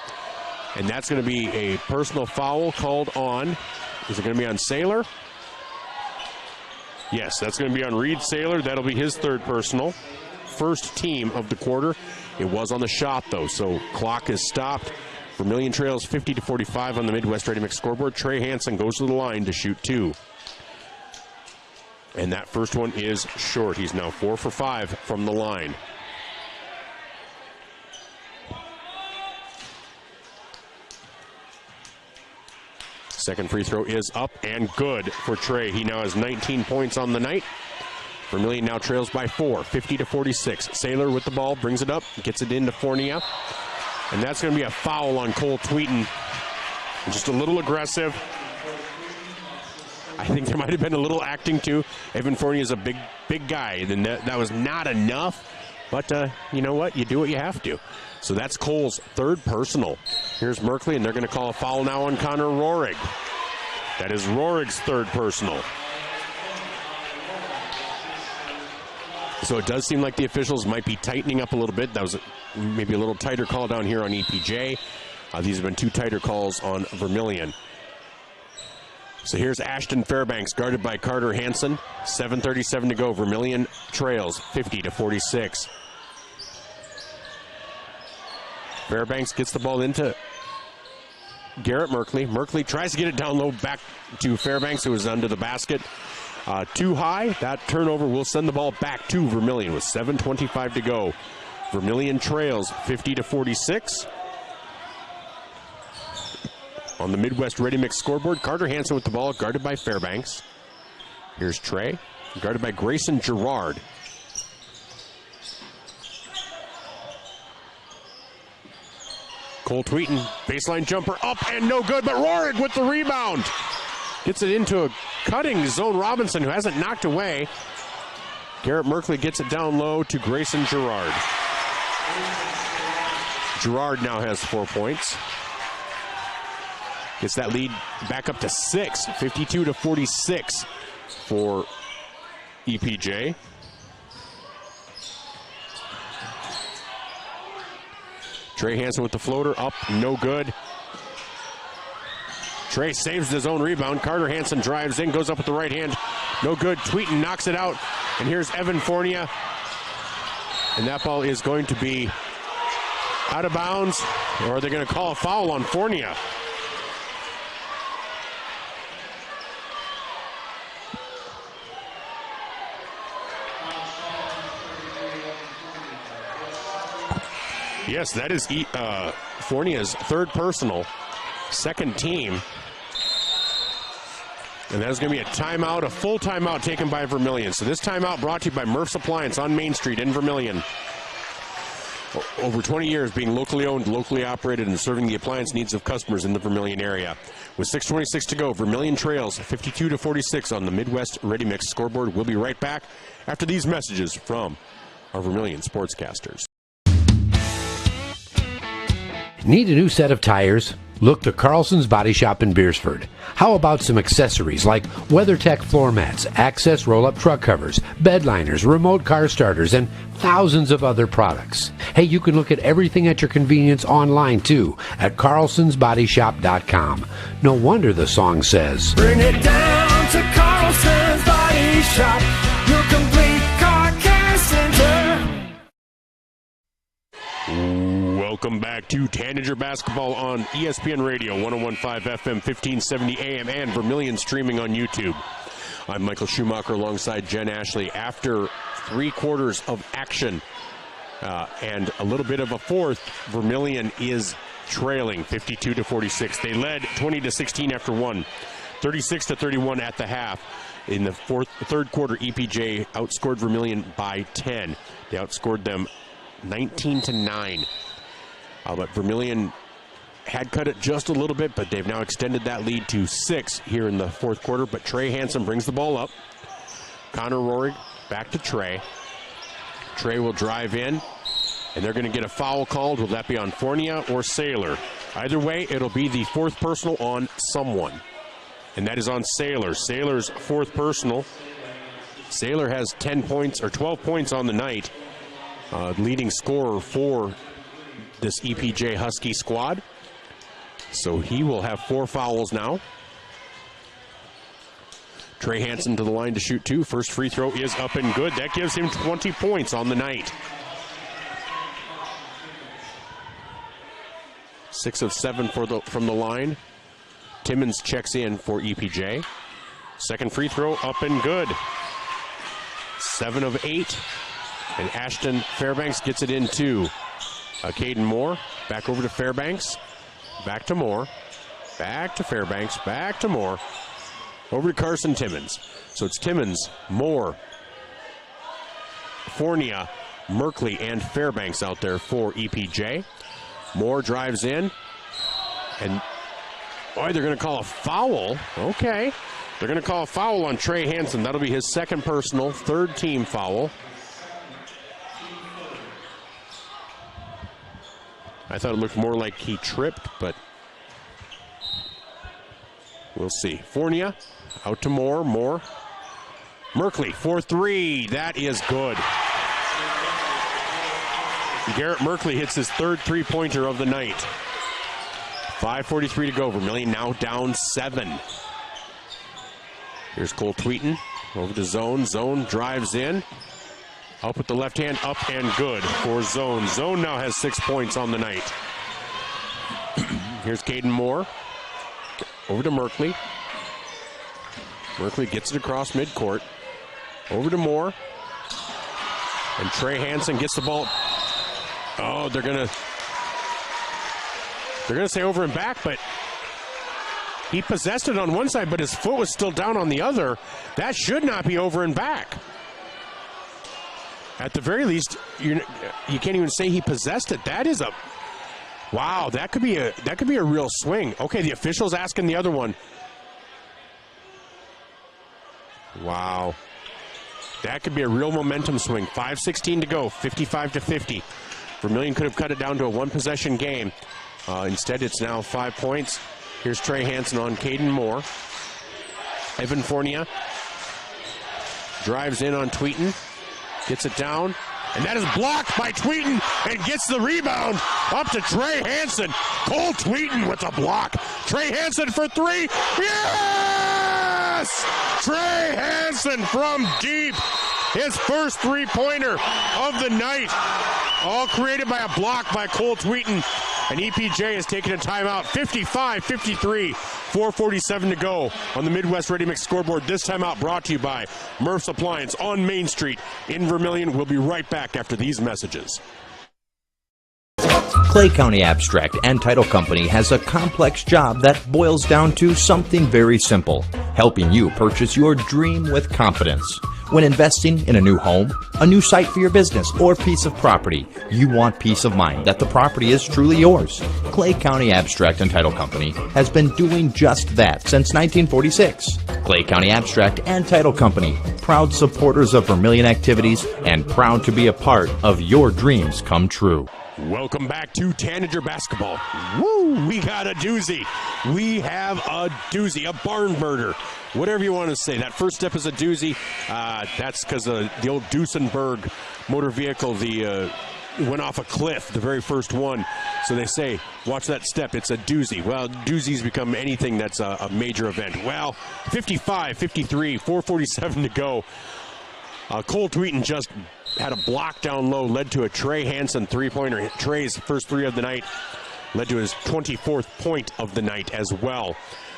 And that's going to be a personal foul called on. Is it going to be on Saylor? Yes, that's going to be on Reed Saylor. That'll be his third personal. First team of the quarter. It was on the shot, though, so clock is stopped. Vermillion trails 50-45 on the Midwest Ready Mix scoreboard. Trey Hansen goes to the line to shoot 2. And that first one is short. He's now 4 for 5 from the line. Second free throw is up and good for Trey. He now has 19 points on the night. Vermillion now trails by 4, 50-46. Saylor with the ball, brings it up, gets it into Fournier. And that's going to be a foul on Cole Tweeten. Just a little aggressive. I think there might have been a little acting too. Evan Fournier is a big guy, and that was not enough. But you know what? You do what you have to. So that's Cole's third personal. Here's Merkley, and they're going to call a foul now on Connor Rohrig. That is Rohrig's third personal. So it does seem like the officials might be tightening up a little bit. That was maybe a little tighter call down here on EPJ. These have been 2 tighter calls on Vermillion. So here's Ashton Fairbanks, guarded by Carter Hansen. 7:37 to go. Vermillion trails 50-46. Fairbanks gets the ball into Garrett Merkley. Merkley tries to get it down low back to Fairbanks, who is under the basket. Too high. That turnover will send the ball back to Vermillion with 7:25 to go. Vermillion trails 50-46. On the Midwest Ready Mix scoreboard, Carter Hansen with the ball, guarded by Fairbanks. Here's Trey, guarded by Grayson Gerard. Cole Tweeten, baseline jumper up and no good, but Rohrig with the rebound. Gets it into a cutting Zone Robinson, who hasn't knocked away. Garrett Merkley gets it down low to Grayson Gerard. Gerard now has 4 points. Gets that lead back up to 6, 52-46 for EPJ. Trey Hansen with the floater, up, no good. Trey saves his own rebound. Carter Hansen drives in, goes up with the right hand. No good. Tweeten knocks it out. And here's Evan Fournier. And that ball is going to be out of bounds, or are they going to call a foul on Fournier? Yes, that is Fournier's third personal, second team. And that is going to be a timeout, a full timeout taken by Vermillion. So this timeout brought to you by Murph's Appliance on Main Street in Vermillion. Over 20 years being locally owned, locally operated, and serving the appliance needs of customers in the Vermillion area. With 6:26 to go, Vermillion trails 52-46 on the Midwest Ready Mix scoreboard. We'll be right back after these messages from our Vermillion sportscasters. Need a new set of tires? Look to Carlson's Body Shop in Beersford. How about some accessories like WeatherTech floor mats, Access roll-up truck covers, bed liners, remote car starters, and thousands of other products. Hey, you can look at everything at your convenience online too at carlsonsbodyshop.com. No wonder the song says, Bring it down to Carlson's Body Shop, your complete car care center. Welcome back to Tanager Basketball on ESPN Radio, 101.5 FM, 1570 AM, and Vermillion streaming on YouTube. I'm Michael Schumacher alongside Jen Ashley. After 3 quarters of action and a little bit of a fourth, Vermillion is trailing 52-46. They led 20-16 after 1, 36-31 at the half. In the third quarter, EPJ outscored Vermillion by 10. They outscored them 19-9. But Vermillion had cut it just a little bit, but they've now extended that lead to 6 here in the fourth quarter. But Trey Hansen brings the ball up. Connor Rohrig back to Trey. Trey will drive in, and they're going to get a foul called. Will that be on Fournier or Saylor? Either way, it'll be the fourth personal on someone, and that is on Saylor. Saylor's fourth personal. Saylor has 10 points or 12 points on the night. Leading scorer for this EPJ Husky squad. So he will have 4 fouls now. Trey Hansen to the line to shoot 2. First free throw is up and good. That gives him 20 points on the night. 6 of 7 from the line. Timmons checks in for EPJ. Second free throw up and good. 7 of 8. And Ashton Fairbanks gets it in too. Caden Moore, back over to Fairbanks. Back to Moore. Back to Fairbanks. Back to Moore. Over to Carson Timmons. So it's Timmons, Moore, Fournier, Merkley, and Fairbanks out there for EPJ. Moore drives in, and boy, they're going to call a foul. Okay. They're going to call a foul on Trey Hansen. That'll be his second personal, third team foul. I thought it looked more like he tripped, but we'll see. Fournier out to Moore. Moore. Merkley for three. That is good. Garrett Merkley hits his third three-pointer of the night. 5:43 to go. Vermillion now down 7. Here's Cole Tweeten over to Zone. Zone drives in. Up with the left hand, up and good for Zone. Zone now has 6 points on the night. Here's Caden Moore. Over to Merkley. Merkley gets it across midcourt. Over to Moore. And Trey Hansen gets the ball. Oh, they're gonna say over and back, but he possessed it on one side, but his foot was still down on the other. That should not be over and back. At the very least, you can't even say he possessed it. That is a wow. That could be a real swing. Okay, the official's asking the other one. Wow, that could be a real momentum swing. 5:16 to go. 55-50. Vermillion could have cut it down to a one-possession game. Instead, it's now 5 points. Here's Trey Hansen on Caden Moore. Evan Fournier drives in on Tweeten. Gets it down. And that is blocked by Tweeten and gets the rebound up to Trey Hansen. Cole Tweeten with a block. Trey Hansen for three. Yes! Trey Hansen from deep. His first three-pointer of the night. All created by a block by Cole Tweeten. And EPJ has taken a timeout. 55-53. 4:47 to go on the Midwest Ready Mix scoreboard. This timeout brought to you by Murph's Appliance on Main Street in Vermillion. We'll be right back after these messages. Clay County Abstract and Title Company has a complex job that boils down to something very simple: helping you purchase your dream with confidence. When investing in a new home, a new site for your business, or piece of property, you want peace of mind that the property is truly yours. Clay County Abstract and Title Company has been doing just that since 1946. Clay County Abstract and Title Company, proud supporters of Vermillion activities and proud to be a part of your dreams come true. Welcome back to Tanager Basketball. Woo! We got a doozy. We have a doozy, a barn burner, whatever you want to say. That first step is a doozy. That's because the old Duesenberg motor vehicle, went off a cliff, the very first one. So they say, watch that step, it's a doozy. Well, doozies become anything that's a major event. Well, 55-53, 4:47 to go. Cole Tweeten just had a block down low, led to a Trey Hansen three-pointer. Trey's first three of the night led to his 24th point of the night as well.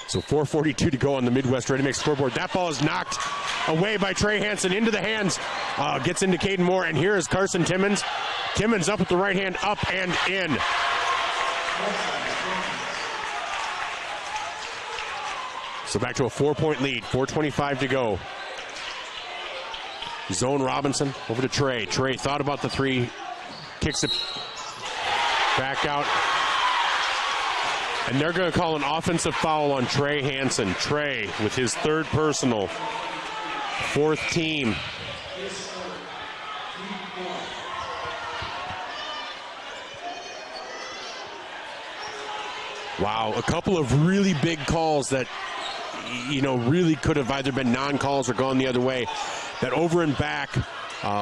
So 4:42 to go on the Midwest Ready Mix scoreboard. That ball is knocked away by Trey Hansen into the hands. Gets into Caden Moore, and here is Carson Timmons. Timmons up with the right hand, up and in. So back to a 4-point lead, 4:25 to go. Zone Robinson over to Trey. Trey thought about the three, kicks it back out. And they're going to call an offensive foul on Trey Hansen. Trey with his third personal, fourth team. Wow, a couple of really big calls that, really could have either been non-calls or gone the other way. That over and back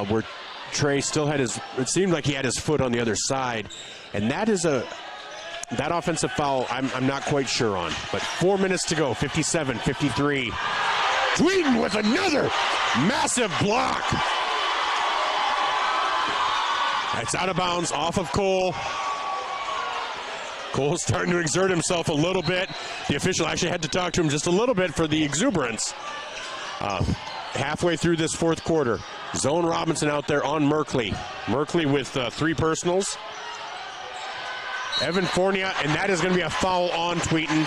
where Trey still had it seemed like he had his foot on the other side. And that that offensive foul, I'm not quite sure on. But 4 minutes to go, 57-53. Tweeten with another massive block. It's out of bounds, off of Cole. Cole's starting to exert himself a little bit. The official actually had to talk to him just a little bit for the exuberance. Halfway through this fourth quarter, Zone Robinson out there on Merkley. Merkley with three personals. Evan Fournier, and that is going to be a foul on Tweeten.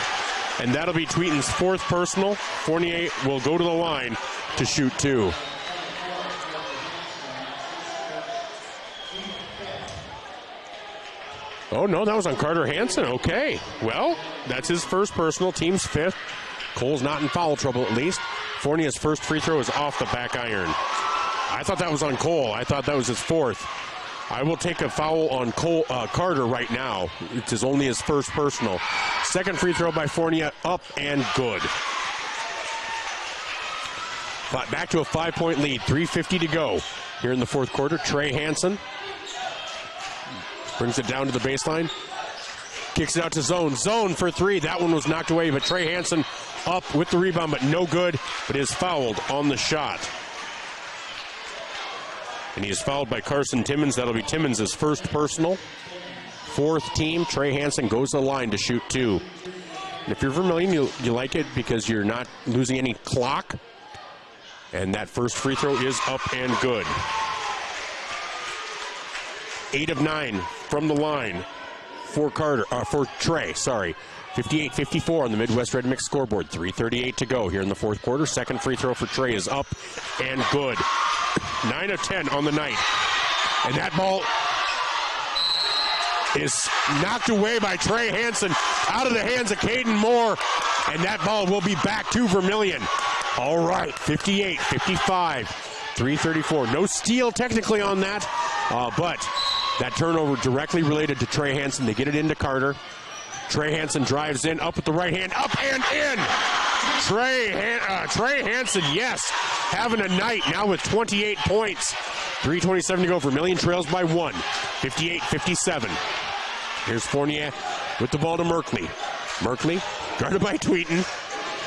And that'll be Tweeten's fourth personal. Fournier will go to the line to shoot two. Oh, no, that was on Carter Hansen. Okay. Well, that's his first personal, team's fifth. Cole's not in foul trouble, at least. Fournier's first free throw is off the back iron. I thought that was on Cole. I thought that was his fourth. I will take a foul on Carter right now. It is only his first personal. Second free throw by Fournier, up and good. But back to a 5-point lead, 3:50 to go here in the fourth quarter. Trey Hansen brings it down to the baseline. Kicks it out to zone. Zone for three. That one was knocked away, but Trey Hansen up with the rebound, but no good, but is fouled on the shot. And he is fouled by Carson Timmons. That'll be Timmons' first personal. Fourth team. Trey Hansen goes to the line to shoot two. And if you're Vermillion, you like it because you're not losing any clock. And that first free throw is up and good. 8 of 9 from the line for Trey. 58-54 on the Midwest Red Mix scoreboard. 3:38 to go here in the fourth quarter. Second free throw for Trey is up and good. 9 of 10 on the night. And that ball is knocked away by Trey Hansen out of the hands of Caden Moore. And that ball will be back to Vermillion. All right, 58-55, 3:34. No steal technically on that, but that turnover directly related to Trey Hansen. They get it into Carter. Trey Hansen drives in, up with the right hand, up and in. Trey Hansen, yes, having a night now with 28 points. 3:27 to go. Vermillion trails by 1, 58-57. Here's Fournier with the ball to Merkley. Merkley guarded by Tweeten.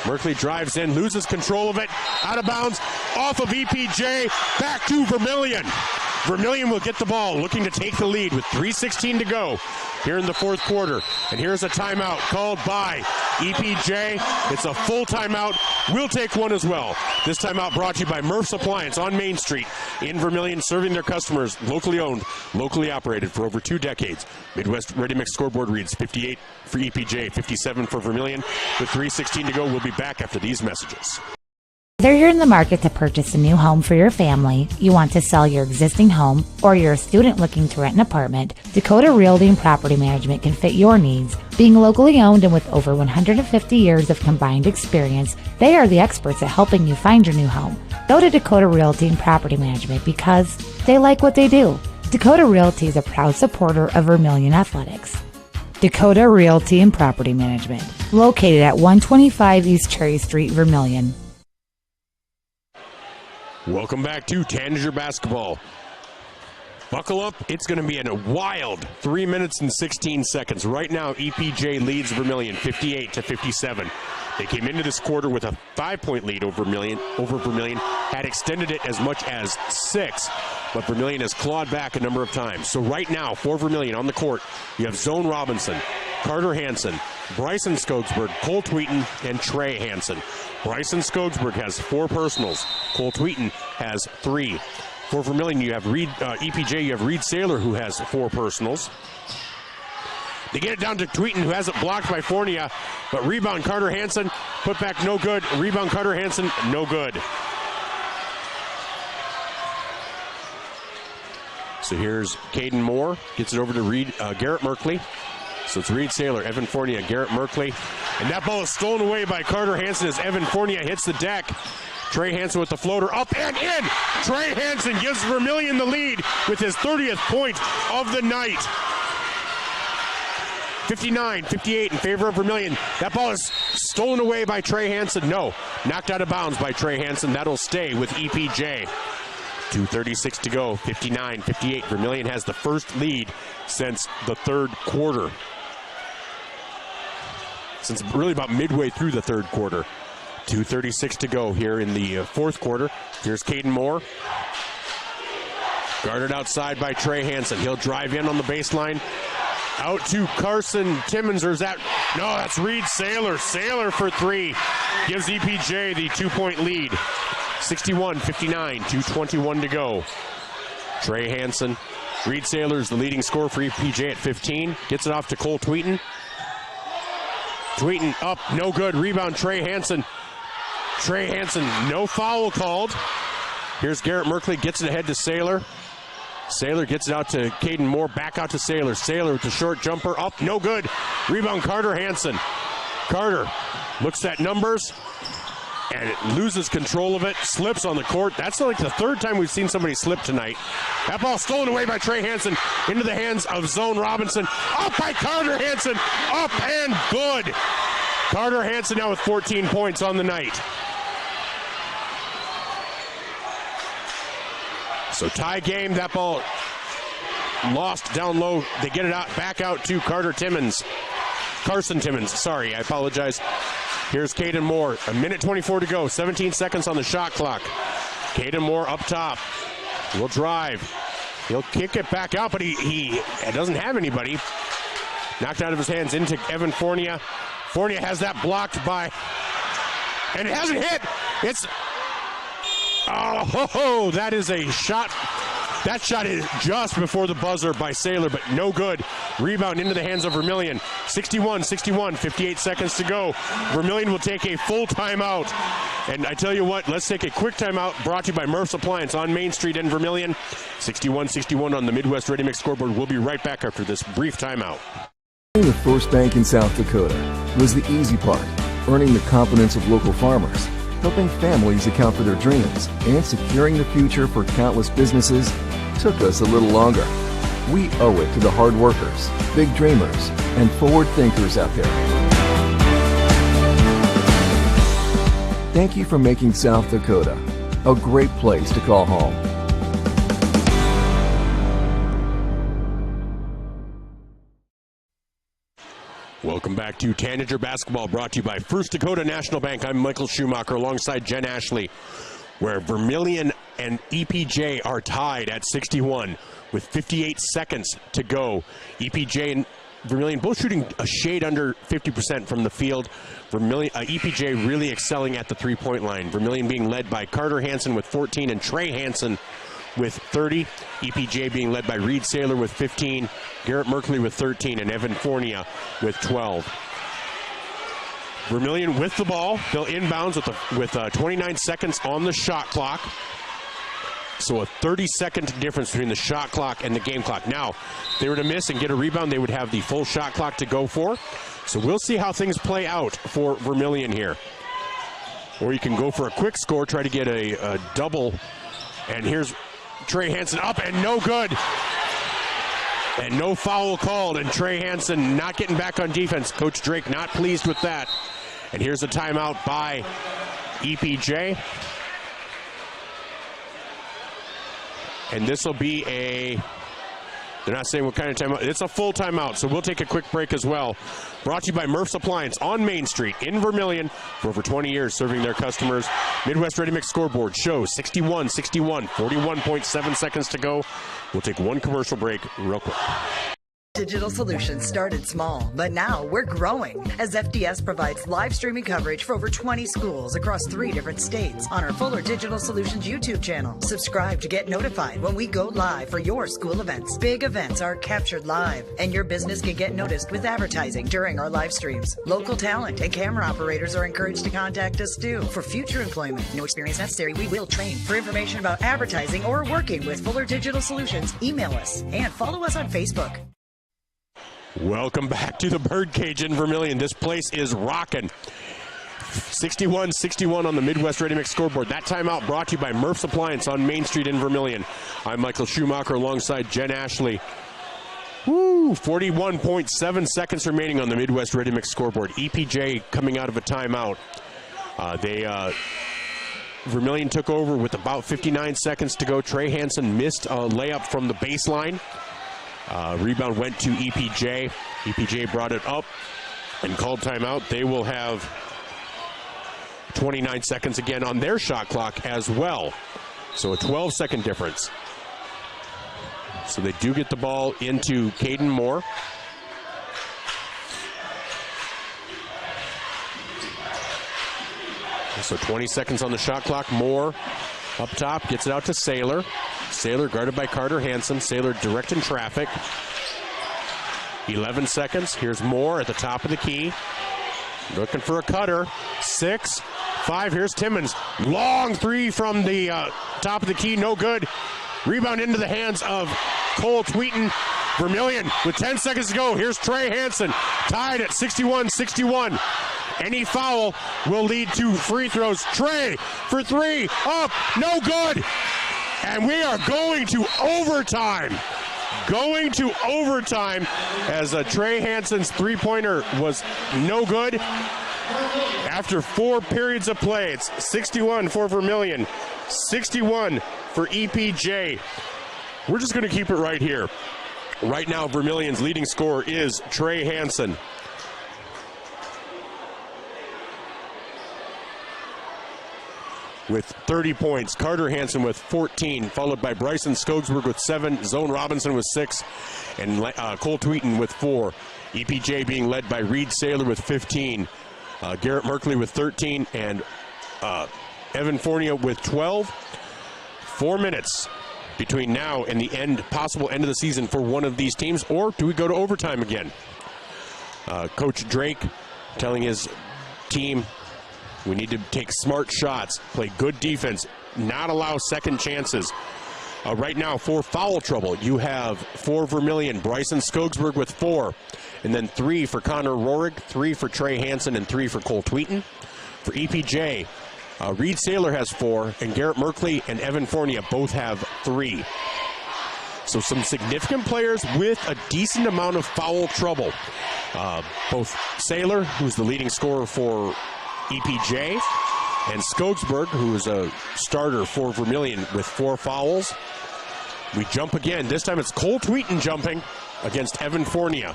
Merkley drives in, loses control of it, out of bounds, off of EPJ, back to Vermillion. Vermillion will get the ball, looking to take the lead with 3:16 to go here in the fourth quarter. And here's a timeout called by EPJ. It's a full timeout. We'll take one as well. This timeout brought to you by Murph's Appliance on Main Street in Vermillion, serving their customers, locally owned, locally operated for over 2 decades. Midwest Ready Mix scoreboard reads 58 for EPJ, 57 for Vermillion. With 3:16 to go, we'll be back after these messages. Whether you're in the market to purchase a new home for your family, you want to sell your existing home, or you're a student looking to rent an apartment, Dakota Realty and Property Management can fit your needs. Being locally owned and with over 150 years of combined experience, they are the experts at helping you find your new home. Go to Dakota Realty and Property Management because they like what they do. Dakota Realty is a proud supporter of Vermillion Athletics. Dakota Realty and Property Management, located at 125 East Cherry Street, Vermillion. Welcome back to Tanager Basketball. Buckle up. It's going to be in a wild 3 minutes and 16 seconds. Right now, EPJ leads Vermillion 58-57. They came into this quarter with a 5-point lead over Vermillion, had extended it as much as 6, but Vermillion has clawed back a number of times. So right now, for Vermillion on the court, you have Zone Robinson, Carter Hansen, Bryson Skogsberg, Cole Tweeten, and Trey Hansen. Bryson Skogsberg has 4 personals. Cole Tweeten has 3. For Vermillion, you have EPJ, you have Reed Saylor, who has 4 personals. They get it down to Tweeten, who has it blocked by Fournier, but rebound Carter Hansen, put back no good. Rebound Carter Hansen, no good. So here's Caden Moore, gets it over to Garrett Merkley. So it's Reed Saylor, Evan Fournier, Garrett Merkley. And that ball is stolen away by Carter Hansen as Evan Fournier hits the deck. Trey Hansen with the floater, up and in! Trey Hansen gives Vermillion the lead with his 30th point of the night. 59-58 in favor of Vermillion. That ball is stolen away by Trey Hansen. No, knocked out of bounds by Trey Hansen. That'll stay with EPJ. 2:36 to go, 59-58. Vermillion has the first lead since the third quarter. Since really about midway through the third quarter. 2:36 to go here in the fourth quarter. Here's Caden Moore. Guarded outside by Trey Hansen. He'll drive in on the baseline. Out to Carson Timmons, or is that? No, that's Reed Saylor. Saylor for 3. Gives EPJ the 2-point lead. 61-59, 2:21 to go. Trey Hansen. Reed Saylor is the leading scorer for EPJ at 15. Gets it off to Cole Tweeten. Tweeten up, no good. Rebound Trey Hansen. Trey Hansen, no foul called. Here's Garrett Merkley, gets it ahead to Saylor. Saylor gets it out to Caden Moore, back out to Saylor. Saylor with the short jumper, up, no good. Rebound, Carter Hansen. Carter looks at numbers and it loses control of it, slips on the court. That's like the third time we've seen somebody slip tonight. That ball stolen away by Trey Hansen into the hands of Zone Robinson. Up by Carter Hansen, up and good. Carter Hansen now with 14 points on the night. So tie game, that ball lost down low. They get it out, back out to Carson Timmons, sorry, I apologize. Here's Caden Moore, a minute 24 to go, 17 seconds on the shot clock. Caden Moore up top, will drive. He'll kick it back out, but he doesn't have anybody. Knocked out of his hands into Evan Fournier. Fournier has that blocked by, and it hasn't hit. It's, oh, that is a shot. That shot is just before the buzzer by Saylor, but no good. Rebound into the hands of Vermillion. 61-61, 58 seconds to go. Vermillion will take a full timeout. And I tell you what, let's take a quick timeout brought to you by Murph's Appliance on Main Street in Vermillion. 61-61 on the Midwest Ready Mix scoreboard. We'll be right back after this brief timeout. With First Bank in South Dakota was the easy part, earning the confidence of local farmers, helping families account for their dreams, and securing the future for countless businesses took us a little longer. We owe it to the hard workers, big dreamers, and forward thinkers out there. Thank you for making South Dakota a great place to call home. Welcome back to Tanager Basketball, brought to you by First Dakota National Bank. I'm Michael Schumacher alongside Jen Ashley, where Vermillion and EPJ are tied at 61 with 58 seconds to go. EPJ and Vermillion both shooting a shade under 50% from the field. EPJ really excelling at the three-point line. Vermillion being led by Carter Hansen with 14 and Trey Hansen with 30. EPJ being led by Reed Saylor with 15, Garrett Merkley with 13, and Evan Fournier with 12. Vermillion with the ball. They'll inbounds with 29 seconds on the shot clock. So a 30-second difference between the shot clock and the game clock. Now, if they were to miss and get a rebound, they would have the full shot clock to go for. So we'll see how things play out for Vermillion here. Or you can go for a quick score, try to get a double. And here's Trey Hansen up and no good. And no foul called, and Trey Hansen not getting back on defense. Coach Drake not pleased with that. And here's a timeout by EPJ. And this will be they're not saying what kind of timeout. It's a full timeout, so we'll take a quick break as well. Brought to you by Murph's Appliance on Main Street in Vermillion. For over 20 years serving their customers. Midwest Ready Mix scoreboard shows 61-61, 41.7 seconds to go. We'll take one commercial break real quick. Digital Solutions started small, but now we're growing as FDS provides live streaming coverage for over 20 schools across 3 different states on our Fuller Digital Solutions YouTube channel. Subscribe to get notified when we go live for your school events. Big events are captured live, and your business can get noticed with advertising during our live streams. Local talent and camera operators are encouraged to contact us too for future employment. No experience necessary. We will train. For information about advertising or working with Fuller Digital Solutions, email us and follow us on Facebook. Welcome back to the Birdcage in Vermillion. This place is rocking. 61-61 on the Midwest Ready Mix scoreboard. That timeout brought to you by Murph's Appliance on Main Street in Vermillion. I'm Michael Schumacher alongside Jen Ashley. 41.7 seconds remaining on the Midwest Ready Mix scoreboard. EPJ coming out of a timeout. Vermillion took over with about 59 seconds to go. Trey Hansen missed a layup from the baseline. Rebound went to EPJ. EPJ brought it up and called timeout. They will have 29 seconds again on their shot clock as well. So a 12-second difference. So they do get the ball into Caden Moore. So 20 seconds on the shot clock. Moore up top, gets it out to Saylor. Saylor guarded by Carter Hansen. Saylor directing traffic. 11 seconds. Here's Moore at the top of the key. Looking for a cutter. 6, 5. Here's Timmons. Long three from the top of the key. No good. Rebound into the hands of Cole Tweeten. Vermillion with 10 seconds to go. Here's Trey Hansen, tied at 61-61. Any foul will lead to free throws. Trey for three, up, no good. And we are going to overtime. Going to overtime as Trey Hansen's three-pointer was no good. After 4 periods of play, it's 61 for Vermillion, 61 for EPJ. We're just going to keep it right here. Right now, Vermillion's leading scorer is Trey Hansen. With 30 points, Carter Hansen with 14, followed by Bryson Skogsberg with 7, Zone Robinson with 6, and Cole Tweeten with 4. EPJ being led by Reed Saylor with 15, Garrett Merkley with 13, and Evan Fournier with 12. 4 minutes between now and the possible end of the season for one of these teams, or do we go to overtime again? Coach Drake telling his team, we need to take smart shots, play good defense, not allow second chances. Right now, for foul trouble, you have for Vermillion, Bryson Skogsberg with 4, and then 3 for Connor Rohrig, 3 for Trey Hansen, and 3 for Cole Tweeten. For EPJ, Reed Saylor has 4, and Garrett Merkley and Evan Fournier both have 3. So some significant players with a decent amount of foul trouble. Both Saylor, who's the leading scorer for EPJ, and Skogsberg, who is a starter for Vermillion with 4 fouls. We jump again. This time it's Cole Tweeten jumping against Evan Fournier.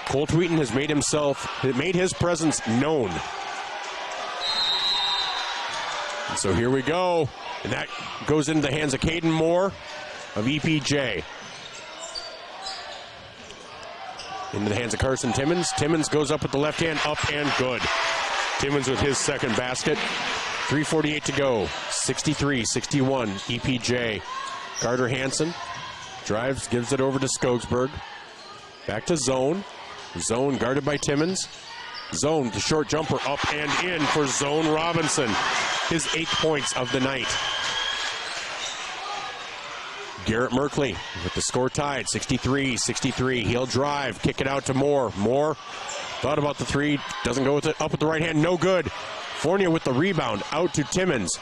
Cole Tweeten has made his presence known. And so here we go. And that goes into the hands of Caden Moore of EPJ. Into the hands of Carson Timmons. Timmons goes up with the left hand, up and good. Timmons with his second basket. 3:48 to go. 63-61. EPJ. Carter Hansen drives, gives it over to Skogsberg. Back to Zone. Zone guarded by Timmons. Zone, the short jumper, up and in for Zone Robinson. His 8th points of the night. Garrett Merkley with the score tied, 63-63. He'll drive, kick it out to Moore. Moore thought about the 3, doesn't go with it, up with the right hand, no good. Fournier with the rebound, out to Timmons.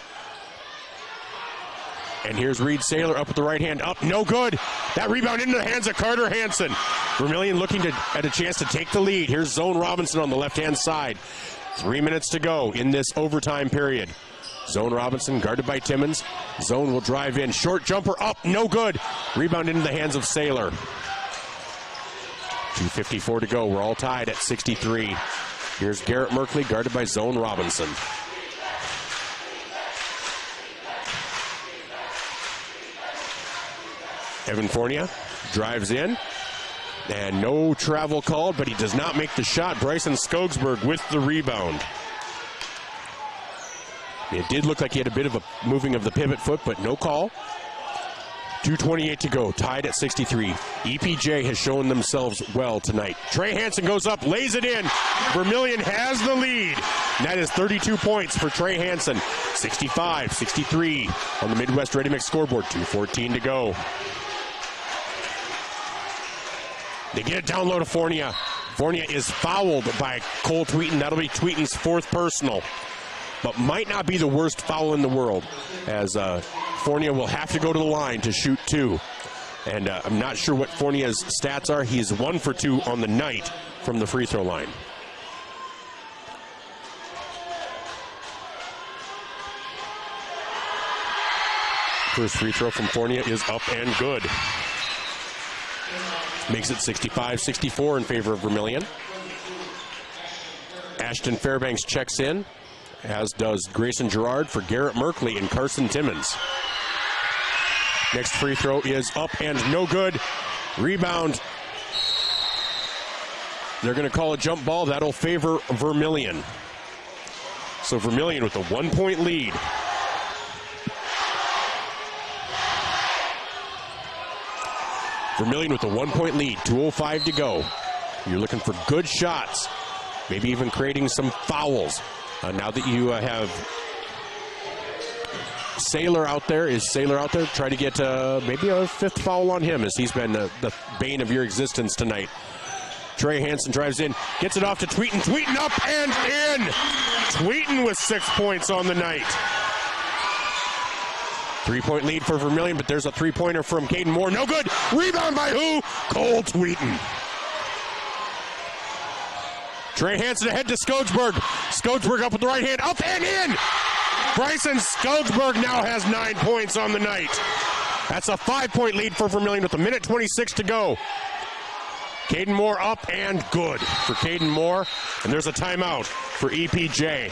And here's Reed Saylor up with the right hand, up, no good. That rebound into the hands of Carter Hansen. Vermillion looking at a chance to take the lead. Here's Zone Robinson on the left-hand side. 3 minutes to go in this overtime period. Zone Robinson guarded by Timmons. Zone will drive in. Short jumper up, no good. Rebound into the hands of Saylor. 2:54 to go. We're all tied at 63. Here's Garrett Merkley guarded by Zone Robinson. Evan Fournier drives in. And no travel called, but he does not make the shot. Bryson Skogsberg with the rebound. It did look like he had a bit of a moving of the pivot foot, but no call. 2:28 to go, tied at 63. EPJ has shown themselves well tonight. Trey Hansen goes up, lays it in. Vermillion has the lead. And that is 32 points for Trey Hansen. 65-63 on the Midwest Ready Mix scoreboard. 2:14 to go. They get it down low to Fournier. Fournier is fouled by Cole Tweeten. That'll be Tweeten's 4th personal. But might not be the worst foul in the world, as Fournier will have to go to the line to shoot 2. And I'm not sure what Fournier's stats are. He's 1 for 2 on the night from the free throw line. First free throw from Fournier is up and good. Makes it 65-64 in favor of Vermillion. Ashton Fairbanks checks in, as does Grayson Gerard for Garrett Merkley and Carson Timmons. Next free throw is up and no good. Rebound. They're going to call a jump ball. That'll favor Vermillion. So Vermillion with a 1-point lead. Vermillion with a 1-point lead. 2:05 to go. You're looking for good shots. Maybe even creating some fouls. Now that you have Saylor out there? Is Saylor out there? Try to get maybe a 5th foul on him, as he's been the bane of your existence tonight. Trey Hansen drives in, gets it off to Tweeten. Tweeten up and in! Tweeten with 6 points on the night. 3-point lead for Vermillion, but there's a 3-pointer from Caden Moore. No good! Rebound by who? Cole Tweeten. Trey Hansen ahead to Skogsberg. Skogsberg up with the right hand, up and in! Bryson Skogsberg now has 9 points on the night. That's a 5-point lead for Vermillion with 1:26 to go. Caden Moore up and good for Caden Moore. And there's a timeout for EPJ.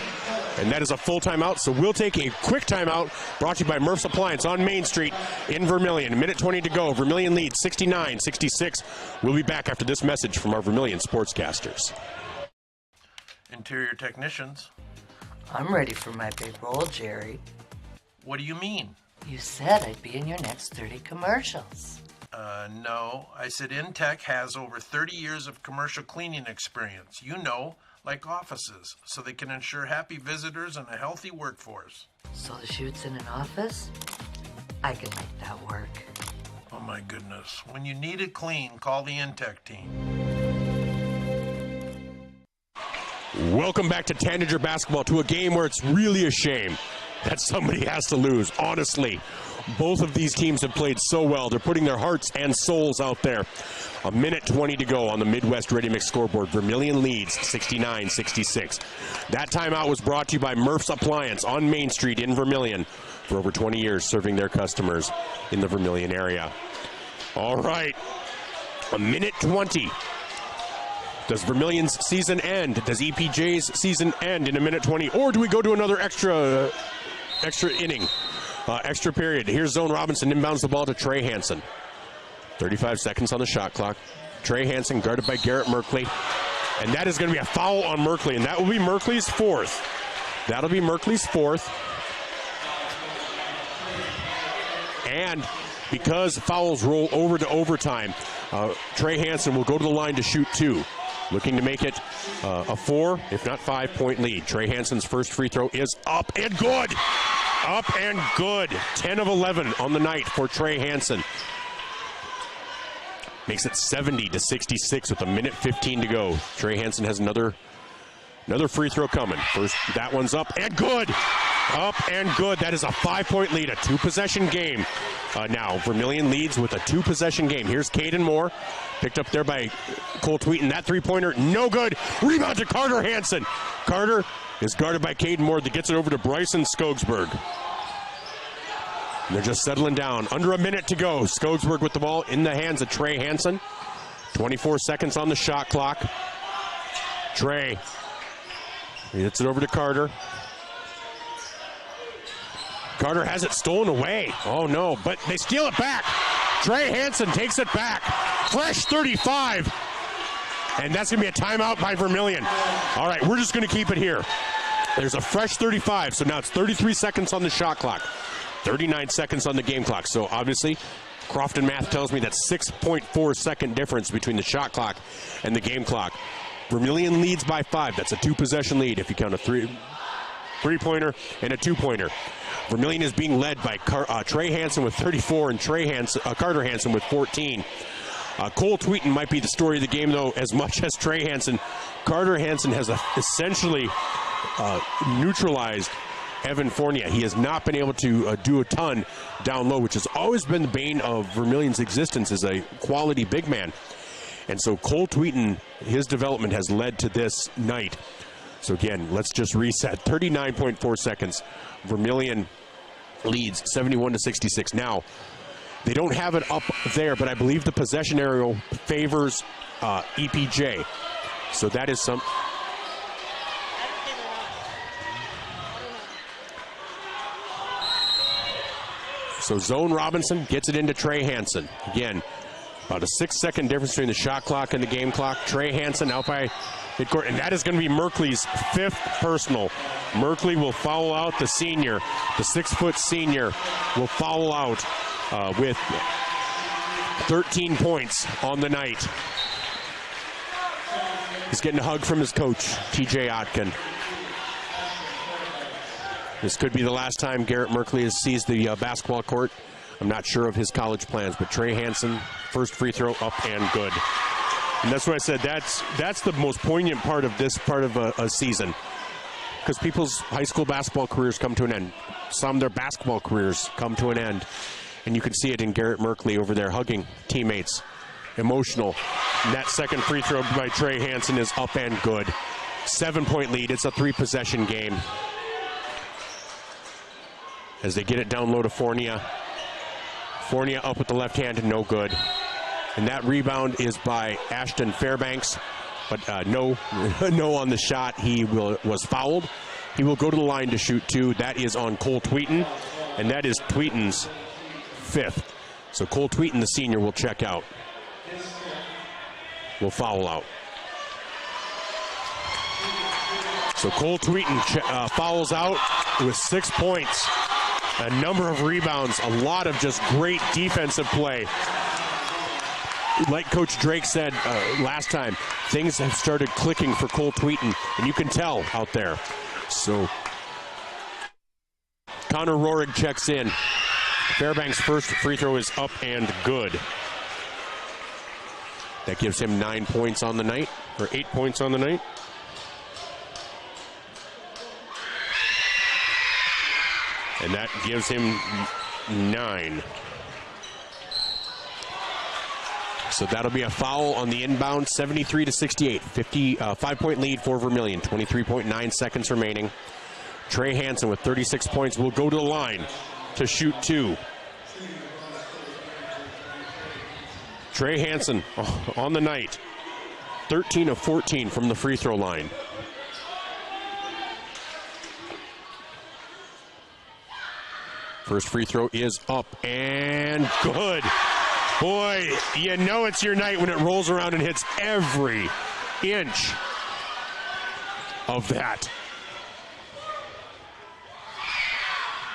And that is a full timeout, so we'll take a quick timeout brought to you by Murph's Appliance on Main Street in Vermillion. 1:20 to go. Vermillion leads 69-66. We'll be back after this message from our Vermillion sportscasters. Interior technicians. I'm ready for my big role, Jerry. What do you mean? You said I'd be in your next 30 commercials. No. I said Intech has over 30 years of commercial cleaning experience. You know, like offices, so they can ensure happy visitors and a healthy workforce. So the shoot's in an office? I can make that work. Oh my goodness. When you need it clean, call the Intech team. Welcome back to Tanager Basketball, to a game where it's really a shame that somebody has to lose. Honestly, both of these teams have played so well. They're putting their hearts and souls out there. 1:20 to go on the Midwest Ready Mix scoreboard. Vermillion leads 69-66. That timeout was brought to you by Murph's Appliance on Main Street in Vermillion, for over 20 years serving their customers in the Vermillion area. All right, 1:20. Does Vermillion's season end? Does EPJ's season end in 1:20? Or do we go to another extra inning, extra period? Here's Zone Robinson, inbounds the ball to Trey Hansen. 35 seconds on the shot clock. Trey Hansen guarded by Garrett Merkley. And that is going to be a foul on Merkley, and that will be Merkley's 4th. That'll be Merkley's 4th. And because fouls roll over to overtime, Trey Hansen will go to the line to shoot 2. Looking to make it a 4, if not 5-point lead. Trey Hansen's first free throw is up and good. Up and good. 10 of 11 on the night for Trey Hansen. Makes it 70-66 with 1:15 to go. Trey Hansen has another free throw coming. First, that one's up and good. Up and good. That is a 5-point lead, a 2-possession game. Now, Vermillion leads with a 2-possession game. Here's Caden Moore, picked up there by Cole Tweeten. That 3-pointer, no good. Rebound to Carter Hansen. Carter is guarded by Caden Moore that gets it over to Bryson Skogsberg. And they're just settling down. Under a minute to go. Skogsberg with the ball in the hands of Trey Hansen. 24 seconds on the shot clock. Trey gets it over to Carter. Carter has it stolen away. Oh no, but they steal it back. Trey Hansen takes it back. Fresh 35. And that's going to be a timeout by Vermillion. All right, we're just going to keep it here. There's a fresh 35, so now it's 33 seconds on the shot clock. 39 seconds on the game clock. So obviously, Crofton math tells me that's 6.4 second difference between the shot clock and the game clock. Vermillion leads by 5. That's a 2-possession lead if you count a three-pointer and a 2-pointer. Vermillion is being led by Trey Hansen with 34 and Carter Hansen with 14. Cole Tweeten might be the story of the game, though, as much as Trey Hansen. Carter Hansen has essentially neutralized Evan Fournier. He has not been able to do a ton down low, which has always been the bane of Vermillion's existence as a quality big man. And so Cole Tweeten, his development has led to this night. So again, let's just reset. 39.4 seconds. Vermillion leads 71-66. Now, they don't have it up there, but I believe the possession aerial favors EPJ. So that is some. So Zone Robinson gets it into Trey Hansen. Again, about a 6-second difference between the shot clock and the game clock. Trey Hansen out by midcourt, and that is going to be Merkley's 5th personal. Merkley will foul out the senior. The 6-foot senior will foul out with 13 points on the night. He's getting a hug from his coach, TJ Otkin. This could be the last time Garrett Merkley sees the basketball court. I'm not sure of his college plans, but Trey Hansen, first free throw up and good. And that's what I said. That's the most poignant part of this part of a season, because people's high school basketball careers come to an end. Some of their basketball careers come to an end, and you can see it in Garrett Merkley over there hugging teammates, emotional. And that second free throw by Trey Hansen is up and good. 7-point lead. It's a 3-possession game. As they get it down low to Fournier. Fournier up with the left hand, no good. And that rebound is by Ashton Fairbanks, but no on the shot. He was fouled. He will go to the line to shoot 2. That is on Cole Tweeten, and that is Tweeten's 5th. So Cole Tweeten, the senior, will check out. Will foul out. So Cole Tweeten fouls out with 6 points, a number of rebounds, a lot of just great defensive play. Like Coach Drake said last time, things have started clicking for Cole Tweeten, and you can tell out there. So Connor Rohrig checks in. Fairbanks' first free throw is up and good. That gives him 9 points on the night, or 8 points on the night. And that gives him 9. So that'll be a foul on the inbound, 73-68. 5-point lead for Vermillion, 23.9 seconds remaining. Trey Hansen with 36 points will go to the line to shoot 2. Trey Hansen on the night, 13 of 14 from the free throw line. First free throw is up and good. Boy, you know it's your night when it rolls around and hits every inch of that.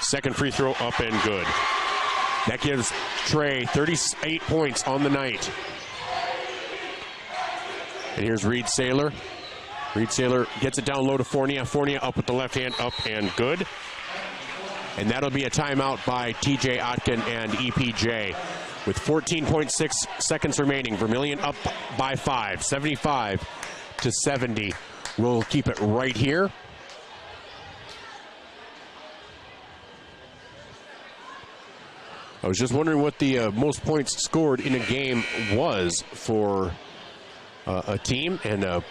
Second free throw up and good. That gives Trey 38 points on the night. And here's Reed Saylor. Reed Saylor gets it down low to Fournier. Fournier up with the left hand, up and good. And that'll be a timeout by TJ Otkin and EPJ. With 14.6 seconds remaining, Vermillion up by 5, 75-70. We'll keep it right here. I was just wondering what the most points scored in a game was for a team. And I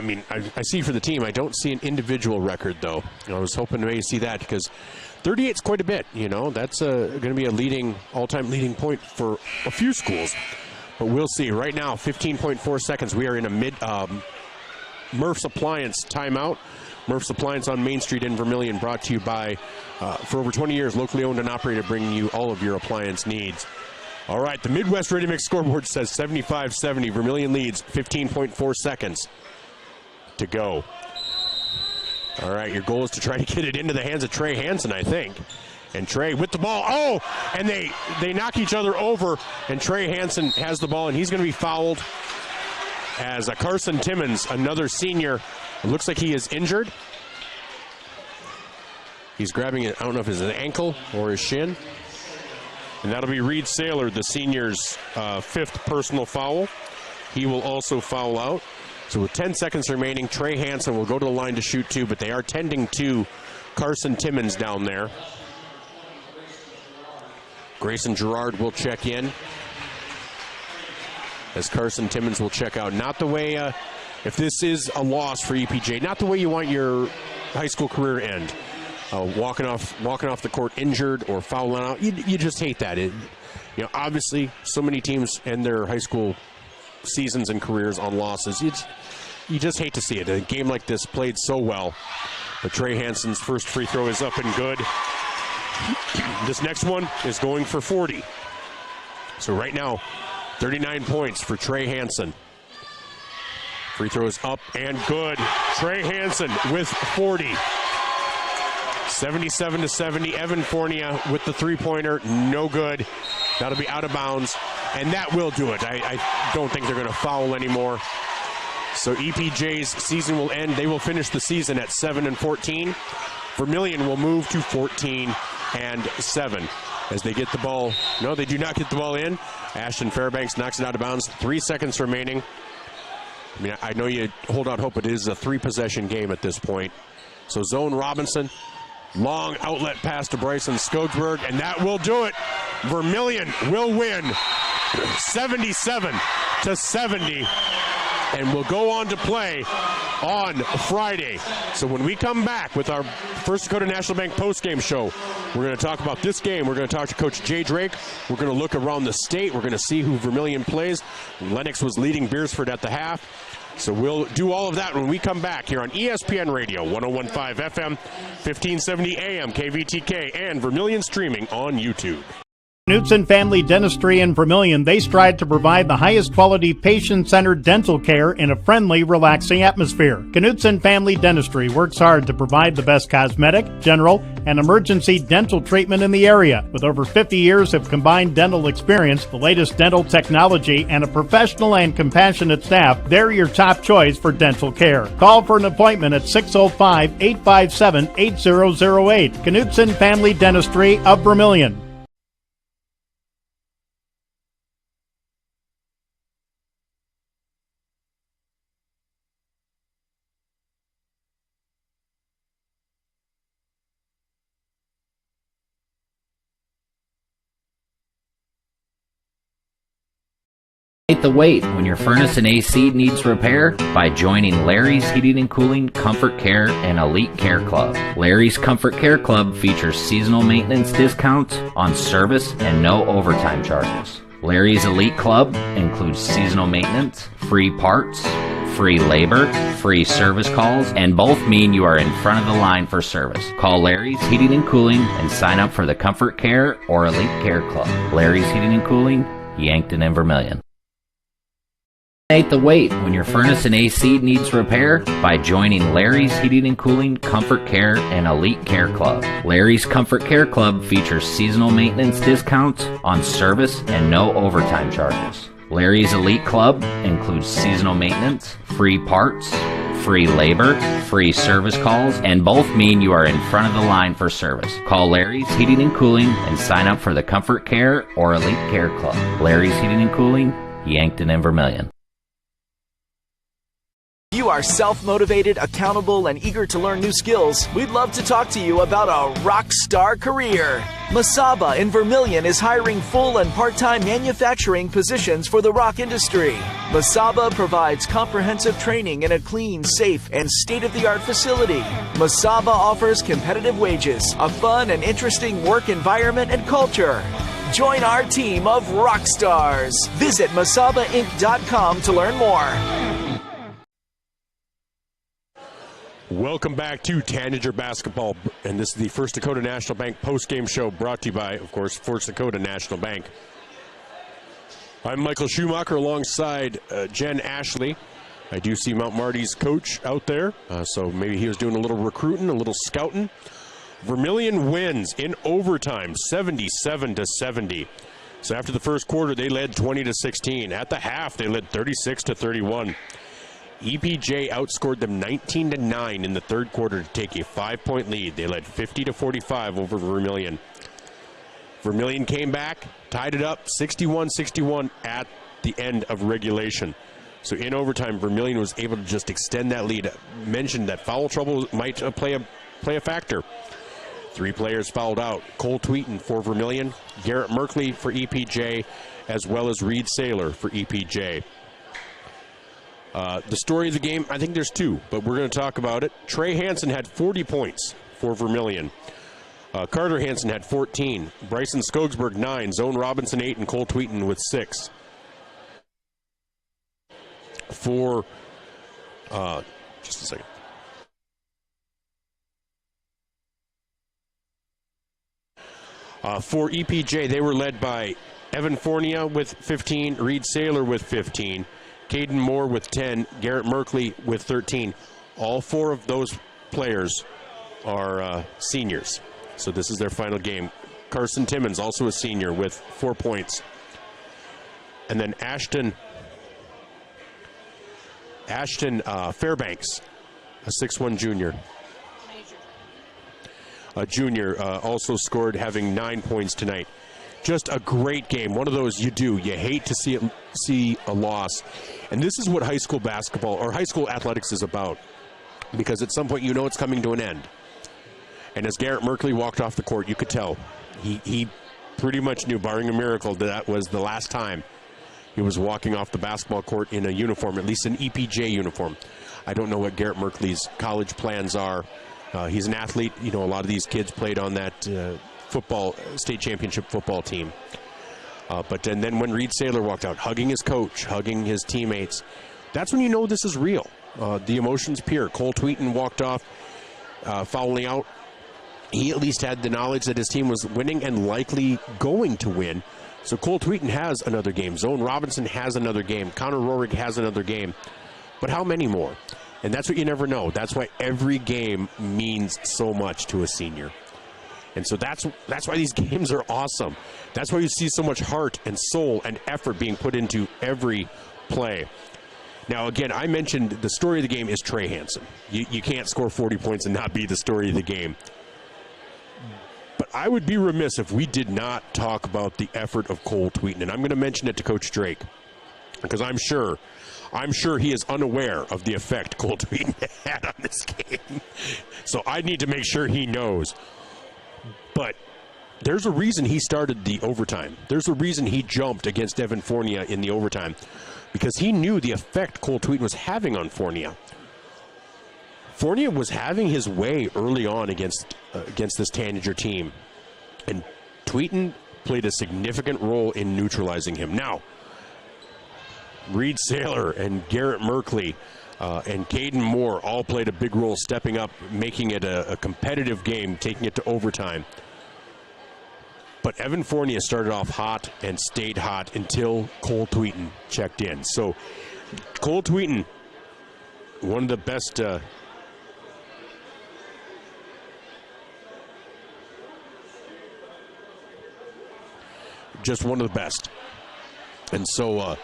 mean, I see for the team, I don't see an individual record, though. I was hoping to maybe see that, because 38 is quite a bit, you know. That's going to be a all-time leading point for a few schools. But we'll see. Right now, 15.4 seconds. We are in a Murph's Appliance timeout. Murph's Appliance on Main Street in Vermillion, brought to you by, for over 20 years, locally owned and operated, bringing you all of your appliance needs. All right, the Midwest Ready Mix scoreboard says 75-70. Vermillion leads, 15.4 seconds to go. All right, your goal is to try to get it into the hands of Trey Hansen, I think. And Trey with the ball. Oh, and they knock each other over, and Trey Hansen has the ball, and he's going to be fouled as Carson Timmons, another senior. It looks like he is injured. He's grabbing it. I don't know if it's an ankle or his shin. And that'll be Reed Saylor, the senior's 5th personal foul. He will also foul out. So with 10 seconds remaining, Trey Hansen will go to the line to shoot 2, but they are tending to Carson Timmons down there. Grayson Gerard will check in, as Carson Timmons will check out. Not the way, if this is a loss for EPJ, not the way you want your high school career to end. Walking off the court injured or fouling out, you just hate that. Obviously, so many teams end their high school seasons and careers on losses. You just hate to see it. A game like this played so well. But Trey Hansen's first free throw is up and good. This next one is going for 40. So right now, 39 points for Trey Hansen. Free throw is up and good. Trey Hansen with 40. 77-70. Evan Fournier with the three-pointer, no good. That'll be out of bounds, and that will do it. I don't think they're going to foul anymore. So EPJ's season will end. They will finish the season at 7-14. Vermillion will move to 14-7 as they get the ball. No, they do not get the ball in. Ashton Fairbanks knocks it out of bounds. 3 seconds remaining. I mean, I know you hold out hope, but it is a 3-possession game at this point. So zone Robinson, long outlet pass to Bryson Skogsberg, and that will do it. Vermillion will win 77-70, and will go on to play on Friday. So when we come back with our First Dakota National Bank postgame show, we're going to talk about this game. We're going to talk to Coach Jay Drake. We're going to look around the state. We're going to see who Vermillion plays. Lennox was leading Beersford at the half. So we'll do all of that when we come back here on ESPN Radio, 101.5 FM, 1570 AM, KVTK, and Vermillion streaming on YouTube. Knutson Family Dentistry in Vermillion, they strive to provide the highest quality patient-centered dental care in a friendly, relaxing atmosphere. Knutson Family Dentistry works hard to provide the best cosmetic, general, and emergency dental treatment in the area. With over 50 years of combined dental experience, the latest dental technology, and a professional and compassionate staff, they're your top choice for dental care. Call for an appointment at 605-857-8008. Knutson Family Dentistry of Vermillion. The wait when your furnace and AC needs repair by joining Larry's Heating and Cooling, Comfort Care, and Elite Care Club. Larry's Comfort Care Club features seasonal maintenance discounts on service and no overtime charges. Larry's Elite Club includes seasonal maintenance, free parts, free labor, free service calls, and both mean you are in front of the line for service. Call Larry's Heating and Cooling and sign up for the Comfort Care or Elite Care Club. Larry's Heating and Cooling, Yankton and Vermillion. The wait when your furnace and AC needs repair by joining Larry's Heating and Cooling, Comfort Care, and Elite Care Club. Larry's Comfort Care Club features seasonal maintenance discounts on service and no overtime charges. Larry's Elite Club includes seasonal maintenance, free parts, free labor, free service calls, and both mean you are in front of the line for service. Call Larry's Heating and Cooling and sign up for the Comfort Care or Elite Care Club. Larry's Heating and Cooling, Yankton and Vermillion. You are self-motivated, accountable, and eager to learn new skills. We'd love to talk to you about a rock star career. Masaba in Vermillion is hiring full and part-time manufacturing positions for the rock industry. Masaba provides comprehensive training in a clean, safe, and state-of-the-art facility. Masaba offers competitive wages, a fun and interesting work environment and culture. Join our team of rock stars. Visit masabainc.com to learn more. Welcome back to Tanager Basketball, and this is the First Dakota National Bank postgame show brought to you by, of course, First Dakota National Bank. I'm Michael Schumacher alongside Jen Ashley. I do see Mount Marty's coach out there, so maybe he was doing a little recruiting, a little scouting. Vermillion wins in overtime, 77-70. So after the first quarter, they led 20-16. At the half, they led 36-31. EPJ outscored them 19-9 in the third quarter to take a 5-point lead. They led 50-45 over Vermillion. Vermillion came back, tied it up 61-61 at the end of regulation. So in overtime, Vermillion was able to just extend that lead. Mentioned that foul trouble might play a factor. 3 players fouled out. Cole Tweeton for Vermillion, Garrett Merkley for EPJ, as well as Reed Saylor for EPJ. The story of the game, I think there's 2, but we're going to talk about it. Trey Hansen had 40 points for Vermillion. Carter Hansen had 14. Bryson Skogsberg, 9. Zone Robinson, 8. And Cole Tweeton with 6. For, just a second. For EPJ, they were led by Evan Fornia with 15. Reed Saylor with 15. Caden Moore with 10, Garrett Merkley with 13. All 4 of those players are seniors. So this is their final game. Carson Timmons, also a senior, with 4 points. And then Ashton Fairbanks, a 6'1 junior. junior, also scored, having 9 points tonight. Just a great game. One of those you hate to see a loss. And this is what high school basketball or high school athletics is about. Because at some point you know it's coming to an end. And as Garrett Merkley walked off the court, you could tell. He pretty much knew, barring a miracle, that was the last time he was walking off the basketball court in a uniform, at least an EPJ uniform. I don't know what Garrett Merkley's college plans are. He's an athlete. You know, a lot of these kids played on that state championship football team. But then when Reed Saylor walked out, hugging his coach, hugging his teammates, that's when you know this is real. The emotions pure. Cole Tweeton walked off, fouling out. He at least had the knowledge that his team was winning and likely going to win. So Cole Tweeton has another game. Zone Robinson has another game. Connor Rohrig has another game. But how many more? And that's what you never know. That's why every game means so much to a senior. And so that's why these games are awesome. That's why you see so much heart and soul and effort being put into every play. Now, again, I mentioned the story of the game is Trey Hansen. You can't score 40 points and not be the story of the game. But I would be remiss if we did not talk about the effort of Cole Tweeton. And I'm going to mention it to Coach Drake because I'm sure he is unaware of the effect Cole Tweeton had on this game. So I need to make sure he knows. But there's a reason he started the overtime. There's a reason he jumped against Evan Fournier in the overtime because he knew the effect Cole Tweeton was having on Fournier. Fournier was having his way early on against this Tanager team, and Tweeton played a significant role in neutralizing him. Now, Reed Saylor and Garrett Merkley and Caden Moore all played a big role stepping up, making it a competitive game, taking it to overtime. But Evan Fournier started off hot and stayed hot until Cole Tweeton checked in. So Cole Tweeton, one of the best just one of the best. And so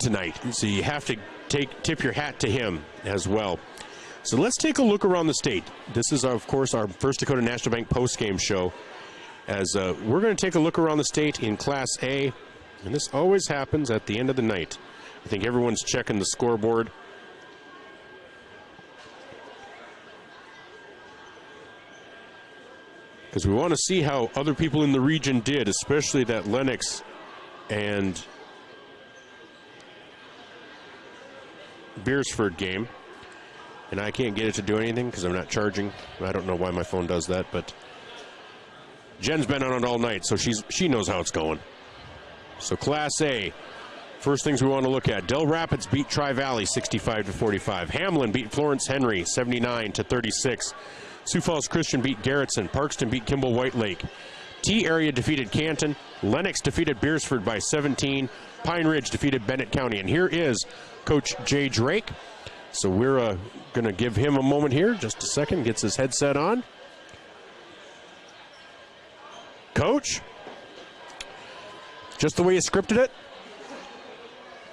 tonight, so you have to tip your hat to him as well. So let's take a look around the state. This is, of course, our First Dakota National Bank postgame show. As we're going to take a look around the state in Class A, and this always happens at the end of the night. I think everyone's checking the scoreboard. Because we want to see how other people in the region did, especially that Lennox and Beersford game. And I can't get it to do anything because I'm not charging. I don't know why my phone does that, but Jen's been on it all night, so she knows how it's going. So Class A, first things we want to look at. Del Rapids beat Tri-Valley 65-45. Hamlin beat Florence Henry 79-36. Sioux Falls Christian beat Garrettson. Parkston beat Kimball White Lake. T-Area defeated Canton. Lennox defeated Beersford by 17. Pine Ridge defeated Bennett County. And here is Coach Jay Drake. So we're going to give him a moment here. Just a second. Gets his headset on. Coach, just the way you scripted it?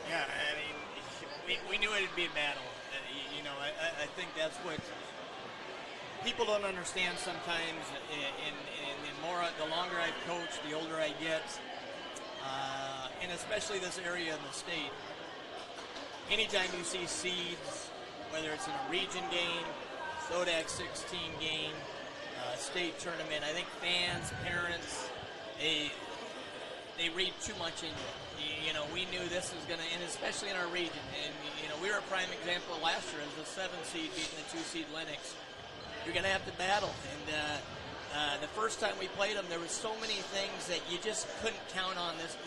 Yeah, I mean, we knew it'd be a battle. I think that's what people don't understand sometimes. The longer I've coached, the older I get, and especially this area in the state. Anytime you see seeds, whether it's in a region game, SODAC 16 game, state tournament, I think fans, parents, they read too much into it. We knew this was going to, and especially in our region, and we were a prime example last year as the 7 seed beating the 2 seed Lennox. You're going to have to battle, and the first time we played them, there was so many things that you just couldn't count on. This,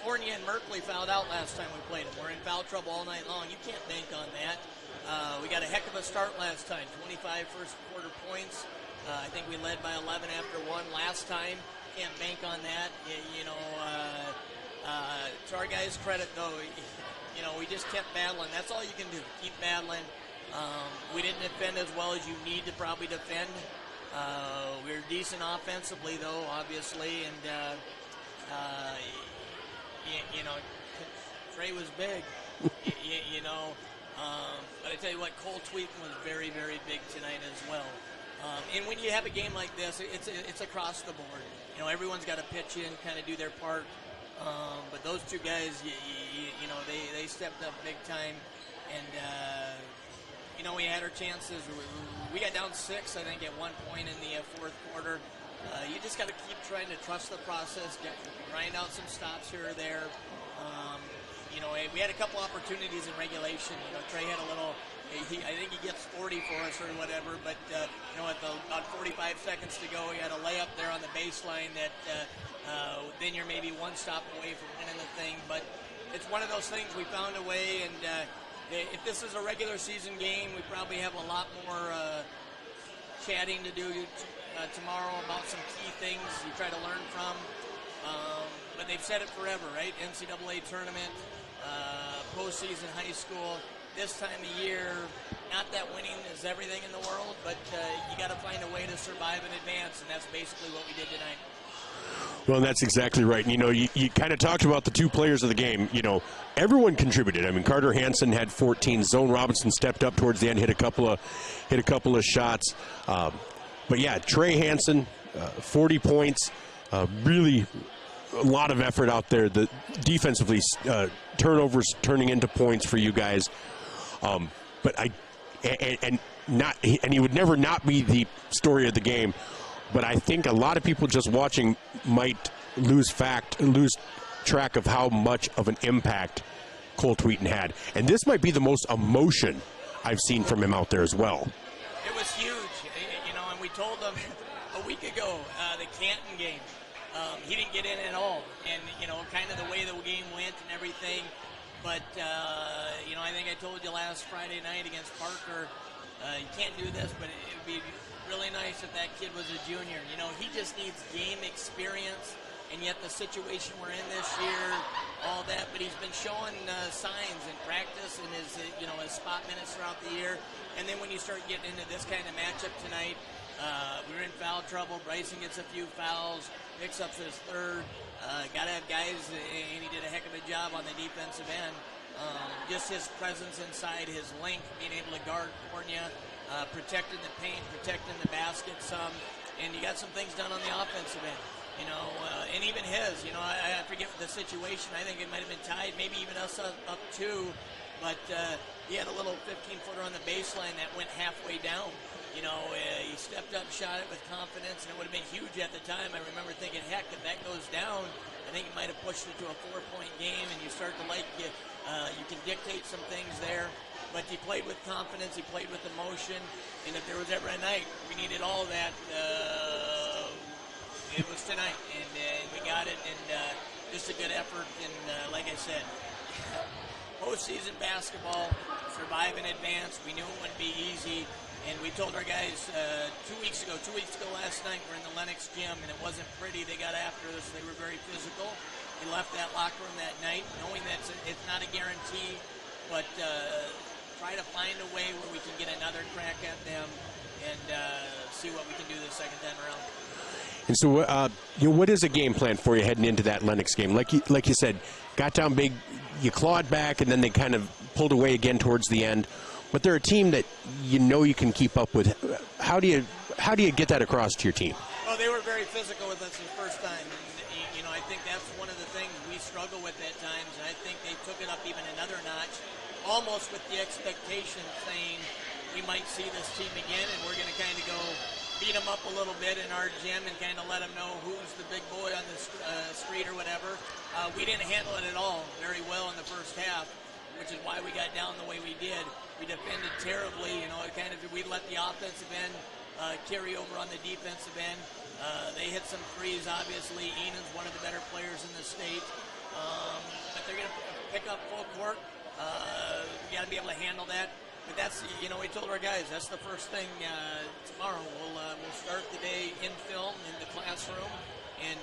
Fournier and Merkley fouled out last time we played them. We're in foul trouble all night long. You can't bank on that. We got a heck of a start last time, 25 first quarter points. I think we led by 11 after 1 last time. Can't bank on that. To our guys' credit, though, we just kept battling. That's all you can do. Keep battling. We didn't defend as well as you need to probably defend. We were decent offensively, though, obviously, and Trey was big. But I tell you what, Cole Tweeton was very, very big tonight as well. and when you have a game like this, it's across the board. You know, everyone's got to pitch in, kind of do their part. But those two guys, you know, they stepped up big time. And, you know, we had our chances. We got down 6, I think, at one point in the fourth quarter. You just got to keep trying to trust the process, grind out some stops here or there. You know, we had a couple opportunities in regulation. You know, Trey had a little, I think he gets 40 for us or whatever, but, you know, at about 45 seconds to go, he had a layup there on the baseline that then you're maybe one stop away from winning the thing. But it's one of those things we found a way, and if this is a regular season game, we probably have a lot more chatting to do tomorrow about some key things you try to learn from. But they've said it forever, right? NCAA tournament, postseason high school. This time of year, not that winning is everything in the world, but you got to find a way to survive and advance, and that's basically what we did tonight. Well, that's exactly right. And, you know, you kind of talked about the two players of the game. You know, everyone contributed. I mean, Carter Hansen had 14. Zone Robinson stepped up towards the end, hit a couple of shots. But yeah, Trey Hansen, 40 points. Really, a lot of effort out there. The defensively, turnovers turning into points for you guys. But he would never not be the story of the game. But I think a lot of people just watching might lose track of how much of an impact Cole Tweeten had. And this might be the most emotion I've seen from him out there as well. It was huge, you know, and we told them a week ago, the Canton game, he didn't get in at all. And, you know, kind of the way the game went and everything. But, you know, I think I told you last Friday night against Parker, you can't do this, but it would be really nice if that kid was a junior. You know, he just needs game experience, and yet the situation we're in this year, all that, but he's been showing signs in practice and his, you know, his spot minutes throughout the year. And then when you start getting into this kind of matchup tonight, we were in foul trouble. Bryson gets a few fouls, picks up his third. Got to have guys, and he did a heck of a job on the defensive end. Just his presence inside, his length, being able to guard Cornea, protecting the paint, protecting the basket some, and you got some things done on the offensive end, you know, and even his, you know, I forget the situation. I think it might have been tied, maybe even us up 2, but he had a little 15-footer on the baseline that went halfway down. You know, he stepped up, shot it with confidence, and it would have been huge at the time. I remember thinking, heck, if that goes down, I think it might have pushed it to a 4-point game, and you start to you can dictate some things there. But he played with confidence, he played with emotion, and if there was ever a night we needed all that, it was tonight, and we got it, and just a good effort. And like I said, postseason basketball, survive and advance. We knew it wouldn't be easy. And we told our guys 2 weeks ago last night, we're in the Lennox gym, and it wasn't pretty. They got after us. They were very physical. We left that locker room that night knowing that it's not a guarantee, but try to find a way where we can get another crack at them and see what we can do the second time around. And so, you know, what is a game plan for you heading into that Lennox game? Like you said, got down big, you clawed back, and then they kind of pulled away again towards the end. But they're a team that you know you can keep up with. How do you get that across to your team? Well, they were very physical with us the first time. And, you know, I think that's one of the things we struggle with at times, and I think they took it up even another notch, almost with the expectation saying we might see this team again, and we're going to kind of go beat them up a little bit in our gym and kind of let them know who's the big boy on the street or whatever. We didn't handle it at all very well in the first half, which is why we got down the way we did. We defended terribly, you know, we let the offensive end carry over on the defensive end. They hit some threes, obviously. Enan's one of the better players in the state. But they're going to pick up full court. We got to be able to handle that. But that's, you know, we told our guys, that's the first thing tomorrow. We'll start the day in film in the classroom. And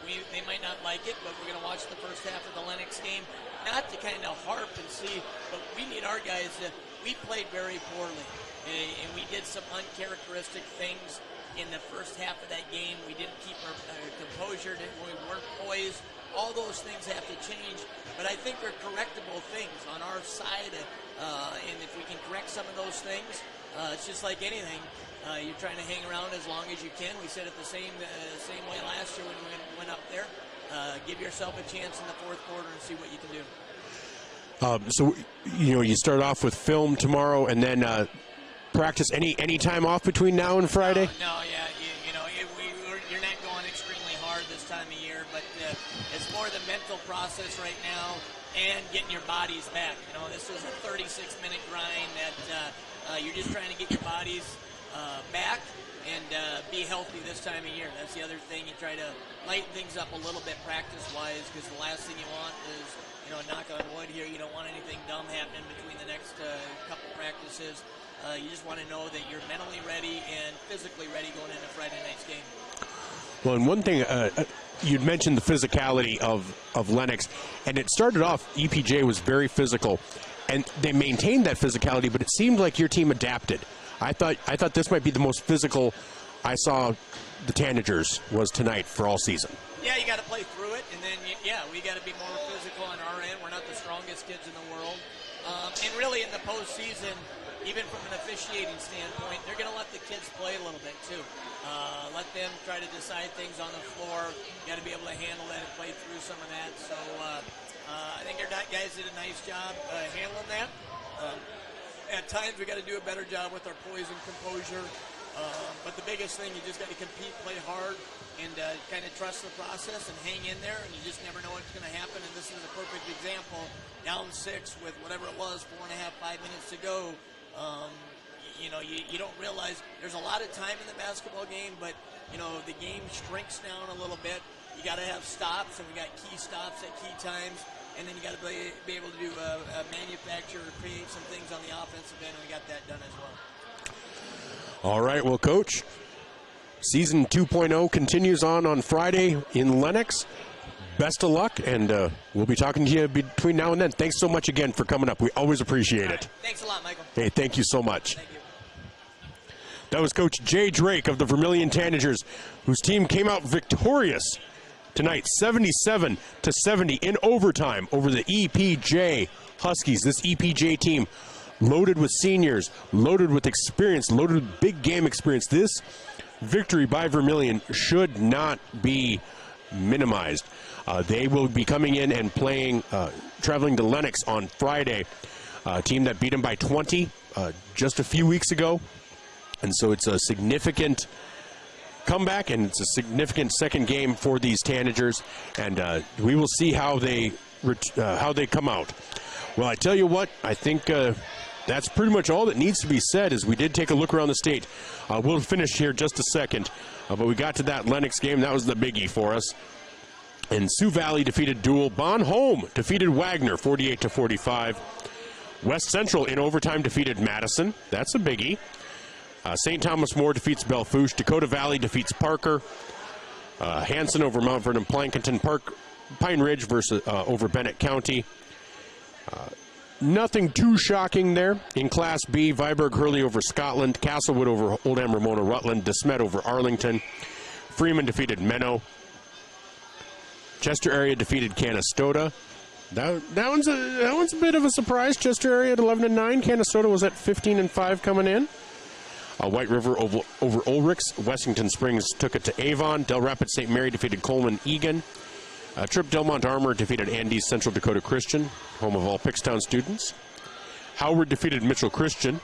they might not like it, but we're going to watch the first half of the Lennox game. Not to kind of harp and see, but we need our guys we played very poorly. And we did some uncharacteristic things in the first half of that game. We didn't keep our composure. We weren't poised. All those things have to change. But I think they're correctable things on our side. And if we can correct some of those things, It's just like anything. You're trying to hang around as long as you can. We said it the same way last year when we went up there. Give yourself a chance in the fourth quarter and see what you can do. So, you start off with film tomorrow and then practice. Any time off between now and Friday? No, you're not going extremely hard this time of year, but it's more the mental process right now and getting your bodies back. This is a 36-minute grind that you're just trying to get your bodies back and be healthy this time of year. That's the other thing. You try to lighten things up a little bit practice-wise, because the last thing you want is, knock on wood here, you don't want anything dumb happening between the next couple practices. You just want to know that you're mentally ready and physically ready going into Friday night's game. Well, and one thing, you'd mentioned the physicality of Lennox, and it started off, EPJ was very physical, and they maintained that physicality, but it seemed like your team adapted. I thought this might be the most physical I saw the Tanagers was tonight for all season. Yeah, you got to play through it, and then, we got to be more physical on our end. We're not the strongest kids in the world. And really in the postseason, even from an officiating standpoint, they're going to let the kids play a little bit too. Let them try to decide things on the floor. You got to be able to handle that and play through some of that. So I think our guys did a nice job handling that. At times we got to do a better job with our poise and composure. But the biggest thing, you just got to compete, play hard, and kind of trust the process and hang in there, and you just never know what's going to happen. And this is a perfect example. Down 6 with whatever it was, 4.5, 5 minutes to go. You don't realize there's a lot of time in the basketball game, but, the game shrinks down a little bit. You got to have stops, and we got key stops at key times, and then you got to be able to do manufacture or create some things on the offensive end, and we got that done as well. All right, well, Coach, season 2.0 continues on Friday in Lennox. Best of luck, and we'll be talking to you between now and then. Thanks so much again for coming up. We always appreciate it. Thanks a lot, Michael. Hey, thank you so much. Thank you. That was Coach Jay Drake of the Vermillion Tanagers, whose team came out victorious tonight, 77-70 in overtime over the EPJ Huskies. This EPJ team loaded with seniors, loaded with experience, loaded with big game experience. This victory by Vermillion should not be minimized. They will be coming in and playing, traveling to Lennox on Friday, a team that beat them by 20 just a few weeks ago. And so it's a significant comeback, and it's a significant second game for these Tanagers. And we will see how they come out. Well, I tell you what, I think that's pretty much all that needs to be said, as we did take a look around the state. We'll finish here just a second, but we got to that Lennox game. That was the biggie for us. And Sioux Valley defeated Dual. Bon Homme defeated Wagner 48-45. West Central in overtime defeated Madison. That's a biggie. St. Thomas More defeats Belfouche. Dakota Valley defeats Parker. Hanson over Mount Vernon Plankinton. Pine Ridge over Bennett County. Nothing too shocking there. In Class B, Viborg Hurley over Scotland. Castlewood over Oldham Ramona Rutland. DeSmet over Arlington. Freeman defeated Menno. Chester area defeated Canastota. That one's a bit of a surprise. Chester area at 11-9. Canastota was at 15-5 coming in. White River over Ulrichs. Wessington Springs took it to Avon. Del Rapids St. Mary defeated Coleman Egan. Tripp Delmont Armour defeated Andes Central Dakota Christian, home of all Pickstown students. Howard defeated Mitchell Christian.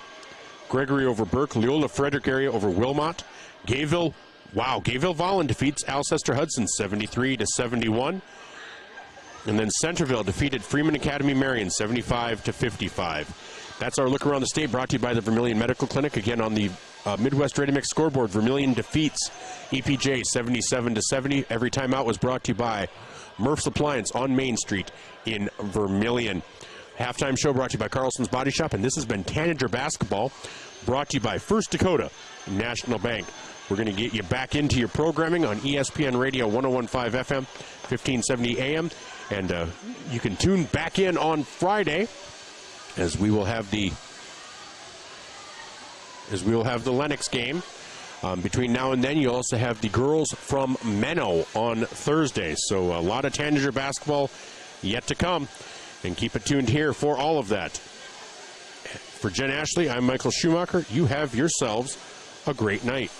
Gregory over Burke. Leola Frederick area over Wilmot. Gayville Vollen defeats Alcester Hudson 73-71. And then Centerville defeated Freeman Academy Marion 75-55. That's our look around the state, brought to you by the Vermillion Medical Clinic. Again, on the Midwest Ready Mix scoreboard, Vermillion defeats EPJ 77-70. Every time out was brought to you by Murph's Appliance on Main Street in Vermillion. Halftime show brought to you by Carlson's Body Shop, and this has been Tanager Basketball, brought to you by First Dakota National Bank. We're going to get you back into your programming on ESPN Radio 101.5 FM, 1570 AM, and you can tune back in on Friday, as we will have the Lennox game. Between now and then, you also have the girls from Menno on Thursday. So a lot of Tanager basketball yet to come. And keep it tuned here for all of that. For Jen Ashley, I'm Michael Schumacher. You have yourselves a great night.